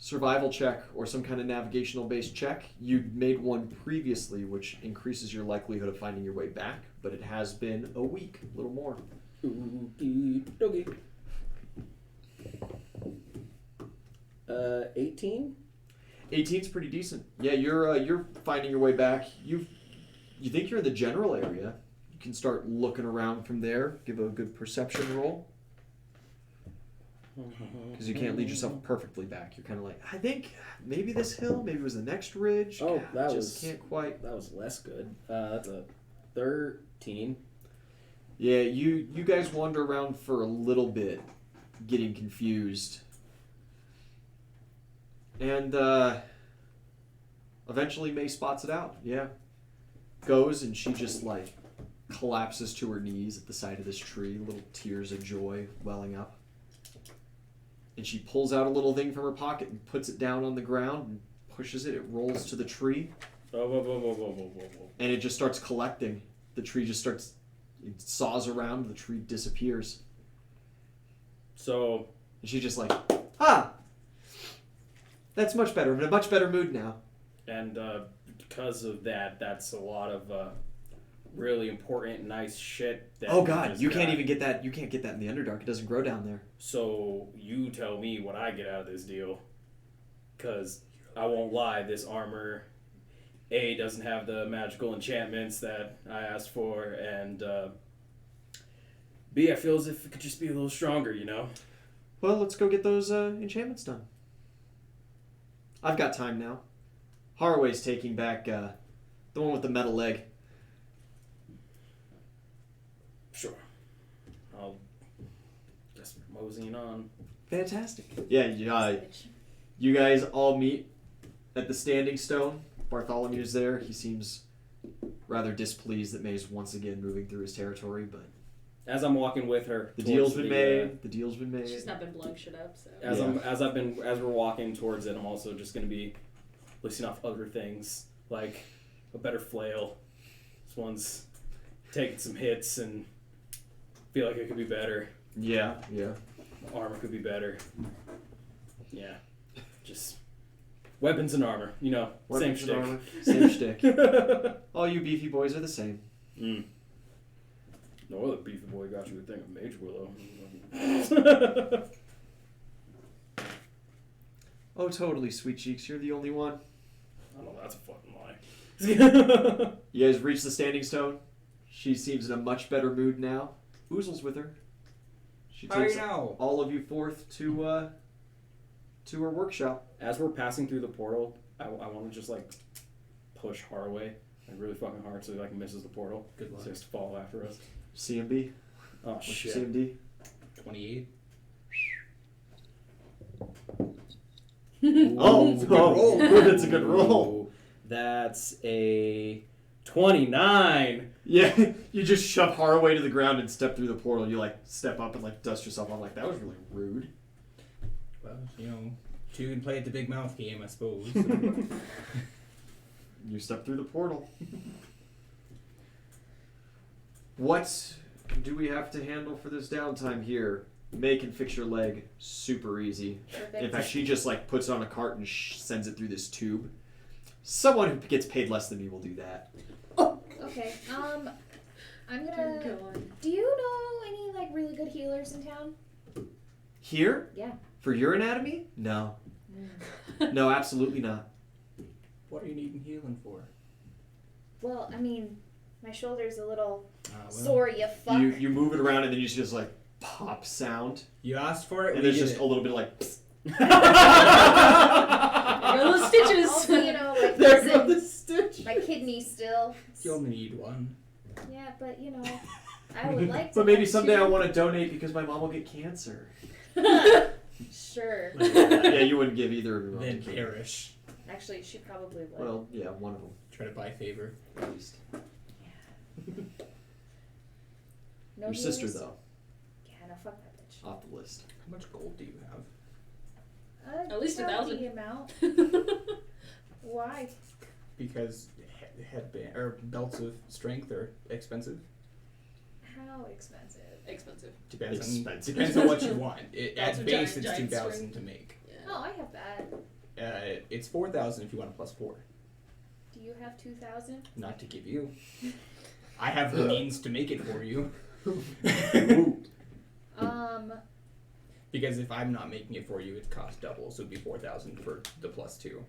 survival check or some kind of navigational based check. You made one previously, which increases your likelihood of finding your way back, but it has been a week, a little more. Okey dokey. 18? 18's pretty decent. Yeah, you're finding your way back. You think you're in the general area. You can start looking around from there. Give a good perception roll. Because you can't lead yourself perfectly back. You're kind of like, I think maybe this hill, maybe it was the next ridge. Oh, that just can't quite. That was less good. That's a 13. Yeah, you guys wander around for a little bit, getting confused. And eventually May spots it out. Yeah. Goes and she just like collapses to her knees at the side of this tree, little tears of joy welling up. And she pulls out a little thing from her pocket and puts it down on the ground and pushes it. It rolls to the tree. Whoa. And it just starts collecting. The tree just starts, it saws around, the tree disappears. So... And she's just like, that's much better. I'm in a much better mood now. And because of that, that's a lot of really important, nice shit. That Oh God, just you can't got. even get that. You can't get that in the Underdark. It doesn't grow down there. So you tell me what I get out of this deal, because I won't lie, this armor A doesn't have the magical enchantments that I asked for, and B, I feel as if it could just be a little stronger, you know? Well, let's go get those enchantments done. I've got time now. Haraway's taking back the one with the metal leg. Sure. I'll just moseying on. Fantastic. Yeah, you guys all meet at the Standing Stone. Bartholomew's there. He seems rather displeased that May's once again moving through his territory, but As I'm walking with her, the towards deal's been made. The deal's been made. She's not been blowing shit up, so. As we're walking towards it, I'm also just gonna be listing off other things like a better flail. This one's taking some hits and feel like it could be better. Yeah. Armor could be better. Yeah, just weapons and armor. You know, Weapons same and shtick. armor, same shtick. All you beefy boys are the same. Mm. No other beefy boy got you a thing of Mage Willow. Oh, totally, sweet cheeks. You're the only one. I know that's a fucking lie. You guys reach the Standing Stone. She seems in a much better mood now. Ouzel's with her. She How takes you know? all of you forth to her workshop. As we're passing through the portal, I want to just like push Haraway like really fucking hard so he like misses the portal. Good luck. So he has to fall after us. CMB. Oh What's shit. your CMD? 28. Oh, It's a good roll. That's a good roll. That's a 29. Yeah, you just shove Haraway to the ground and step through the portal. You like step up and like dust yourself off. Like that was really rude. Well, you know, two can play at the big mouth game, I suppose. You step through the portal. What do we have to handle for this downtime here? May can fix your leg super easy. Perfect. In fact, she just like puts it on a cart and sends it through this tube. Someone who gets paid less than me will do that. Okay. I'm Go gonna. on. Do you know any like really good healers in town? Here? Yeah. For your anatomy? No. No, absolutely not. What are you needing healing for? Well, I mean, my shoulder's a little Well, sore. You fuck. You move it around and then you just like pop sound, you asked for it, and we there's did just it. a little bit of like. Those stitches. Also, you know, like There listen, goes the stitch. my kidney still. You only need one. Yeah, but you know, I would like to. But maybe have someday two. I want to donate because my mom will get cancer. Sure. Yeah, you wouldn't give either of your Then moms a kid. perish. Actually, she probably would. Well, yeah, one of them Try to buy favor. at least. No Your sister healers? though, Yeah, no, fuck that bitch. off the list. How much gold do you have? At least healthy 1,000. amount. Why? Because headband or belts of strength are expensive. How expensive? Expensive. Expensive. Depends on what you want. That's At a base, giant- it's giant 2,000 string. to make. Yeah. Oh, I have that. It's 4,000 if you want a +4. Do you have 2,000? Not to give you. I have the means to make it for you. Because if I'm not making it for you, it costs double, so it'd be 4,000 for the +2.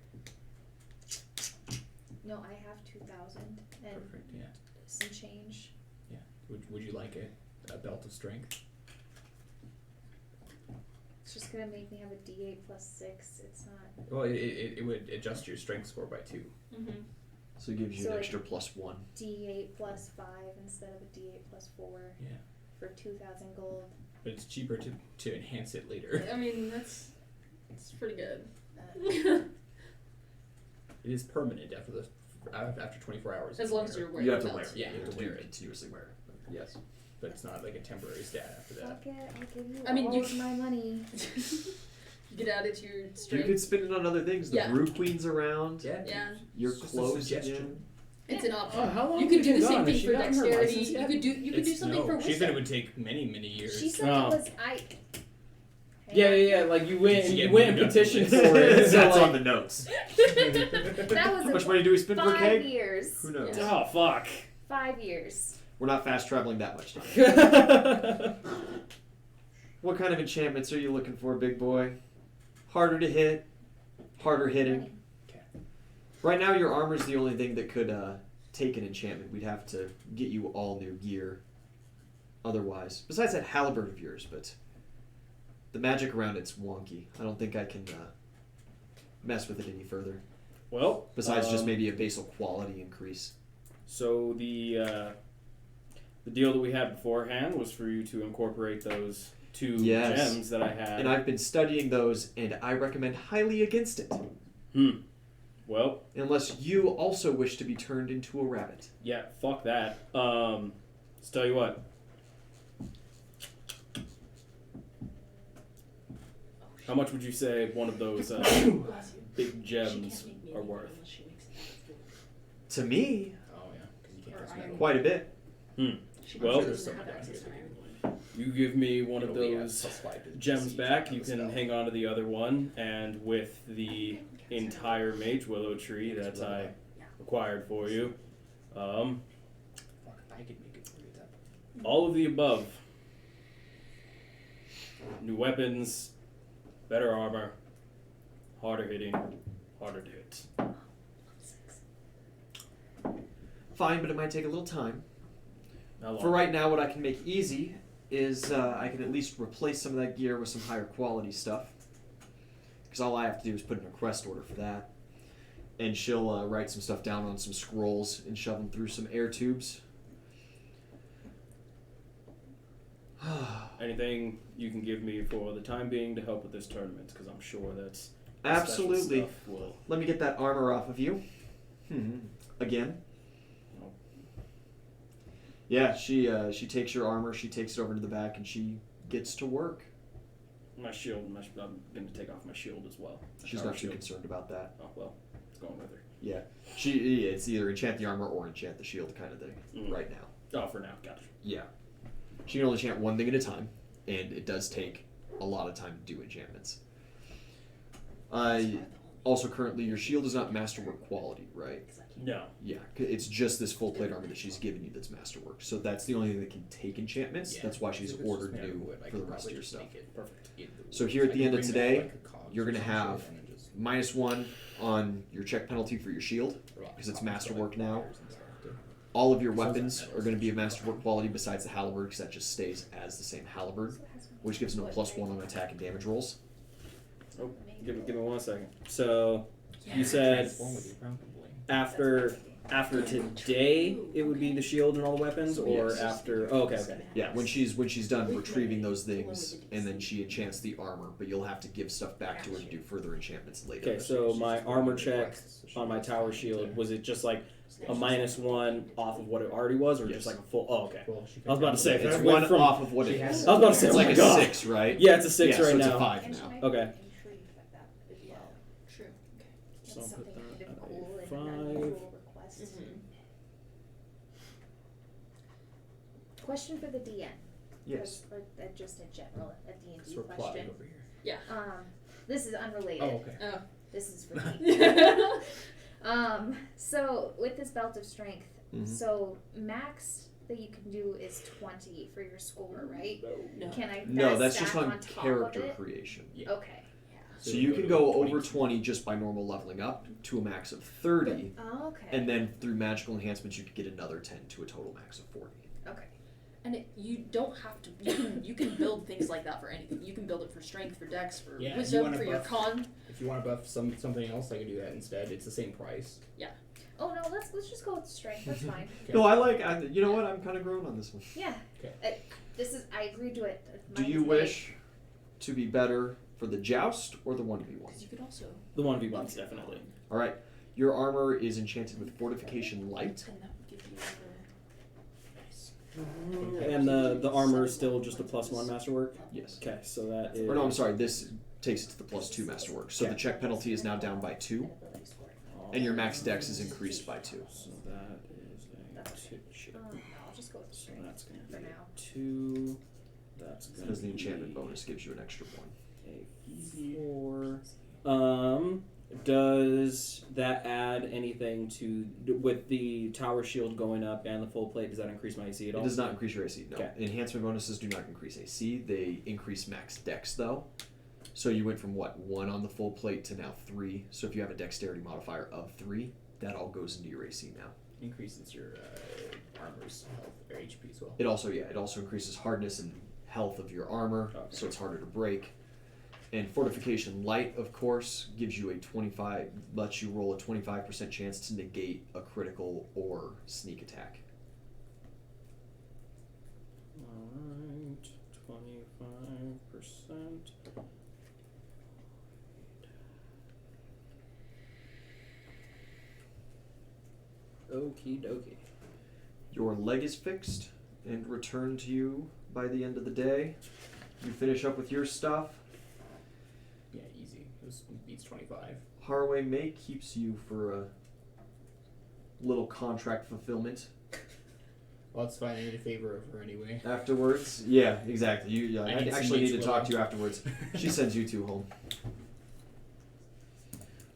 No, I have 2,000 and Perfect. Yeah. some change. Yeah. Would you like a belt of strength? It's just gonna make me have a D8 plus 6. It's not. Well, it would adjust your strength score by 2. Mm-hmm. So it gives you So an like- extra +1. D8 plus 5 instead of a D8 plus 4 Yeah. for 2,000 gold. But it's cheaper to enhance it later. I mean, that's pretty good. It is permanent after 24 hours. As long as you're wearing You have the to wear belt. it. Yeah, you have to wear it. Continuously wear it. Yes. But it's not like a temporary stat after that. Fuck it, I'll give you I mean, all you- of my money. You could add it to your You strength. could spend it on other things. The Yeah. brew queen's around. Yeah. Yeah. Your It's just a clothes suggestion. again. It's an option. how long You could have do the you same gone? thing Has she for gotten her dexterity. license You yet? could do something for She said it wisdom. would take many, many years. She said Oh. it was I. Yeah. Like you went Did she and you get went and moved up petitioned the for list? it. So That's like, on the notes. That was How much a money do we spend per 5 keg? years. Who knows? oh fuck. 5 years. We're not fast traveling that much time. What kind of enchantments are you looking for, big boy? Harder to hit, harder hitting. Right now, your armor's the only thing that could take an enchantment. We'd have to get you all new gear. Otherwise, besides that halberd of yours, but the magic around it's wonky. I don't think I can mess with it any further. Well, Besides just maybe a basal quality increase. So the deal that we had beforehand was for you to incorporate those 2 Yes. gems that I had. And I've been studying those, and I recommend highly against it. Well, Unless you also wish to be turned into a rabbit. yeah, fuck that. Let's tell you what. How much would you say one of those big gems are worth? To me, Oh yeah, because you can't just quite a bit. Well, there's some prices. You give me one of It'll be those plus 5 to gems siege back, on you the can spell. hang on to the other one, and with the entire mage willow tree that I acquired for you, Fuck, I could make it for you that. all of the above. New weapons, better armor, harder hitting, harder to hit. Fine, but it might take a little time. How long? For right now, what I can make easy is I can at least replace some of that gear with some higher quality stuff. Because all I have to do is put in a quest order for that. And she'll write some stuff down on some scrolls and shove them through some air tubes. Anything you can give me for the time being to help with this tournament, because I'm sure that's Absolutely. Stuff will. Let me get that armor off of you. Again. Yeah, she takes your armor, she takes it over to the back, and she gets to work. My shield, I'm going to take off my shield as well. She's not too concerned about that. Oh, well, it's going with her. Yeah, it's either enchant the armor or enchant the shield kind of thing right now. Oh, for now, gotcha. Yeah. She can only enchant one thing at a time, and it does take a lot of time to do enchantments. Also, currently, your shield is not masterwork quality, right? No. Yeah, it's just this full plate armor that she's given you that's masterwork. So that's the only thing that can take enchantments. Yeah. That's why she's If it's ordered just new wood, I for the could rest of probably your just stuff. make it Perfect. in the So wood. here at I the can end of bring today, back, like, a cogs you're or gonna some have shit and then just -1 on your check penalty for your shield. rock because it's cogs, masterwork like, now. wires and stuff, too. All of your Sounds like weapons metals are going to be a and shit. masterwork quality besides the halberd, because that just stays as the same halberd, which gives them a +1 on attack and damage rolls. Oh, give me 1 second. So, you Transform said with your crown bling. after today it would be the shield and all the weapons, or Yes. after? Oh, okay. Yeah, when she's done retrieving those things, and then she enchants the armor, but you'll have to give stuff back to her to do further enchantments later. Okay, so my armor check on my tower shield, was it just like a -1 off of what it already was, or Yes. just like a full? Oh, okay. Well, she I was about to say, can- if It's I went one from- off of what it She has- is. I was about to say, It's oh like my a God. 6, right? Yeah, it's a 6 yeah, right so it's now. a 5 now. Okay. Yeah, true. So I'll That's put something kind that of at cool a and 5. unusual request. Question for the DM. Yes. Or just in general, a D&D Sort of question. plotting over here. This is unrelated. Oh, okay. Oh. This is for me. So with this belt of strength, so max that you can do is 20 for your score, right? No. Can I? No, that that's stack just on top of character it? creation. Yeah. Okay. So you can go over 20 just by normal leveling up to a max of 30, Oh, okay. and then through magical enhancements you could get another 10 to a total max of 40. Okay. And you don't have to. You can build things like that for anything. You can build it for strength, for dex, for Yeah, if you wisdom, wanna for your buff- con. If you want to buff something else, I can do that instead. It's the same price. Oh no, let's just go with strength. That's fine. Okay. No, you know what? I'm kind of grown on this one. Yeah. Okay. This is. I agreed to it. Do you wish to be better for the joust or the 1v1? Because you could also. The 1v1s, definitely. All right. Your armor is enchanted with fortification light. And that would give you And the armor is still just a +1 masterwork? Yes. Okay, so that is... Or no, I'm sorry. This takes it to the +2 masterwork. So Okay. the check penalty is now down by 2, and your max dex is increased by 2. So that is a 2. I'll just go with So strength that's going to for be now. 2. That's going to Because the enchantment bonus gives you an extra 1. a 4. Does that add anything to with the tower shield going up and the full plate? Does that increase my AC at all? It does not increase your AC. No. Okay. Enhancement bonuses do not increase AC. They increase max dex though. So you went from 1 on the full plate to now 3. So if you have a dexterity modifier of 3, that all goes into your AC now. Increases your armor's health or HP as well. It also increases hardness and health of your armor, Okay. so it's harder to break. And Fortification Light, of course, gives you lets you roll a 25% chance to negate a critical or sneak attack. Alright, 25%. Okie dokie. Your leg is fixed and returned to you by the end of the day. You finish up with your stuff. Yeah, easy. This beats 25. Haraway May keeps you for a little contract fulfillment. Well, it's fine. I need a favor of her anyway. Afterwards, yeah, exactly. I need some actually need to mage talk willow. to you afterwards. She sends you 2 home.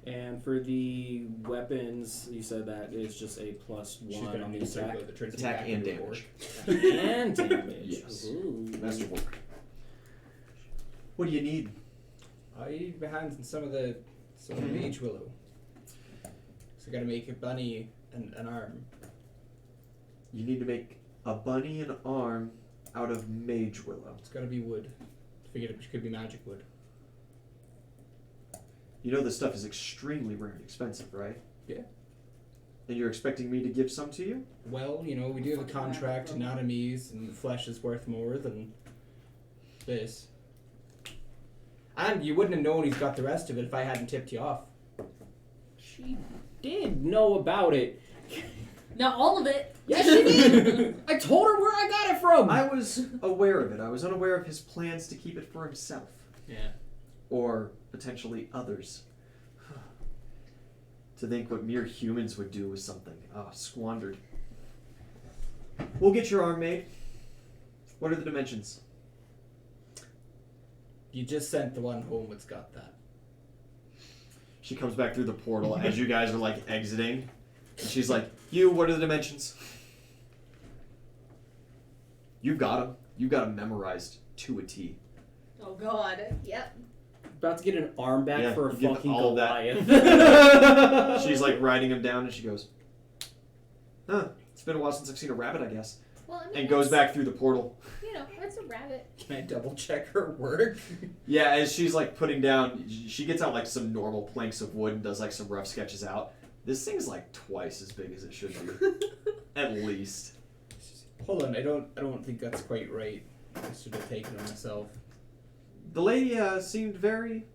And for the weapons, you said that is just a +1 She's gonna on the need to attack. go the turns Attack back and into damage. And damage. Yes. Ooh. Masterwork. What do you need? I need behind some of the mage willow. So I gotta make a bunny and an arm. You need to make a bunny and arm out of mage willow. It's gotta be wood. Figured it could be magic wood. You know this stuff is extremely rare and expensive, right? Yeah. And you're expecting me to give some to you? Well, you know, we do have a contract, anatomies, and flesh is worth more than this. And you wouldn't have known he's got the rest of it if I hadn't tipped you off. She did know about it. Not all of it. Yes, she did. I told her where I got it from. I was aware of it. I was unaware of his plans to keep it for himself. Yeah. Or potentially others. To think what mere humans would do with something. Squandered. We'll get your arm made. What are the dimensions? You just sent the one home that's got that. She comes back through the portal as you guys are like exiting. And she's like, what are the dimensions? You got them. You got them memorized to a T. Oh God. Yep. About to get an arm back Yeah, for a you get fucking all that. Goliath. She's like writing them down and she goes, it's been a while since I've seen a rabbit, I guess. Well, I mean, And goes back through the portal. You know, that's a rabbit. Can I double check her work? Yeah, as she's like putting down, she gets out like some normal planks of wood and does like some rough sketches out. This thing's like twice as big as it should be. At least. Hold on, I don't think that's quite right. I should have taken it myself. The lady seemed very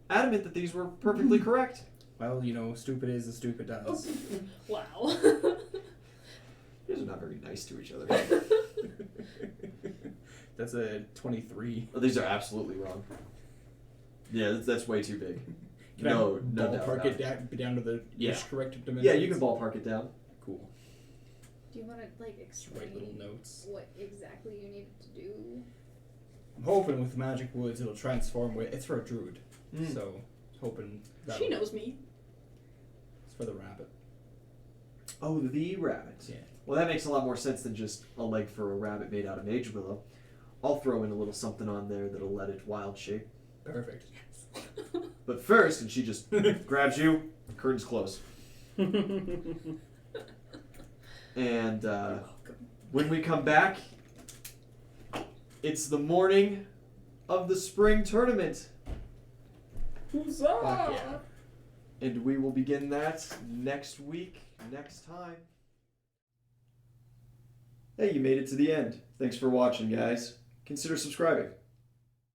adamant that these were perfectly correct. Well, you know, stupid is as stupid does. Wow. You guys are not very nice to each other. That's a 23. Oh, these are absolutely wrong. Yeah, that's way too big. Can no I doubt ballpark about it down to the Yeah. correct dimensions? Yeah, you can ballpark it down. Cool. Do you want to like Just write little explain notes. what exactly you need to do? I'm hoping with magic woods it'll transform. It's for a druid, so hoping that She knows me. It's for the rabbit. Oh, the rabbit. Yeah. Well, that makes a lot more sense than just a leg for a rabbit made out of mage willow. I'll throw in a little something on there that'll let it wild shape. Perfect. But first, and she just grabs you, curtains close. And when we come back, it's the morning of the spring tournament. Huzzah! Fuck yeah. And we will begin that next week, next time. Hey, you made it to the end. Thanks for watching, guys. Consider subscribing.